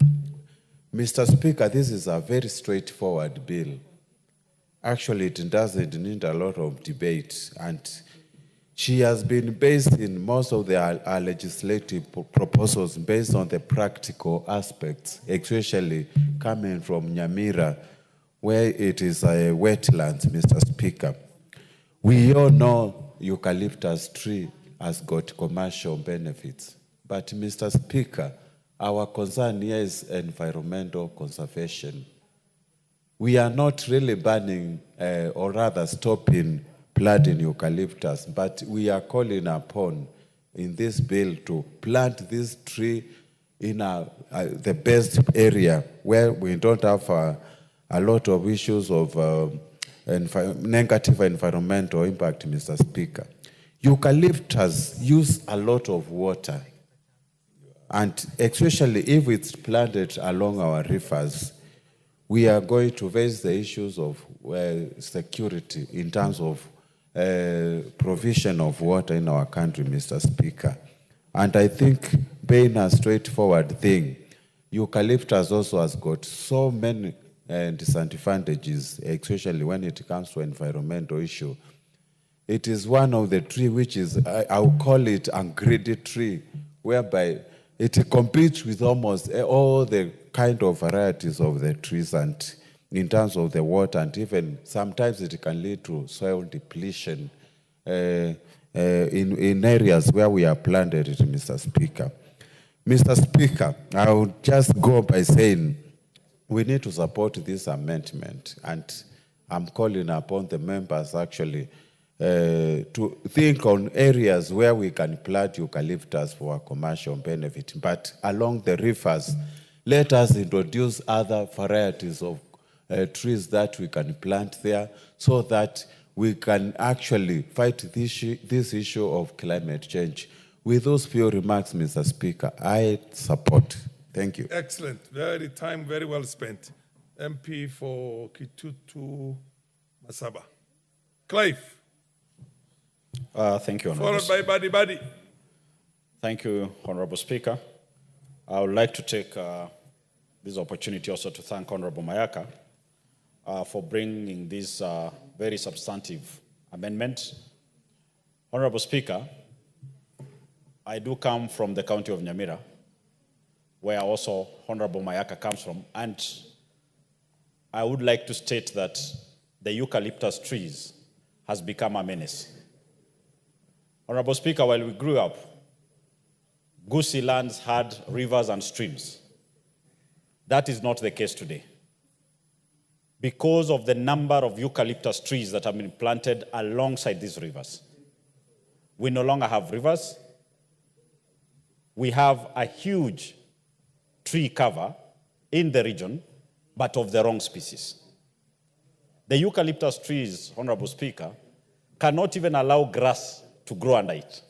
Mr. Speaker, this is a very straightforward bill. Actually, it doesn't need a lot of debate, and she has been based in most of our legislative proposals based on the practical aspects, especially coming from Nyamira, where it is a wetland, Mr. Speaker. We all know eucalyptus tree has got commercial benefits, but Mr. Speaker, our concern here is environmental conservation. We are not really banning or rather stopping planting eucalyptus, but we are calling upon in this bill to plant this tree in the best area where we don't have a lot of issues of negative environmental impact, Mr. Speaker. Eucalyptus use a lot of water, and especially if it's planted along our rivers, we are going to face the issues of security in terms of provision of water in our country, Mr. Speaker. And I think being a straightforward thing, eucalyptus also has got so many disadvantages, especially when it comes to environmental issue. It is one of the tree which is, I'll call it a greedy tree, whereby it competes with almost all the kind of varieties of the trees, and in terms of the water, and even sometimes it can lead to soil depletion in areas where we are planted it, Mr. Speaker. Mr. Speaker, I would just go by saying we need to support this amendment, and I'm calling upon the members actually to think on areas where we can plant eucalyptus for a commercial benefit, but along the rivers, let us introduce other varieties of trees that we can plant there so that we can actually fight this issue of climate change. With those few remarks, Mr. Speaker, I support. Thank you. Excellent. Very well spent. MP for Kitutu Masaba. Clive. Thank you, Honorable. Followed by Buddy. Thank you, Honorable Speaker. I would like to take this opportunity also to thank Honorable Mayaka for bringing this very substantive amendment. Honorable Speaker, I do come from the county of Nyamira, where also Honorable Mayaka comes from, and I would like to state that the eucalyptus trees has become a menace. Honorable Speaker, while we grew up, Gusii lands had rivers and streams. That is not the case today. Because of the number of eucalyptus trees that have been planted alongside these rivers, we no longer have rivers. We have a huge tree cover in the region, but of the wrong species. The eucalyptus trees, Honorable Speaker, cannot even allow grass to grow under it.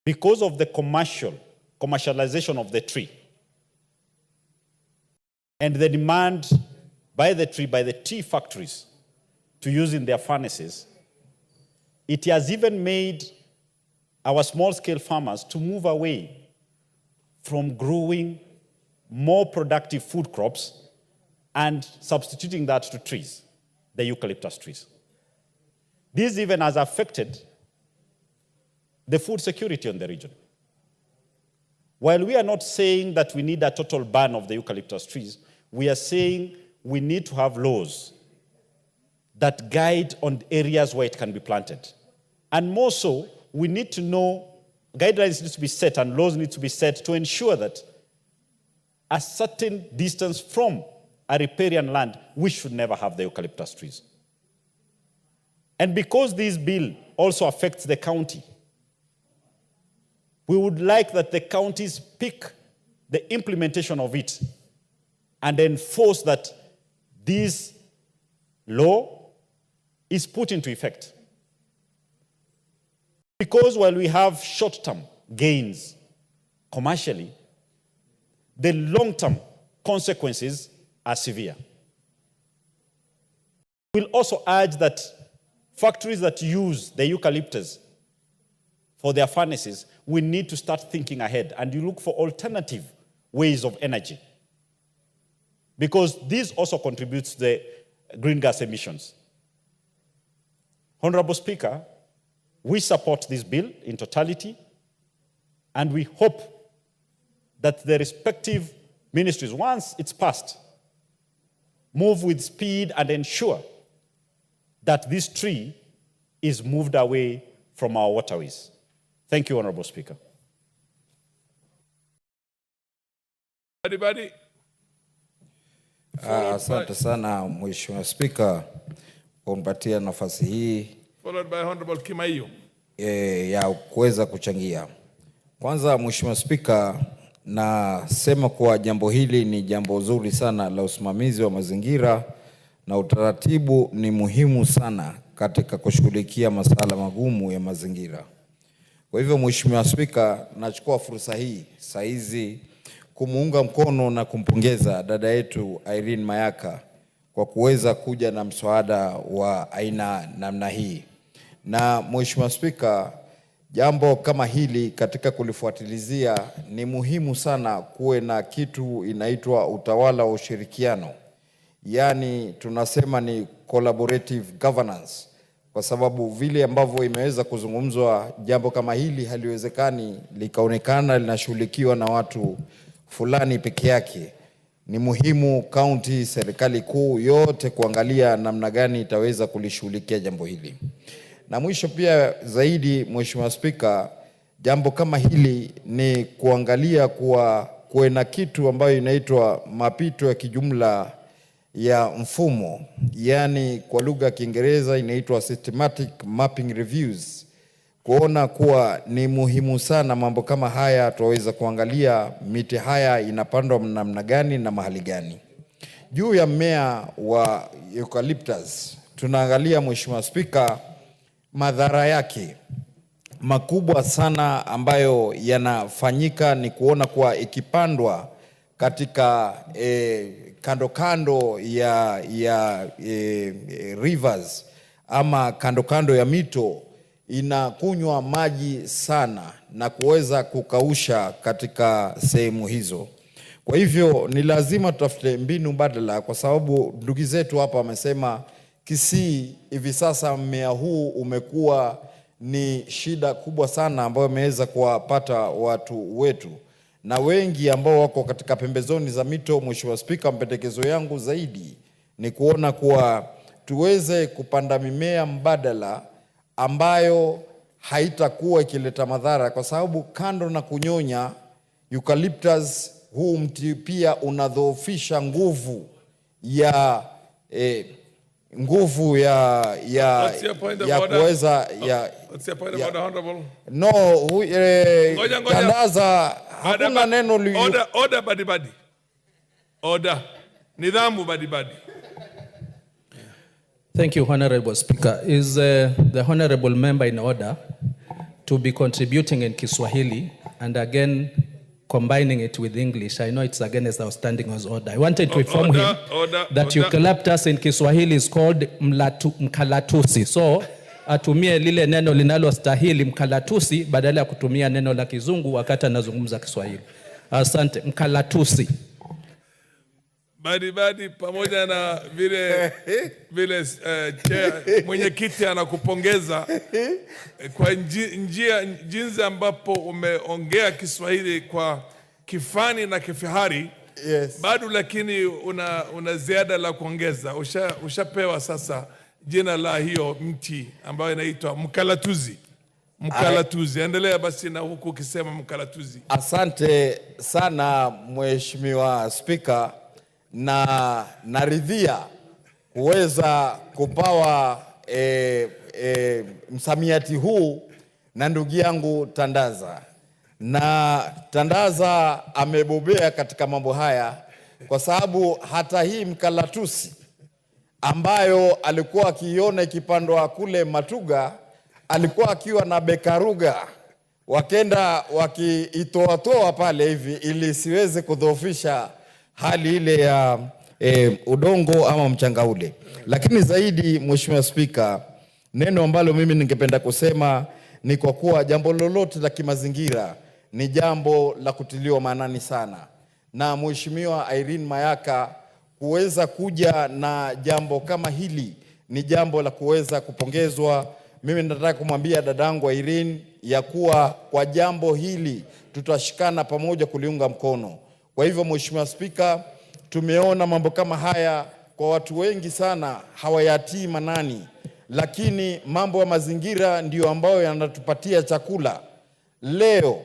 Because of the commercialization of the tree and the demand by the tree, by the tea factories to use in their furnaces, it has even made our small-scale farmers to move away from growing more productive food crops and substituting that to trees, the eucalyptus trees. This even has affected the food security in the region. While we are not saying that we need a total ban of the eucalyptus trees, we are saying we need to have laws that guide on areas where it can be planted. And more so, we need to know guidelines need to be set and laws need to be set to ensure that a certain distance from a riparian land, we should never have the eucalyptus trees. And because this bill also affects the county, we would like that the counties pick the implementation of it and enforce that this law is put into effect. Because while we have short-term gains commercially, the long-term consequences are severe. We'll also urge that factories that use the eucalyptus for their furnaces, we need to start thinking ahead and you look for alternative ways of energy. Because this also contributes to the green gas emissions. Honorable Speaker, we support this bill in totality, and we hope that the respective ministries, once it's passed, move with speed and ensure that this tree is moved away from our waterways. Thank you, Honorable Speaker. Anybody? Asante sana Mheshimiwa Spika kwa kunipatia nafasi hii. Followed by Honorable Kimaiyo. Ya kuweza kuchangia. Kwanza Mheshimiwa Spika, nasema kuwa jambo hili ni jambo zuri sana la usimamizi wa mazingira na utaratibu ni muhimu sana katika kushughulikia masuala magumu ya mazingira. Kwa hivyo Mheshimiwa Spika, nachukua fursa hii saizi kumuunga mkono na kumpongeza dada yetu Irene Mayaka kwa kuweza kuja na mswada wa aina namna hii. Na Mheshimiwa Spika, jambo kama hili katika kulifuatilizia ni muhimu sana kuwe na kitu inaitwa utawala wa ushirikiano. Yaani tunasema ni collaborative governance. Kwa sababu vile ambavyo imeweza kuzungumzwa jambo kama hili haliwezekani likaonekana linashughulikiwa na watu fulani peke yake. Ni muhimu county, serikali kuu yote kuangalia namna gani itaweza kulishughulikia jambo hili. Na mwisho pia zaidi Mheshimiwa Spika, jambo kama hili ni kuangalia kuwe na kitu ambayo inaitwa mapito ya kijumla ya mfumo. Yaani kwa lugha ya Kiingereza inaitwa systematic mapping reviews. Kuona kuwa ni muhimu sana mambo kama haya tuweza kuangalia miti haya inapandwa namna gani na mahali gani. Juu ya mmea wa eucalyptus, tunaangalia Mheshimiwa Spika madhara yake makubwa sana ambayo yanafanyika ni kuona kuwa ikipandwa katika kando kando ya rivers ama kando kando ya mito, inakunywa maji sana na kuweza kukausha katika sehemu hizo. Kwa hivyo ni lazima tutafute mbinu mbadala, kwa sababu ndugu zetu hapa wamesema Kisii hivi sasa mmea huu umekuwa ni shida kubwa sana ambayo imeweza kuwapata watu wetu na wengi ambao wako katika pembezoni za mito. Mheshimiwa Spika, mpendekezo yangu zaidi ni kuona kuwa tuweze kupanda mimea mbadala ambayo haitakuwa ikileta madhara, kwa sababu kando na kunyonya eucalyptus, huu mti pia unadhoofisha nguvu ya kuweza What's your point about the honorable? No, tandaza hakuna neno order badibadi. Order. Nidhamu badibadi. Thank you, Honorable Speaker. Is the Honorable Member in order to be contributing in Kiswahili and again combining it with English? I know it's against our standing order. I wanted to inform him that eucalyptus in Kiswahili is called mkalatusi. So, atumie lile neno linalostahili mkalatusi badala ya kutumia neno la Kizungu wakati anazungumza Kiswahili. Asante, mkalatusi. Badibadi pamoja na vile mwenyekiti anakupongeza kwa jinsi ambapo umeongea Kiswahili kwa kifani na kifahari. Yes. Bado lakini una ziada la kuongeza. Ushapewa sasa jina la hiyo mti ambayo inaitwa mkalatuzi. Mkalatuzi, endelea basi na huku ukisema mkalatuzi. Asante sana Mheshimiwa Spika, na naridhia kuweza kupawa msamiati huu na ndugu yangu Tandaza. Na Tandaza amebobea katika mambo haya, kwa sababu hata hii mkalatusi ambayo alikuwa akiiona ikipandwa kule Matuga, alikuwa akiwa na bekaruga wakenda wakiitoatoa pale hivi ili siweze kudhoofisha hali ile ya udongo ama mchanga ule. Lakini zaidi, Mheshimiwa Spika, neno ambalo mimi ningependa kusema ni kwa kuwa jambo lolote la kimazingira ni jambo la kutiliwa maanani sana, na Mheshimiwa Irene Mayaka kuweza kuja na jambo kama hili ni jambo la kuweza kupongezwa. Mimi nataka kumwambia dadangu Irene ya kuwa kwa jambo hili tutashikana pamoja kuliunga mkono. Kwa hivyo Mheshimiwa Spika, tumeona mambo kama haya kwa watu wengi sana hawayatii manani, lakini mambo ya mazingira ndiyo ambayo yanatupatia chakula. Leo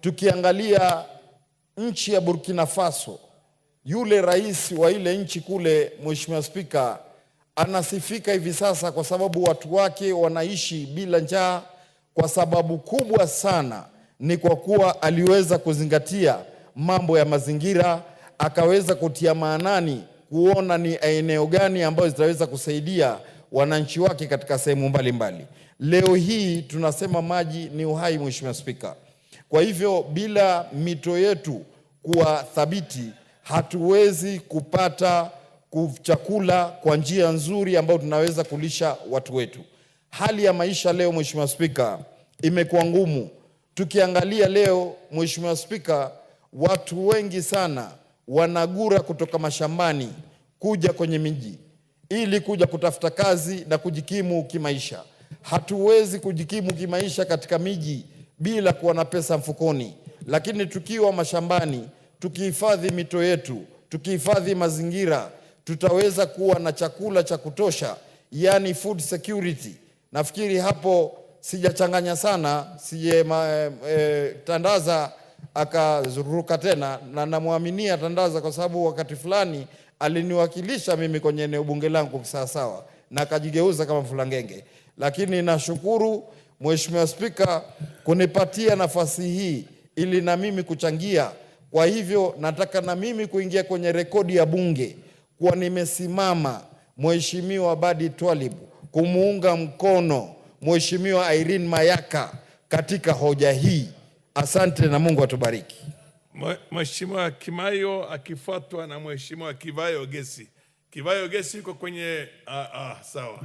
tukiangalia nchi ya Burkina Faso, yule rais wa ile nchi kule, Mheshimiwa Spika, anasifika hivi sasa kwa sababu watu wake wanaishi bila njaa. Kwa sababu kubwa sana ni kwa kuwa aliweza kuzingatia mambo ya mazingira, akaweza kutia maanani kuona ni eneo gani ambayo zitaweza kusaidia wananchi wake katika sehemu mbalimbali. Leo hii tunasema maji ni uhai, Mheshimiwa Spika. Kwa hivyo bila mito yetu kuwa thabiti, hatuwezi kupata chakula kwa njia nzuri ambayo tunaweza kulisha watu wetu. Hali ya maisha leo, Mheshimiwa Spika, imekuwa ngumu. Tukiangalia leo, Mheshimiwa Spika, watu wengi sana wanagura kutoka mashambani kuja kwenye miji ili kuja kutafuta kazi na kujikimu kimaisha. Hatuwezi kujikimu kimaisha katika miji bila kuwa na pesa mfukoni, lakini tukiwa mashambani, tukihifadhi mito yetu, tukihifadhi mazingira, tutaweza kuwa na chakula cha kutosha, yani food security. Nafikiri hapo sijachanganya sana, Tandaza akazuruka tena, na namuaminia Tandaza kwa sababu wakati fulani aliniwakilisha mimi kwenye eneo bunge langu kisawasawa na akajigeuza kama Fulangenge. Lakini nashukuru Mheshimiwa Spika kunipatia nafasi hii ili na mimi kuchangia. Kwa hivyo nataka na mimi kuingia kwenye rekodi ya bunge kuwa nimesimama Mheshimiwa Badi Twalib kumuunga mkono Mheshimiwa Irene Mayaka katika hoja hii. Asante na Mungu atubariki. Mheshimiwa Kimayo akifuatwa na Mheshimiwa Kivayo Gesi. Kivayo Gesi yuko kwenye sawa.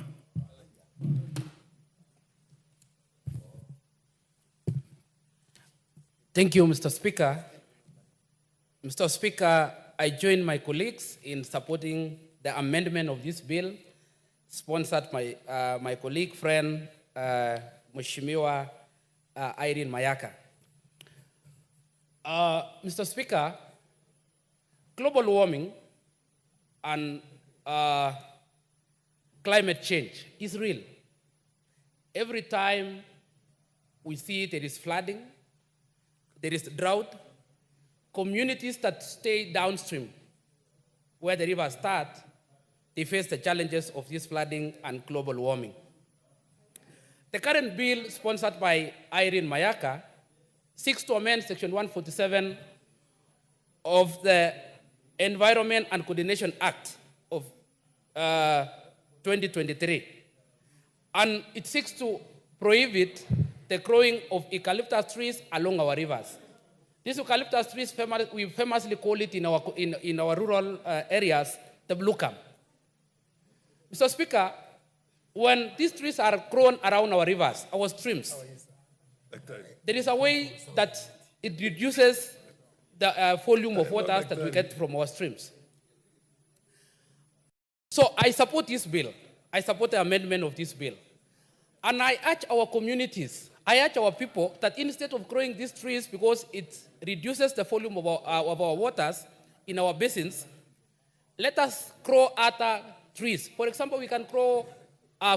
Thank you, Mr. Speaker. Mr. Speaker, I join my colleagues in supporting the amendment of this bill, sponsored by my colleague, friend, Mheshimiwa Irene Mayaka. Mr. Speaker, global warming and climate change is real. Every time we see there is flooding, there is drought, communities that stay downstream, where the rivers start, they face the challenges of this flooding and global warming. The current bill, sponsored by Irene Mayaka, seeks to amend Section 147 of the Environment and Coordination Act of 2023. And it seeks to prohibit the growing of eucalyptus trees along our rivers. These eucalyptus trees, we famously call it in our rural areas, the blue gum. Mr. Speaker, when these trees are grown around our rivers, our streams, there is a way that it reduces the volume of water that we get from our streams. So I support this bill. I support the amendment of this bill. And I urge our communities, I urge our people that instead of growing these trees because it reduces the volume of our waters in our basins, let us grow other trees. For example, we can grow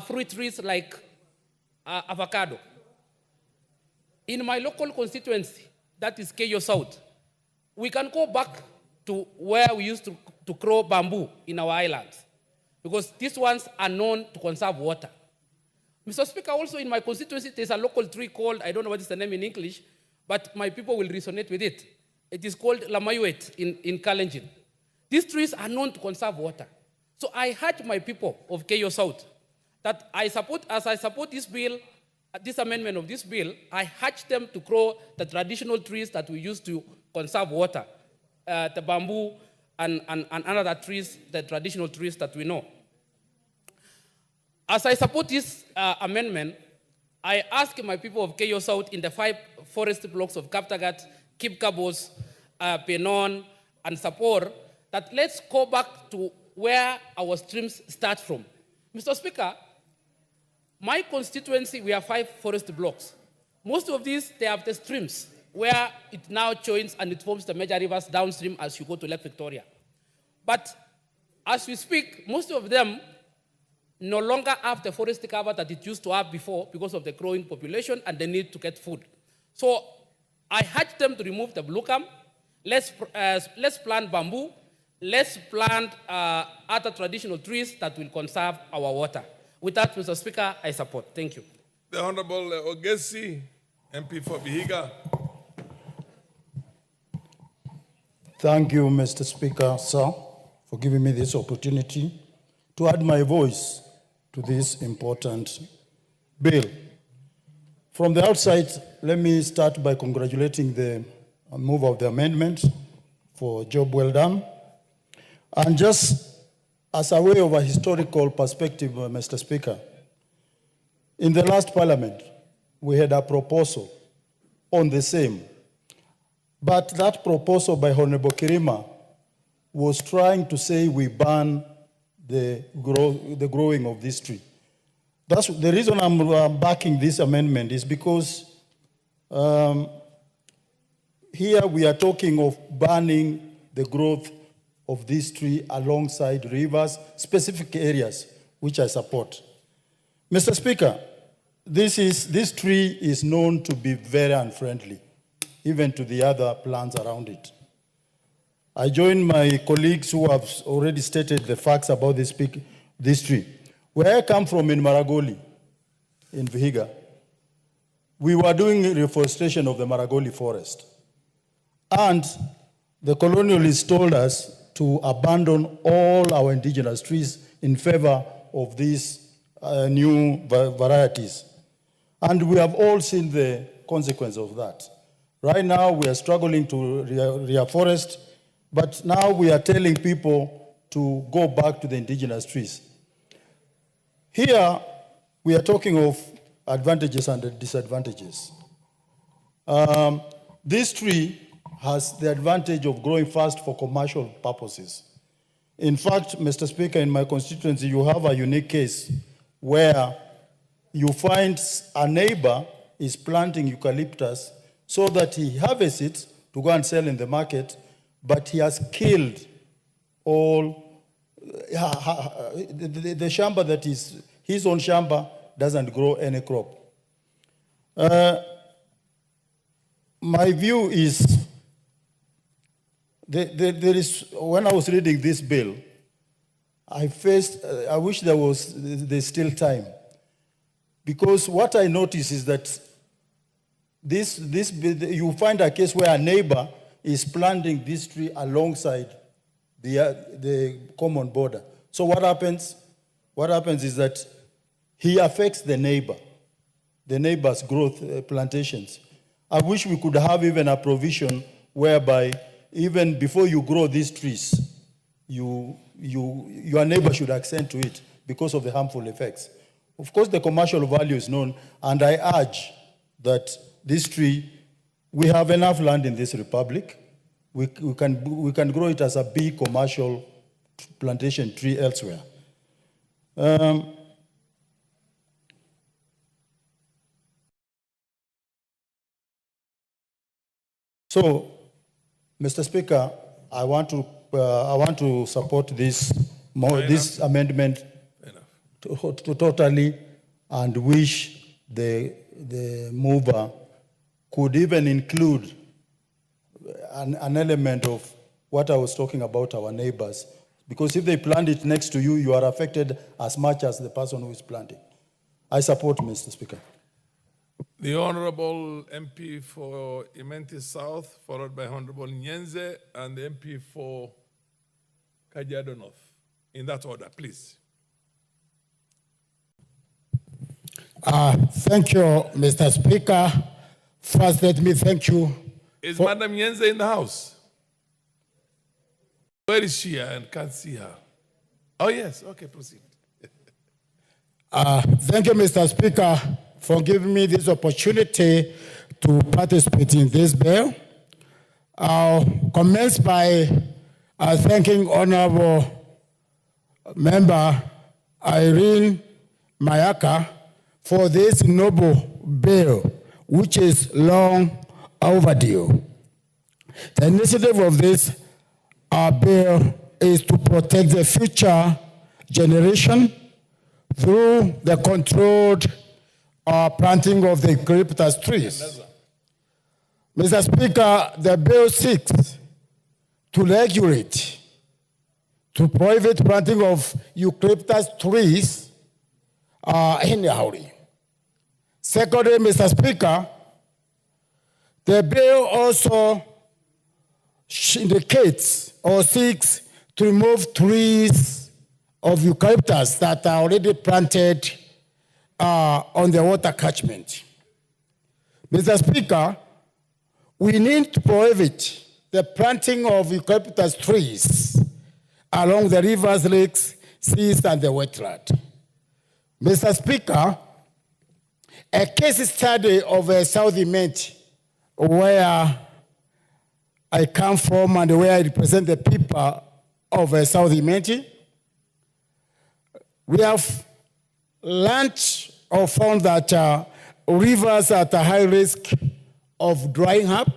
fruit trees like avocado. In my local constituency, that is Keyo South, we can go back to where we used to grow bamboo in our islands, because these ones are known to conserve water. Mr. Speaker, also in my constituency, there's a local tree called, I don't know what is the name in English, but my people will resonate with it. It is called Lamayuet in Kalenjin. These trees are known to conserve water. So I urge my people of Keyo South that as I support this bill, this amendment of this bill, I urge them to grow the traditional trees that we use to conserve water, the bamboo and other trees, the traditional trees that we know. As I support this amendment, I ask my people of Keyo South in the 5 forest blocks of Kaptagat, Kipkabos, Penon, and Sapor, that let's go back to where our streams start from. Mr. Speaker, my constituency, we have 5 forest blocks. Most of these, they have the streams where it now joins and it forms the major rivers downstream as you go to Lake Victoria. But as we speak, most of them no longer have the forest cover that it used to have before because of the growing population and the need to get food. So I urge them to remove the blue gum. Let's plant bamboo. Let's plant other traditional trees that will conserve our water. With that, Mr. Speaker, I support. Thank you. The Honorable Ogesi, MP for Vihiga. Thank you, Mr. Speaker, sir, for giving me this opportunity to add my voice to this important bill. From the outside, let me start by congratulating the move of the amendment for a job well done. And just as a way of a historical perspective, Mr. Speaker, in the last parliament, we had a proposal on the same. But that proposal by Honorable Kirima was trying to say we ban the growing of this tree. That's the reason I'm backing this amendment is because here we are talking of banning the growth of this tree alongside rivers, specific areas, which I support. Mr. Speaker, this tree is known to be very unfriendly, even to the other plants around it. I join my colleagues who have already stated the facts about this tree. Where I come from in Maragoli, in Vihiga, we were doing reforestation of the Maragoli forest. And the colonialists told us to abandon all our indigenous trees in favor of these new varieties. And we have all seen the consequence of that. Right now, we are struggling to reforest, but now we are telling people to go back to the indigenous trees. Here, we are talking of advantages and disadvantages. This tree has the advantage of growing fast for commercial purposes. In fact, Mr. Speaker, in my constituency, you have a unique case where you find a neighbor is planting eucalyptus so that he harvests it to go and sell in the market, but he has killed all the shamba that is his own shamba doesn't grow any crop. My view is there is, when I was reading this bill, I wish there's still time. Because what I notice is that you find a case where a neighbor is planting this tree alongside the common border. So what happens? What happens is that he affects the neighbor's growth plantations. I wish we could have even a provision whereby even before you grow these trees, your neighbor should accent to it because of the harmful effects. Of course, the commercial value is known, and I urge that this tree, we have enough land in this republic. We can grow it as a big commercial plantation tree elsewhere. So, Mr. Speaker, I want to support this amendment totally, and wish the mover could even include an element of what I was talking about, our neighbors. Because if they plant it next to you, you are affected as much as the person who is planting. I support, Mr. Speaker. The Honorable MP for Imenti South, followed by Honorable Nyenze, and the MP for Kajiado North. In that order, please. Thank you, Mr. Speaker. First, let me thank you. Is Madam Nyenze in the house? Where is she? I can't see her. Oh, yes. Okay, proceed. Thank you, Mr. Speaker, for giving me this opportunity to participate in this bill. I'll commence by thanking Honorable Member Irene Mayaka for this noble bill, which is long overdue. The initiative of this bill is to protect the future generation through the controlled planting of the eucalyptus trees. Mr. Speaker, the bill seeks to regulate, to prohibit planting of eucalyptus trees anyhow. Secondly, Mr. Speaker, the bill also indicates or seeks to remove trees of eucalyptus that are already planted on the water catchment. Mr. Speaker, we need to prohibit the planting of eucalyptus trees along the rivers, lakes, seas, and the wetland. Mr. Speaker, a case study of a South Imenti, where I come from and where I represent the people of South Imenti, we have learned or found that rivers are at a high risk of drying up,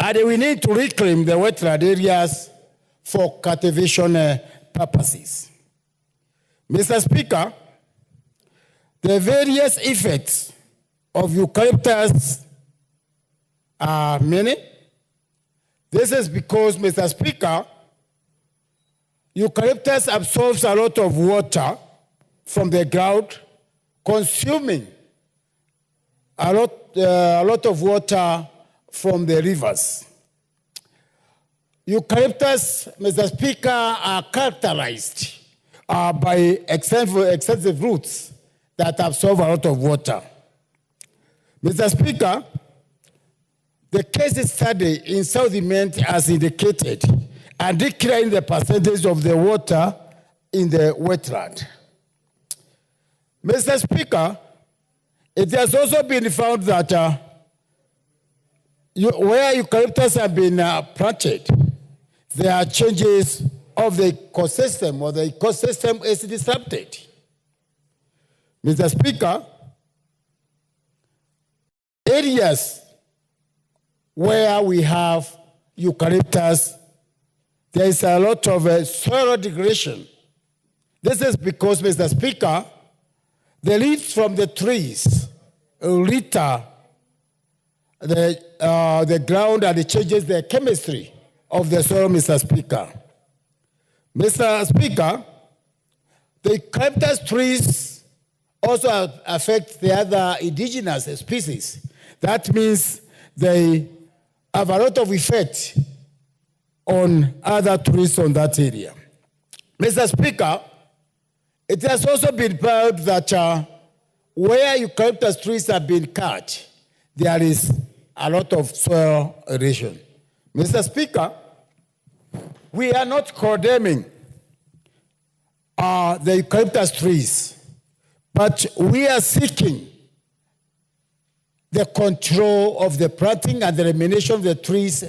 and we need to reclaim the wetland areas for cultivation purposes. Mr. Speaker, the various effects of eucalyptus are many. This is because, Mr. Speaker, eucalyptus absorbs a lot of water from the ground, consuming a lot of water from the rivers. Eucalyptus, Mr. Speaker, are characterized by extensive roots that absorb a lot of water. Mr. Speaker, the case study in South Imenti has indicated and declined the percentage of the water in the wetland. Mr. Speaker, it has also been found that where eucalyptus have been planted, there are changes of the ecosystem, or the ecosystem is disrupted. Mr. Speaker, areas where we have eucalyptus, there is a lot of soil degradation. This is because, Mr. Speaker, the leaves from the trees litter the ground, and it changes the chemistry of the soil, Mr. Speaker. Mr. Speaker, the eucalyptus trees also affect the other indigenous species. That means they have a lot of effect on other trees on that area. Mr. Speaker, it has also been found that where eucalyptus trees have been cut, there is a lot of soil erosion. Mr. Speaker, we are not condemning the eucalyptus trees, but we are seeking the control of the planting and the elimination of the trees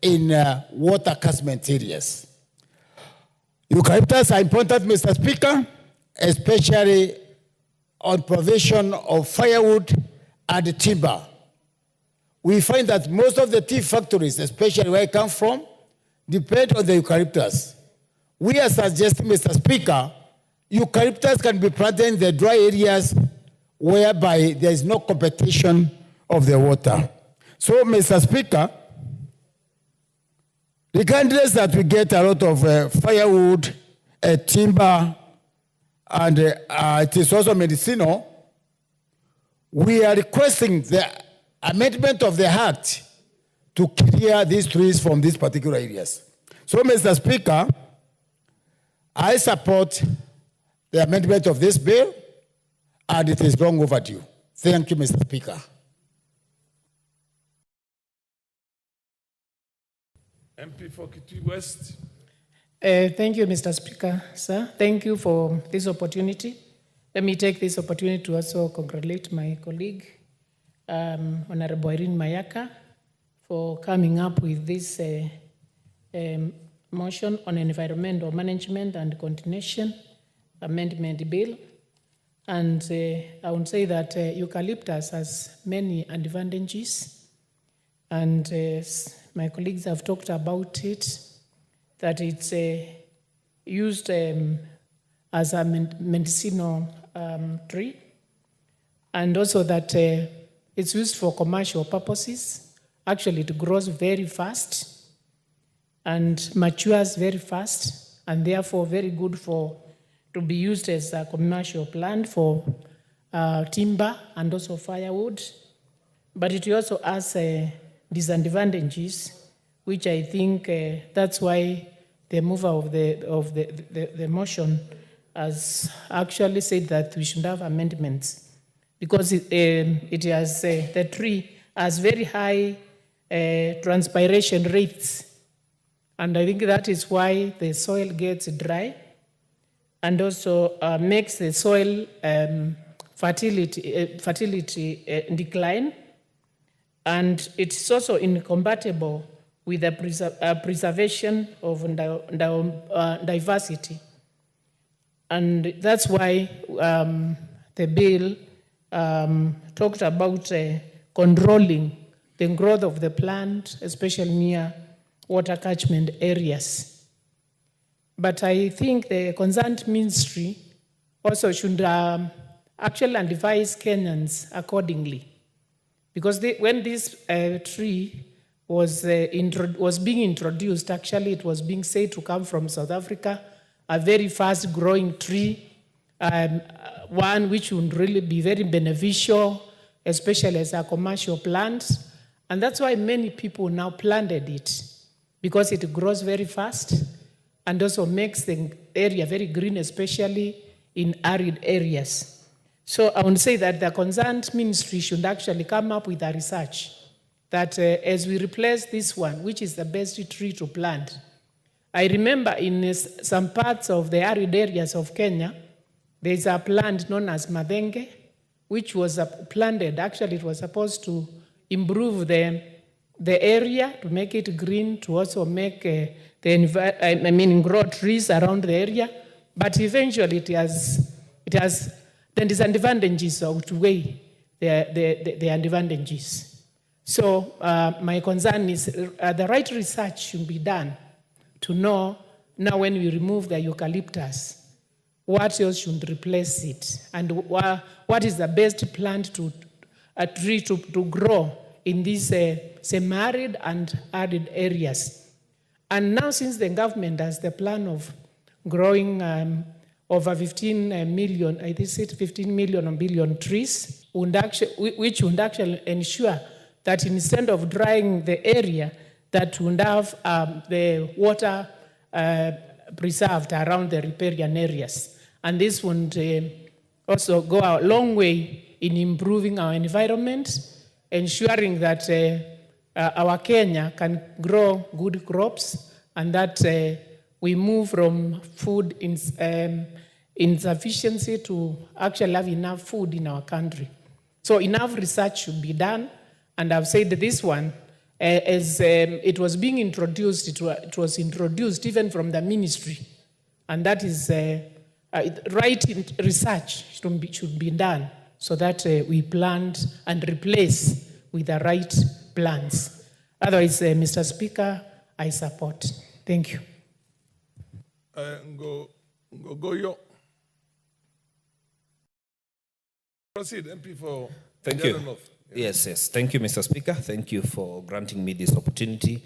in water catchment areas. Eucalyptus are important, Mr. Speaker, especially on provision of firewood and timber. We find that most of the tea factories, especially where I come from, depend on the eucalyptus. We are suggesting, Mr. Speaker, eucalyptus can be planted in the dry areas whereby there is no competition of the water. So, Mr. Speaker, regardless that we get a lot of firewood, timber, and it is also medicinal, we are requesting the amendment of the Act to clear these trees from these particular areas. So, Mr. Speaker, I support the amendment of this bill, and it is long overdue. Thank you, Mr. Speaker. MP for Kitui West. Thank you, Mr. Speaker, sir. Thank you for this opportunity. Let me take this opportunity to also congratulate my colleague, Honorable Irene Mayaka, for coming up with this motion on environmental management and continuation amendment bill. And I would say that eucalyptus has many advantages, and my colleagues have talked about it, that it's used as a medicinal tree, and also that it's used for commercial purposes. Actually, it grows very fast and matures very fast, and therefore very good to be used as a commercial plant for timber and also firewood. But it also has disadvantages, which I think that's why the mover of the motion has actually said that we should have amendments, because it has the tree has very high transpiration rates, and I think that is why the soil gets dry, and also makes the soil fertility decline, and it's also incompatible with the preservation of diversity. And that's why the bill talked about controlling the growth of the plant, especially near water catchment areas. But I think the concerned ministry also should actually advise Kenyans accordingly. Because when this tree was being introduced, actually it was being said to come from South Africa, a very fast growing tree, one which would really be very beneficial, especially as a commercial plant. And that's why many people now planted it, because it grows very fast and also makes the area very green, especially in arid areas. So I would say that the concerned ministry should actually come up with a research that as we replace this one, which is the best tree to plant. I remember in some parts of the arid areas of Kenya, there's a plant known as madenge, which was planted. Actually, it was supposed to improve the area, to make it green, to also make grow trees around the area. But eventually, it has the disadvantages outweigh the advantages. So my concern is the right research should be done to know now when we remove the eucalyptus, what else should replace it, and what is the best plant a tree to grow in these semi-arid and arid areas. And now, since the government has the plan of growing over 15 million, I think it's 15 million or billion trees, which would actually ensure that instead of drying the area, that would have the water preserved around the riparian areas. And this would also go a long way in improving our environment, ensuring that our Kenya can grow good crops, and that we move from food insufficiency to actually have enough food in our country. So enough research should be done, and I've said that this one, as it was being introduced, it was introduced even from the ministry, and that is right research should be done so that we plant and replace with the right plants. Otherwise, Mr. Speaker, I support. Thank you. Go. Proceed, MP for Thank you. North. Yes. Thank you, Mr. Speaker. Thank you for granting me this opportunity.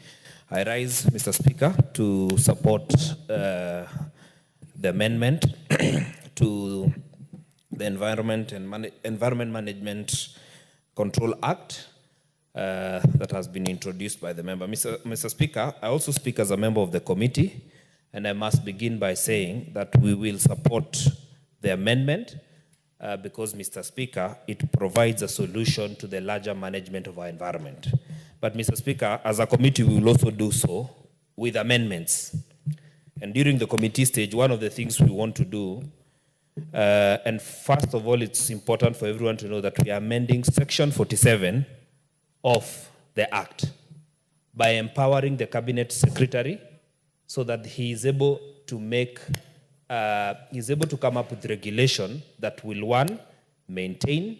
I rise, Mr. Speaker, to support the amendment to the Environment Management Control Act that has been introduced by the member. Mr. Speaker, I also speak as a member of the committee, and I must begin by saying that we will support the amendment because, Mr. Speaker, it provides a solution to the larger management of our environment. But, Mr. Speaker, as a committee, we will also do so with amendments. And during the committee stage, one of the things we want to do, and first of all, it's important for everyone to know that we are amending Section 47 of the Act by empowering the Cabinet Secretary so that he is able to come up with regulation that will, one, maintain,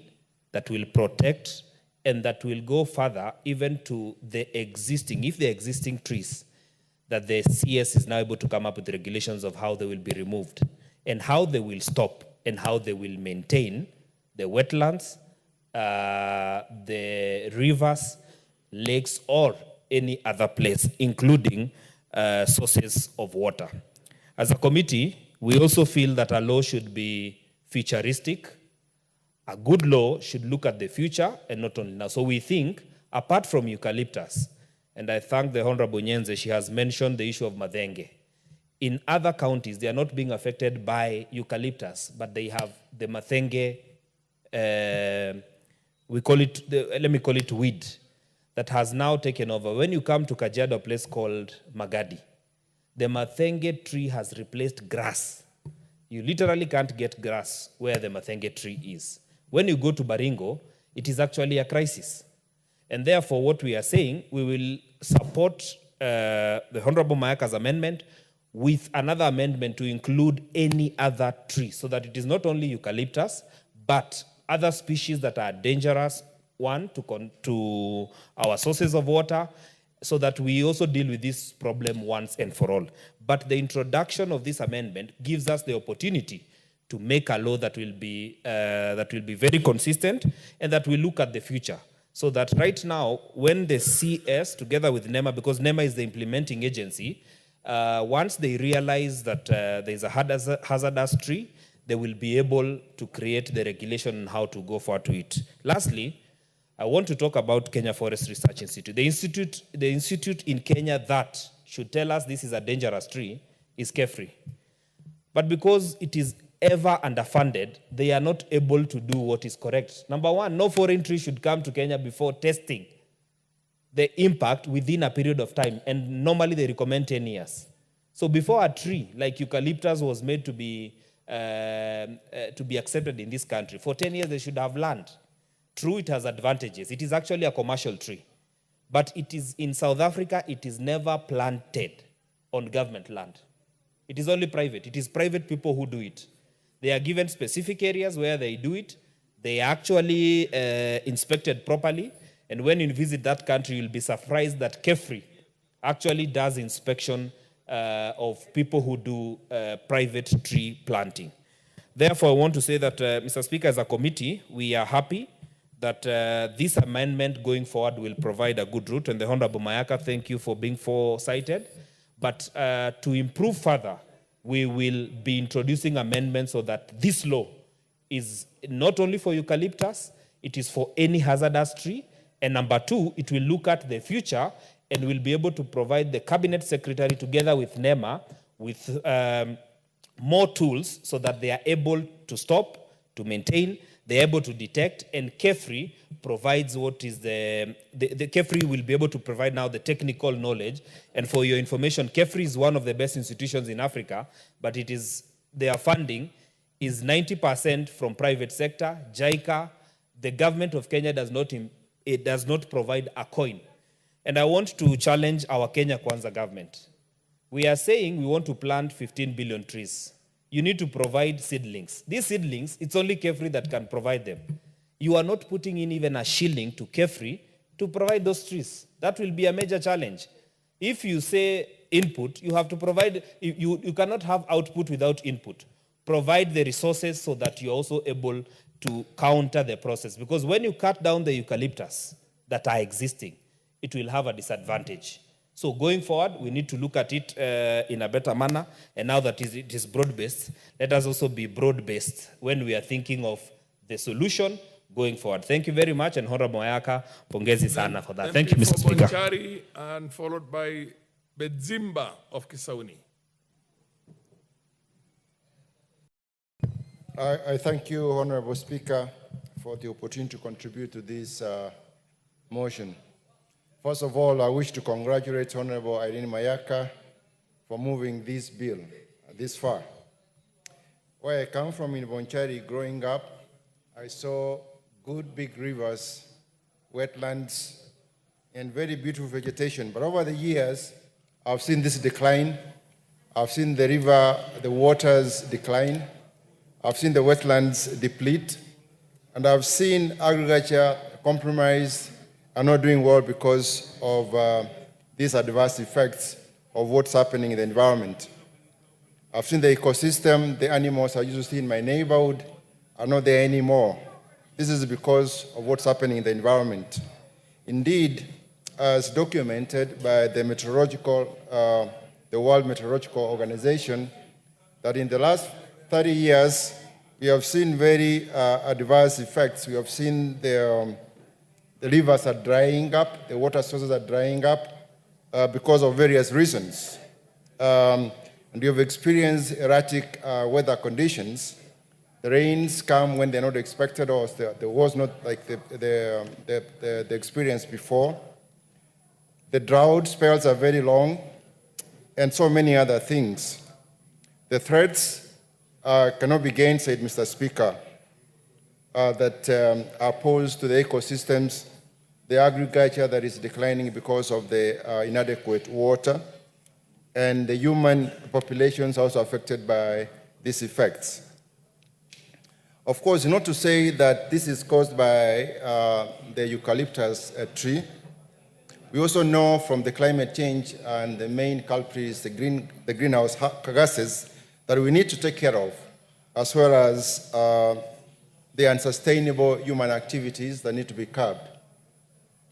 that will protect, and that will go further even to the existing trees, that the CS is now able to come up with regulations of how they will be removed and how they will stop and how they will maintain the wetlands, the rivers, lakes, or any other place, including sources of water. As a committee, we also feel that a law should be futuristic. A good law should look at the future and not only now. So we think, apart from eucalyptus, and I thank the Honorable Nyenze, she has mentioned the issue of Madenge. In other counties, they are not being affected by eucalyptus, but they have the Mathenge, let me call it weed, that has now taken over. When you come to Kajiado, a place called Magadi, the Mathenge tree has replaced grass. You literally can't get grass where the Mathenge tree is. When you go to Baringo, it is actually a crisis. And therefore, what we are saying, we will support the Honorable Mayaka's amendment with another amendment to include any other tree, so that it is not only eucalyptus, but other species that are dangerous, one, to our sources of water, so that we also deal with this problem once and for all. But the introduction of this amendment gives us the opportunity to make a law that will be very consistent and that will look at the future. So that right now, when the CS, together with NEMA, because NEMA is the implementing agency, once they realize that there is a hazardous tree, they will be able to create the regulation on how to go forward to it. Lastly, I want to talk about Kenya Forest Research Institute. The institute in Kenya that should tell us this is a dangerous tree is KEFRI. But because it is ever underfunded, they are not able to do what is correct. Number one, no foreign tree should come to Kenya before testing the impact within a period of time. And normally they recommend 10 years. So before a tree like eucalyptus was made to be accepted in this country, for 10 years they should have learned. True, it has advantages. It is actually a commercial tree. But it is in South Africa, it is never planted on government land. It is only private. It is private people who do it. They are given specific areas where they do it. They are actually inspected properly. And when you visit that country, you'll be surprised that KEFRI actually does inspection of people who do private tree planting. Therefore, I want to say that, Mr. Speaker, as a committee, we are happy that this amendment going forward will provide a good route. And the Honorable Mayaka, thank you for being foresighted. But to improve further, we will be introducing amendments so that this law is not only for eucalyptus, it is for any hazardous tree. And number two, it will look at the future and will be able to provide the Cabinet Secretary together with NEMA with more tools so that they are able to stop, to maintain, they're able to detect, and KEFRI provides what is the KEFRI will be able to provide now the technical knowledge. And for your information, KEFRI is one of the best institutions in Africa, but it is, their funding is 90% from private sector, JICA. The government of Kenya does not provide a coin. And I want to challenge our Kenya Kwanza government. We are saying we want to plant 15 billion trees. You need to provide seedlings. These seedlings, it's only KEFRI that can provide them. You are not putting in even a shilling to KEFRI to provide those trees. That will be a major challenge. If you say input, you have to provide, you cannot have output without input. Provide the resources so that you're also able to counter the process. Because when you cut down the eucalyptus that are existing, it will have a disadvantage. So going forward, we need to look at it in a better manner. And now that it is broad-based, let us also be broad-based when we are thinking of the solution going forward. Thank you very much, and Honorable Mayaka, pongezi sana for that. Thank you, Mr. Speaker. Bonchari, and followed by Bedzimba of Kisauni. I thank you, Honorable Speaker, for the opportunity to contribute to this motion. First of all, I wish to congratulate Honorable Irene Mayaka for moving this bill this far. Where I come from in Bonchari, growing up, I saw good big rivers, wetlands, and very beautiful vegetation. But over the years, I've seen this decline. I've seen the river, the waters decline. I've seen the wetlands deplete. And I've seen agriculture compromised and not doing well because of these adverse effects of what's happening in the environment. I've seen the ecosystem, the animals I used to see in my neighborhood are not there anymore. This is because of what's happening in the environment. Indeed, as documented by the World Meteorological Organization, that in the last 30 years, we have seen very adverse effects. We have seen the rivers are drying up, the water sources are drying up because of various reasons. And we have experienced erratic weather conditions. The rains come when they're not expected, or there was not like the experience before. The drought spells are very long, and so many other things. The threats cannot be gainsaid, Mr. Speaker, that are posed to the ecosystems, the agriculture that is declining because of the inadequate water, and the human populations also affected by these effects. Of course, not to say that this is caused by the eucalyptus tree. We also know from the climate change and the main culprit is the greenhouse gases that we need to take care of, as well as the unsustainable human activities that need to be curbed.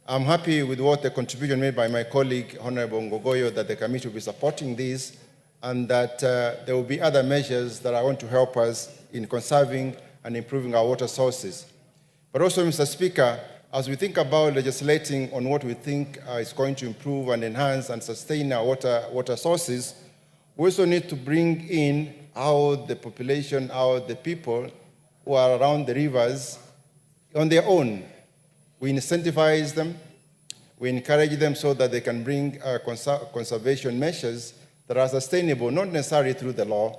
I'm happy with what the contribution made by my colleague, Honorable Ngogoyo, that the committee will be supporting this, and that there will be other measures that are going to help us in conserving and improving our water sources. But also, Mr. Speaker, as we think about legislating on what we think is going to improve and enhance and sustain our water sources, we also need to bring in how the population, how the people who are around the rivers on their own. We incentivize them, we encourage them so that they can bring conservation measures that are sustainable, not necessarily through the law,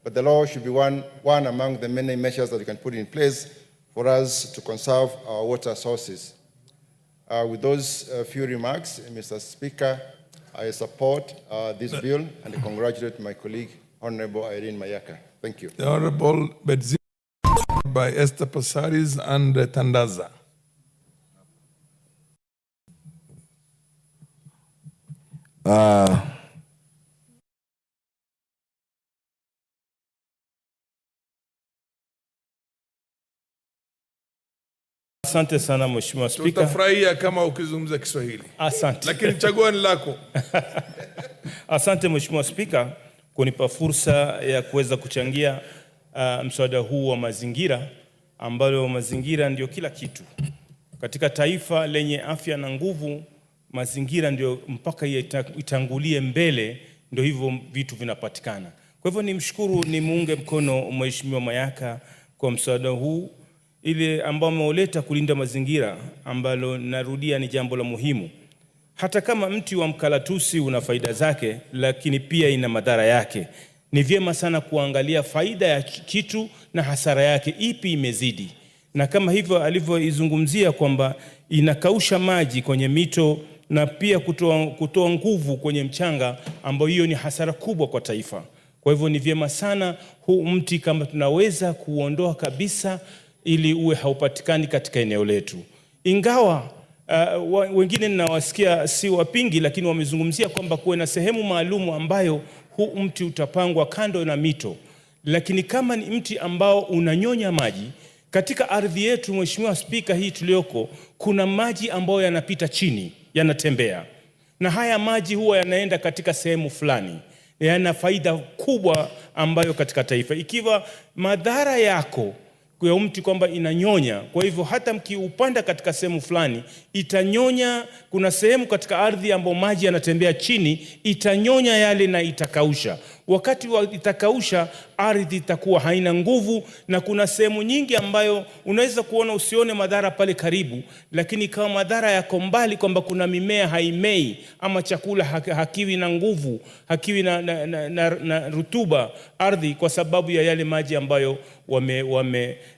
but the law should be one among the many measures that we can put in place for us to conserve our water sources. With those few remarks, Mr. Speaker, I support this bill and I congratulate my colleague, Honorable Irene Mayaka. Thank you. The Honorable Bedzimba by Esther Passaris and Tandaza. Asante sana Mheshimiwa Spika. Tutafurahia kama ukizungumza Kiswahili. Asante. Lakini chaguo ni lako. Asante Mheshimiwa Spika kunipa fursa ya kuweza kuchangia mswada huu wa mazingira, ambalo mazingira ndio kila kitu. Katika taifa lenye afya na nguvu, mazingira ndio mpaka itangulie mbele, ndio hivyo vitu vinapatikana. Kwa hivyo nimshukuru, nimuunge mkono Mheshimiwa Mayaka kwa mswada huu ile ambao ameuleta kulinda mazingira, ambalo narudia ni jambo la muhimu. Hata kama mti wa mkalatusi una faida zake, lakini pia ina madhara yake. Ni vyema sana kuangalia faida ya kitu na hasara yake ipi imezidi. Na kama hivyo alivyoizungumzia kwamba inakausha maji kwenye mito na pia kutoa nguvu kwenye mchanga, ambao hiyo ni hasara kubwa kwa taifa. Kwa hivyo ni vyema sana huu mti kama tunaweza kuondoa kabisa ili uwe haupatikani katika eneo letu. Ingawa wengine ninawasikia si wapingi, lakini wamezungumzia kwamba kuwe na sehemu maalum ambayo huu mti utapangwa kando na mito. Lakini kama ni mti ambao unanyonya maji, Katika ardhi yetu, Mheshimiwa Spika, hii tulioko, kuna maji ambayo yanapita chini, yanatembea. Na haya maji huwa yanaenda katika sehemu fulani. Yana faida kubwa ambayo katika taifa. Ikiwa madhara yako kwa mti kwamba inanyonya, kwa hivyo hata mkiupanda katika sehemu fulani itanyonya. Kuna sehemu katika ardhi ambayo maji yanatembea chini, itanyonya yale na itakausha. Wakati itakausha, ardhi itakuwa haina nguvu, na kuna sehemu nyingi ambayo unaweza kuona usione madhara pale karibu, lakini kama madhara yako mbali, kwamba kuna mimea haimei ama chakula hakiwi na nguvu, hakiwi na rutuba ardhi, kwa sababu ya yale maji ambayo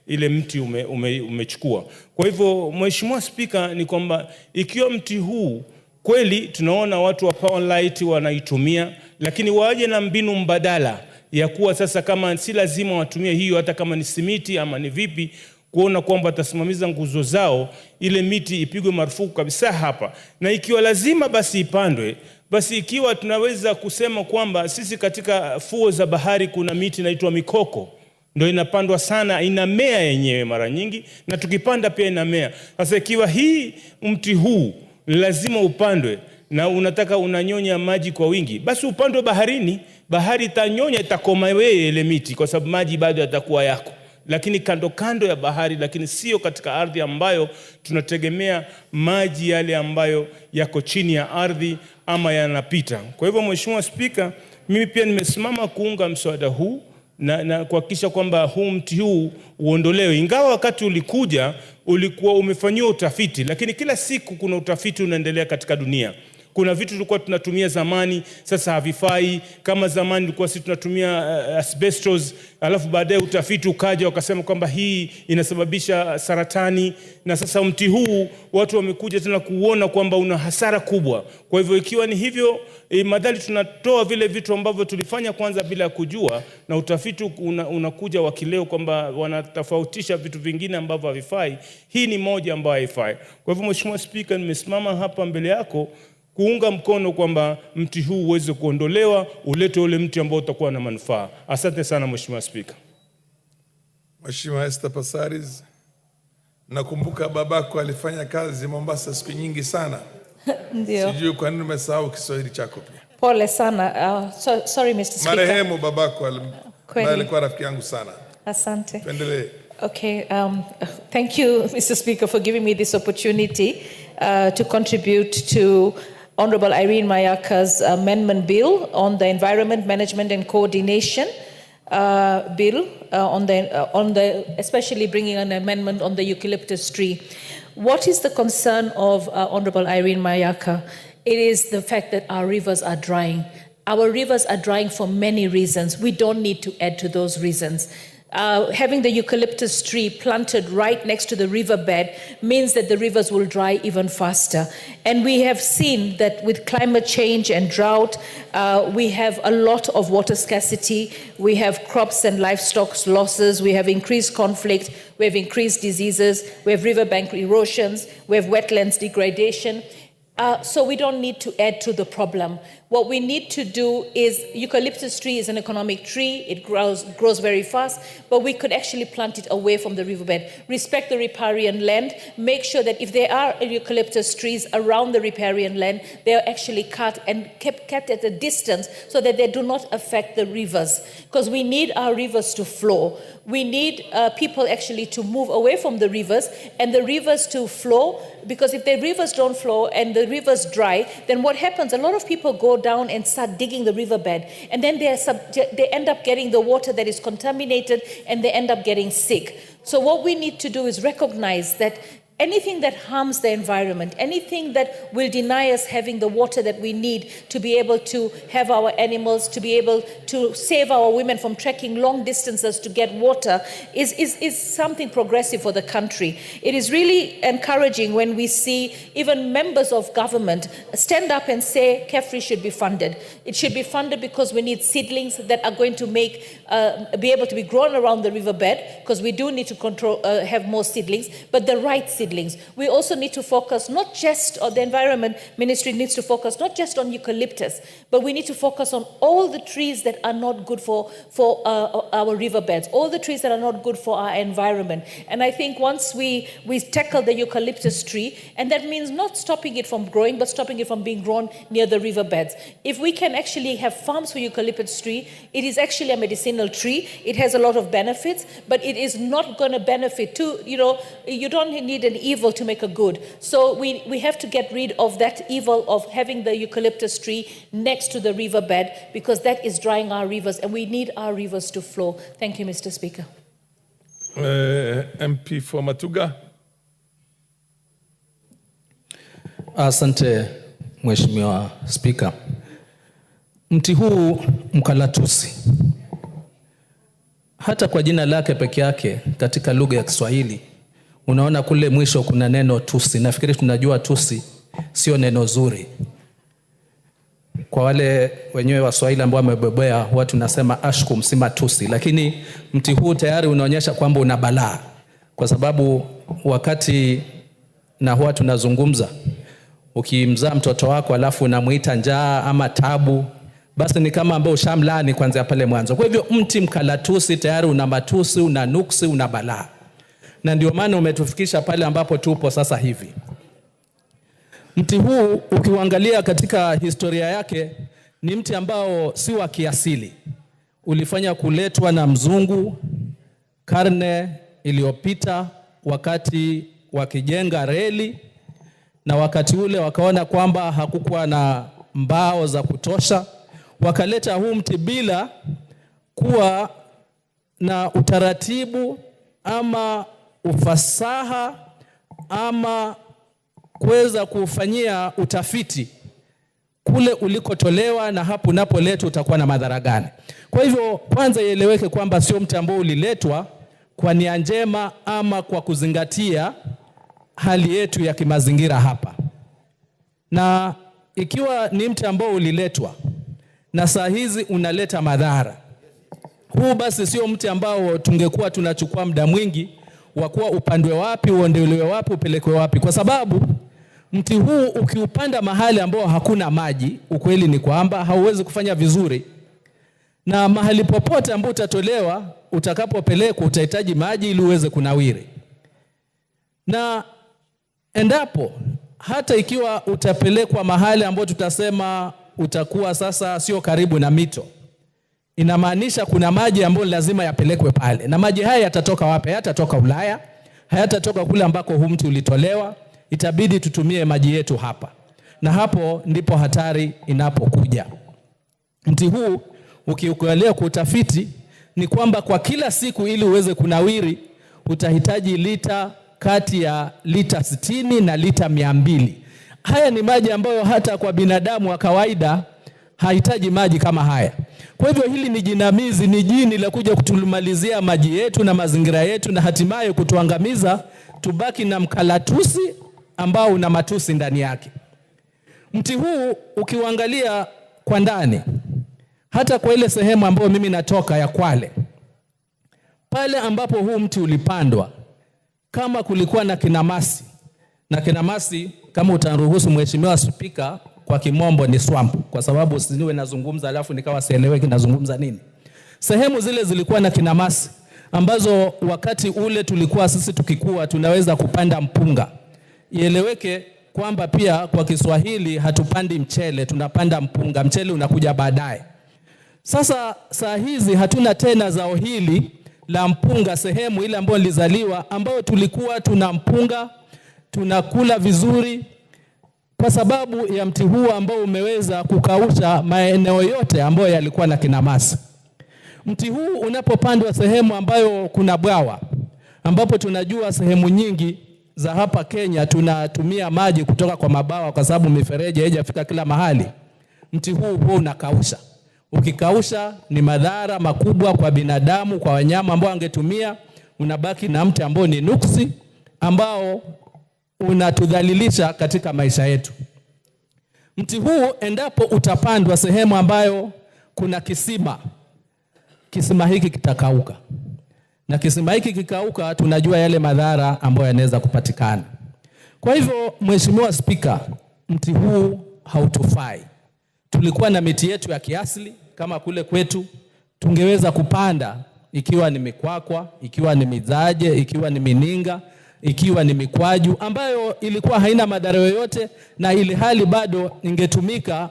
ile mti umechukua. Kwa hivyo Mheshimiwa Spika, ni kwamba ikiwa mti huu kweli tunaona watu wa Powerlight wanaitumia, lakini waje na mbinu mbadala ya kuwa sasa, kama si lazima watumie hiyo, hata kama ni simiti ama ni vipi, kuona kwamba watasimamiza nguzo zao, ile miti ipigwe marufuku kabisa hapa, na ikiwa lazima basi ipandwe. Basi ikiwa tunaweza kusema kwamba sisi katika fuo za bahari kuna miti inaitwa mikoko, ndio inapandwa sana, inamea yenyewe mara nyingi, na tukipanda pia inamea. Sasa ikiwa hii mti huu lazima upandwe na unataka unanyonya maji kwa wingi, basi upandwe baharini. Bahari itanyonya, itakoma wewe ile miti, kwa sababu maji bado yatakuwa yako, lakini kando kando ya bahari, lakini sio katika ardhi ambayo tunategemea maji yale ambayo yako chini ya ardhi ama yanapita. Kwa hivyo Mheshimiwa Spika, mimi pia nimesimama kuunga mswada huu na kuhakikisha kwamba huu mti huu uondolewe. Ingawa wakati ulikuja ulikuwa umefanyiwa utafiti, lakini kila siku kuna utafiti unaendelea katika dunia. Kuna vitu tulikuwa tunatumia zamani, sasa havifai. Kama zamani tulikuwa sisi tunatumia asbestos, alafu baadaye utafiti ukaja wakasema kwamba hii inasababisha saratani, na sasa mti huu watu wamekuja tena kuona kwamba una hasara kubwa. Kwa hivyo ikiwa ni hivyo, madhali tunatoa vile vitu ambavyo tulifanya kwanza bila kujua, na utafiti unakuja wakileo kwamba wanatofautisha vitu vingine ambavyo havifai, hii ni moja ambayo haifai. Kwa hivyo Mheshimiwa Spika, nimesimama hapa mbele yako kuunga mkono kwamba mti huu uweze kuondolewa, ulete ule mti ambao utakuwa na manufaa. Asante sana Mheshimiwa Spika. Mheshimiwa Esther Passaris, nakumbuka babako alifanya kazi Mombasa siku nyingi sana. Ndio. Sijui kwa nini umesahau Kiswahili chako pia. Pole sana. Sorry Mr. Speaker. Marehemu babako alikuwa rafiki yangu sana. Asante. Tuendelee. Okay, thank you, Mr. Speaker, for giving me this opportunity to contribute to Honorable Irene Mayaka's amendment bill on the Environment Management and Coordination bill, especially bringing an amendment on the eucalyptus tree. What is the concern of Honorable Irene Mayaka? It is the fact that our rivers are drying. Our rivers are drying for many reasons. We don't need to add to those reasons. Having the eucalyptus tree planted right next to the riverbed means that the rivers will dry even faster. And we have seen that with climate change and drought, we have a lot of water scarcity. We have crops and livestock losses. We have increased conflict. We have increased diseases. We have riverbank erosions. We have wetlands degradation. So we don't need to add to the problem. What we need to do is, eucalyptus tree is an economic tree. It grows very fast, but we could actually plant it away from the riverbed. Respect the riparian land. Make sure that if there are eucalyptus trees around the riparian land, they are actually cut and kept at a distance so that they do not affect the rivers. Because we need our rivers to flow. We need people actually to move away from the rivers and the rivers to flow, because if the rivers don't flow and the rivers dry, then what happens? A lot of people go down and start digging the riverbed, and then they end up getting the water that is contaminated, and they end up getting sick. So what we need to do is recognize that anything that harms the environment, anything that will deny us having the water that we need to be able to have our animals, to be able to save our women from trekking long distances to get water, is something progressive for the country. It is really encouraging when we see even members of government stand up and say KEFRI should be funded. It should be funded because we need seedlings that are going to be able to be grown around the riverbed, because we do need to have more seedlings, but the right seedlings. seedlings. We also need to focus not just on the environment ministry needs to focus not just on eucalyptus, but we need to focus on all the trees that are not good for our riverbeds, all the trees that are not good for our environment. And I think once we tackle the eucalyptus tree, and that means not stopping it from growing, but stopping it from being grown near the riverbeds. If we can actually have farms for eucalyptus tree, it is actually a medicinal tree. It has a lot of benefits, but it is not going to benefit to, you don't need an evil to make a good. So we have to get rid of that evil of having the eucalyptus tree next to the riverbed, because that is drying our rivers, and we need our rivers to flow. Thank you, Mr. Speaker. MP for Matuga. Asante Mheshimiwa Spika. Mti huu mkalatusi, hata kwa jina lake peke yake katika lugha ya Kiswahili unaona kule mwisho kuna neno tusi. Nafikiri tunajua tusi sio neno zuri. Kwa wale wenyewe wa Swahili ambao wamebobea huwa tunasema ashkum si matusi, lakini mti huu tayari unaonyesha kwamba una balaa, kwa sababu wakati na huwa tunazungumza, ukimzaa mtoto wako alafu unamuita njaa ama tabu, basi ni kama ambao ushamlaani kwanza pale mwanzo. Kwa hivyo mti mkalatusi tayari una matusi, una nuksi, una balaa. Na ndio maana umetufikisha pale ambapo tupo sasa hivi. Mti huu ukiangalia katika historia yake ni mti ambao si wa kiasili. Ulifanya kuletwa na mzungu karne iliyopita wakati wakijenga reli, na wakati ule wakaona kwamba hakukuwa na mbao za kutosha, wakaleta huu mti bila kuwa na utaratibu ama ufasaha ama kuweza kufanyia utafiti kule ulikotolewa na hapo unapoletwa utakuwa na madhara gani. Kwa hivyo kwanza ieleweke kwamba sio mti ambao uliletwa kwa nia njema ama kwa kuzingatia hali yetu ya kimazingira hapa. Na ikiwa ni mti ambao uliletwa na saa hizi unaleta madhara, huu basi sio mti ambao tungekuwa tunachukua muda mwingi wa kuwa upandwe wapi, uondolewe wapi, upelekwe wapi, kwa sababu mti huu ukiupanda mahali ambao hakuna maji, ukweli ni kwamba hauwezi kufanya vizuri. Na mahali popote ambao utatolewa, utakapopelekwa utahitaji maji ili uweze kunawiri. Na endapo hata ikiwa utapelekwa mahali ambao tutasema utakuwa sasa sio karibu na mito, inamaanisha kuna maji ambayo lazima yapelekwe pale. Na maji haya yatatoka wapi? Hayatatoka Ulaya, hayatatoka kule ambako huu mti ulitolewa. Itabidi tutumie maji yetu hapa. Na hapo ndipo hatari inapokuja. Mti huu ukiukalia kwa utafiti ni kwamba kwa kila siku ili uweze kunawiri utahitaji lita kati ya lita 60 na lita 200. Haya ni maji ambayo hata kwa binadamu wa kawaida hahitaji maji kama haya. Kwa hivyo hili ni jinamizi, ni jini la kuja kutulumalizia maji yetu na mazingira yetu, na hatimaye kutuangamiza, tubaki na mkalatusi ambao una matusi ndani yake. Mti huu ukiangalia kwa ndani, hata kwa ile sehemu ambayo mimi natoka ya Kwale, pale ambapo huu mti ulipandwa, kama kulikuwa na kinamasi, na kinamasi kama utaruhusu Mheshimiwa Spika, kwa kimombo ni swamp, kwa sababu siniwe nazungumza alafu nikawa sieleweki nazungumza nini. Sehemu zile zilikuwa na kinamasi ambazo wakati ule tulikuwa sisi tukikua tunaweza kupanda mpunga. Ieleweke kwamba pia kwa Kiswahili hatupandi mchele, tunapanda mpunga. Mchele unakuja baadaye. Sasa saa hizi hatuna tena zao hili la mpunga sehemu ile ambayo nilizaliwa, ambayo tulikuwa tuna mpunga, tunakula vizuri kwa sababu ya mti huu ambao umeweza kukausha maeneo yote ambayo yalikuwa na kinamasi. Mti huu unapopandwa sehemu ambayo kuna bwawa, ambapo tunajua sehemu nyingi za hapa Kenya tunatumia maji kutoka kwa mabawa kwa sababu mifereji haijafika kila mahali, mti huu unakausha. Ukikausha ni madhara makubwa kwa binadamu, kwa wanyama ambao angetumia. Unabaki na mti ambao ni nuksi, ambao unatudhalilisha katika maisha yetu. Mti huu endapo utapandwa sehemu ambayo kuna kisima, kisima hiki kitakauka. Na kisima hiki kikauka, tunajua yale madhara ambayo yanaweza kupatikana. Kwa hivyo, Mheshimiwa Spika, mti huu hautufai. Tulikuwa na miti yetu ya kiasili kama kule kwetu, tungeweza kupanda, ikiwa ni mikwakwa, ikiwa ni mizaje, ikiwa ni mininga, ikiwa ni mikwaju, ambayo ilikuwa haina madhara yoyote, na ili hali bado ingetumika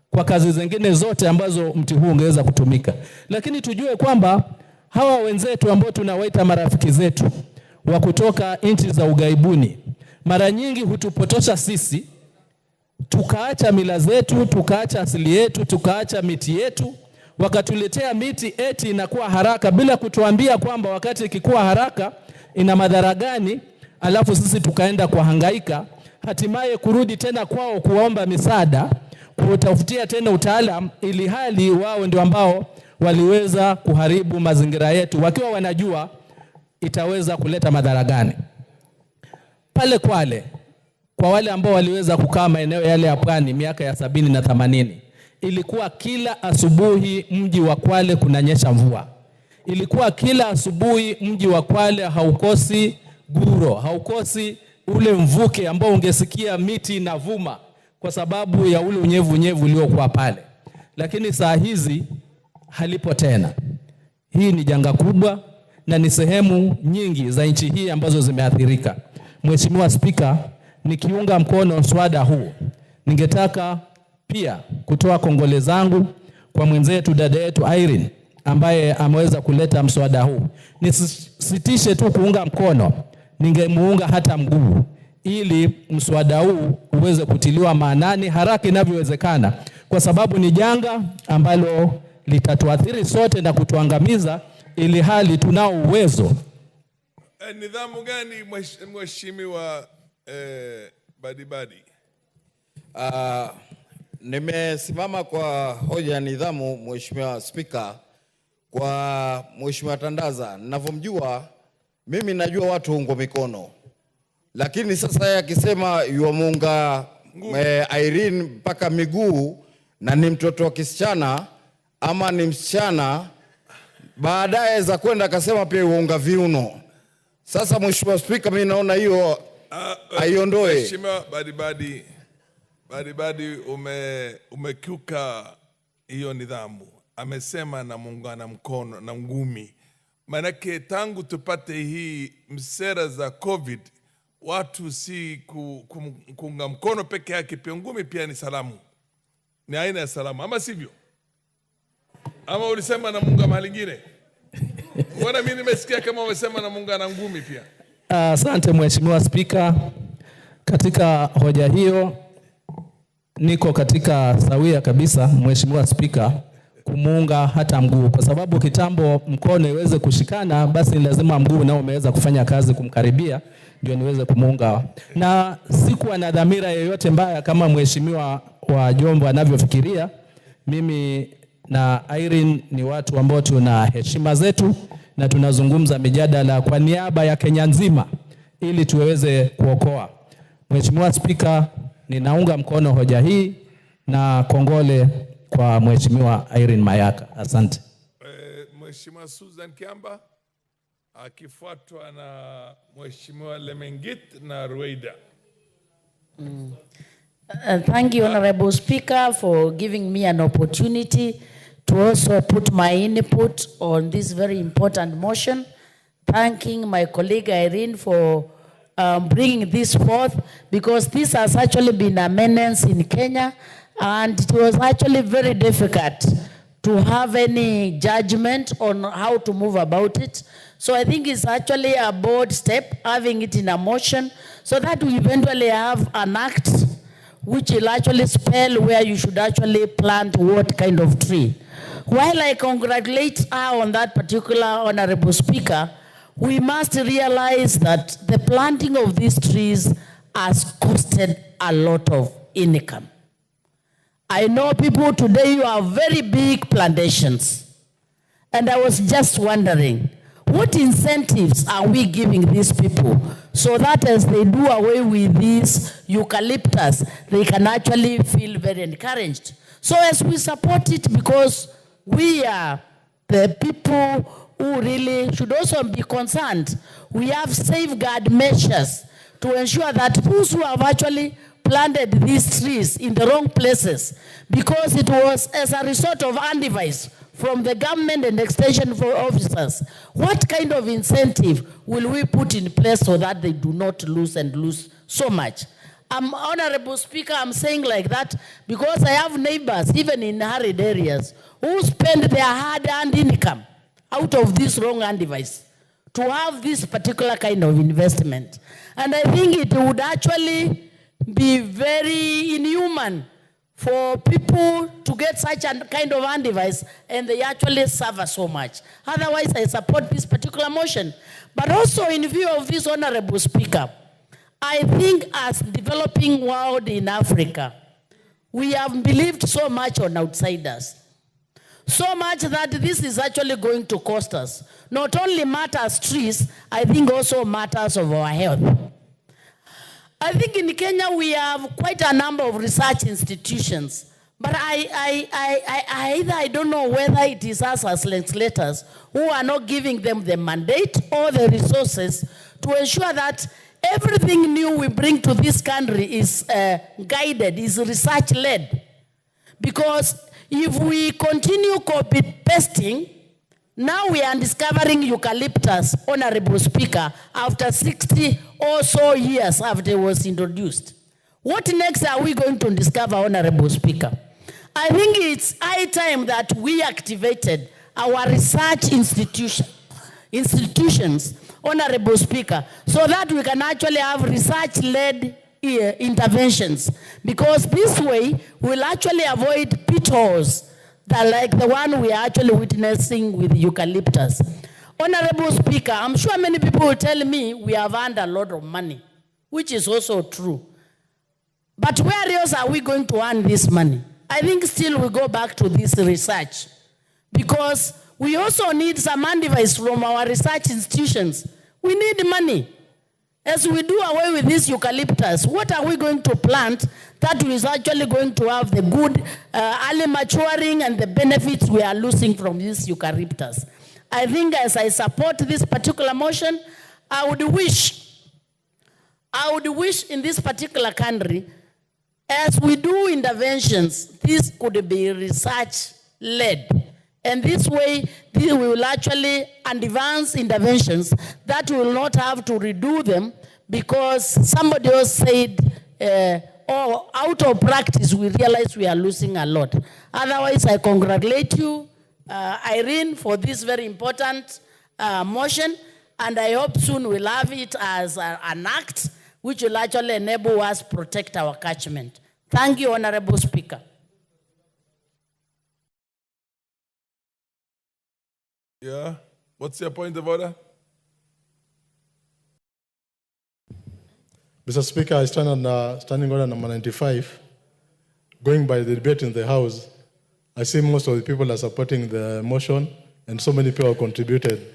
kwa kazi zingine zote ambazo mti huu ungeweza kutumika. Lakini tujue kwamba hawa wenzetu ambao tunawaita marafiki zetu wa kutoka nchi za ughaibuni, mara nyingi hutupotosha sisi, tukaacha mila zetu, tukaacha asili yetu, tukaacha miti yetu, wakatuletea miti eti inakuwa haraka bila kutuambia kwamba wakati ikikuwa haraka ina madhara gani, alafu sisi tukaenda kuhangaika, hatimaye kurudi tena kwao kuomba misaada, kutafutia tena utaalam, ili hali wao ndio ambao waliweza kuharibu mazingira yetu wakiwa wanajua itaweza kuleta madhara gani. Pale Kwale, kwa wale ambao waliweza kukaa maeneo yale ya pwani miaka ya 70 na 80, ilikuwa kila asubuhi mji wa Kwale kunanyesha mvua. Ilikuwa kila asubuhi mji wa Kwale haukosi guro, haukosi ule mvuke ambao ungesikia miti inavuma kwa sababu ya ule unyevu uliokuwa pale. Lakini saa hizi halipo tena. Hii ni janga kubwa na ni sehemu nyingi za nchi hii ambazo zimeathirika. Mheshimiwa Spika, nikiunga mkono mswada huu, ningetaka pia kutoa kongole zangu kwa mwenzetu dada yetu Irene ambaye ameweza kuleta mswada huu. Nisitishe tu kuunga mkono, ningemuunga hata mguu ili mswada huu uweze kutiliwa maanani haraka inavyowezekana, kwa sababu ni janga ambalo litatuathiri sote na kutuangamiza, ili hali tunao uwezo. Nidhamu gani Mheshimiwa Badibadi? Nimesimama kwa hoja ya nidhamu, Mheshimiwa Spika, kwa Mheshimiwa Tandaza. Ninavyomjua mimi, najua watu ungo mikono, lakini sasa yeye akisema yuamuunga Irene mpaka miguu na ni mtoto wa kisichana ama ni msichana, baadaye za kwenda akasema pia yuaunga viuno. Sasa Mheshimiwa Spika, mimi naona hiyo aiondoe. Mheshimiwa Badibadi, umekiuka hiyo nidhamu. Amesema na muungana mkono na ngumi. Manake tangu tupate hii msera za COVID, watu si kuunga mkono peke yake, pia ngumi pia ni salamu. Ni aina ya salamu, ama sivyo? Ama ulisema na muunga mahali ingine? Mbona mimi nimesikia kama umesema na muunga na ngumi pia? Asante Mheshimiwa Spika. Katika hoja hiyo niko katika sawia kabisa, Mheshimiwa Spika, kumuunga hata mguu, kwa sababu kitambo mkono iweze kushikana, basi ni lazima mguu nao umeweza kufanya kazi kumkaribia ndio niweze kumuunga. Na sikuwa na dhamira yoyote mbaya kama Mheshimiwa wa Jombo anavyofikiria. Mimi na Irene ni watu ambao tuna heshima zetu na tunazungumza mijadala kwa niaba ya Kenya nzima ili tuweze kuokoa. Mheshimiwa Spika, ninaunga mkono hoja hii na kongole kwa Mheshimiwa Irene Mayaka. Asante. Mheshimiwa Susan Kiamba akifuatwa na Mheshimiwa Lemengit na Rueda. Thank you, Honorable Speaker, for giving me an opportunity to also put my input on this very important motion. Thanking my colleague Irene for bringing this forth, because this has actually been a menace in Kenya, and it was actually very difficult to have any judgment on how to move about it. So I think it's actually a bold step having it in a motion, so that we eventually have an act which will actually spell where you should actually plant what kind of tree. While I congratulate her on that particular, Honorable Speaker, we must realize that the planting of these trees has costed a lot of income. I know people today who have very big plantations, and I was just wondering, what incentives are we giving these people so that as they do away with these eucalyptus, they can actually feel very encouraged? So as we support it, because we are the people who really should also be concerned, we have safeguard measures to ensure that those who have actually planted these trees in the wrong places, because it was as a result of advice from the government and extension for officers, what kind of incentive will we put in place so that they do not lose so much? Honorable Speaker, I'm saying like that because I have neighbors, even in arid areas, who spend their hard-earned income out of this wrong advice to have this particular kind of investment. And I think it would actually be very inhuman for people to get such a kind of advice and they actually suffer so much. Otherwise, I support this particular motion. But also in view of this, Honorable Speaker, I think as developing world in Africa, we have believed so much on outsiders. So much that this is actually going to cost us. Not only matters trees, I think also matters of our health. I think in Kenya we have quite a number of research institutions, but I don't know whether it is us as legislators who are not giving them the mandate or the resources to ensure that everything new we bring to this country is guided, is research-led. Because if we continue copy-pasting, now we are discovering eucalyptus, Honorable Speaker, after 60 or so years after it was introduced. What next are we going to discover, Honorable Speaker? I think it's high time that we activated our research institutions, Honorable Speaker, so that we can actually have research-led interventions. Because this way, we'll actually avoid pitfalls that like the one we are actually witnessing with eucalyptus. Honorable Speaker, I'm sure many people will tell me we have earned a lot of money, which is also true. But where else are we going to earn this money? I think still we go back to this research, because we also need some advice from our research institutions. We need money. As we do away with this eucalyptus, what are we going to plant that is actually going to have the good early maturing and the benefits we are losing from this eucalyptus? I think as I support this particular motion, I would wish in this particular country, as we do interventions, this could be research-led. And this way, we will actually advance interventions that will not have to redo them because somebody else said, out of practice, we realize we are losing a lot. Otherwise, I congratulate you, Irene, for this very important motion, and I hope soon we'll have it as an act which will actually enable us to protect our catchment. Thank you, Honorable Speaker. Yeah, what's your point of order? Mr. Speaker, I stand on standing order number 95. Going by the debate in the House, I see most of the people are supporting the motion and so many people have contributed.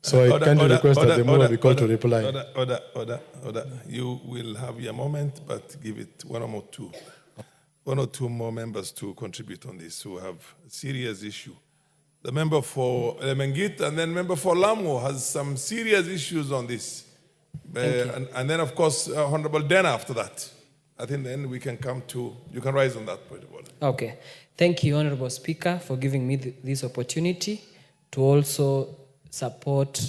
So I kindly request that the mover be called to reply. Order. You will have your moment, but give it one or two more members to contribute on this who have a serious issue. The member for Mengit and then member for Lamu has some serious issues on this. And then, of course, Honorable Dena after that. I think then we can come to, you can rise on that point of order. Okay. Thank you, Honorable Speaker, for giving me this opportunity to also support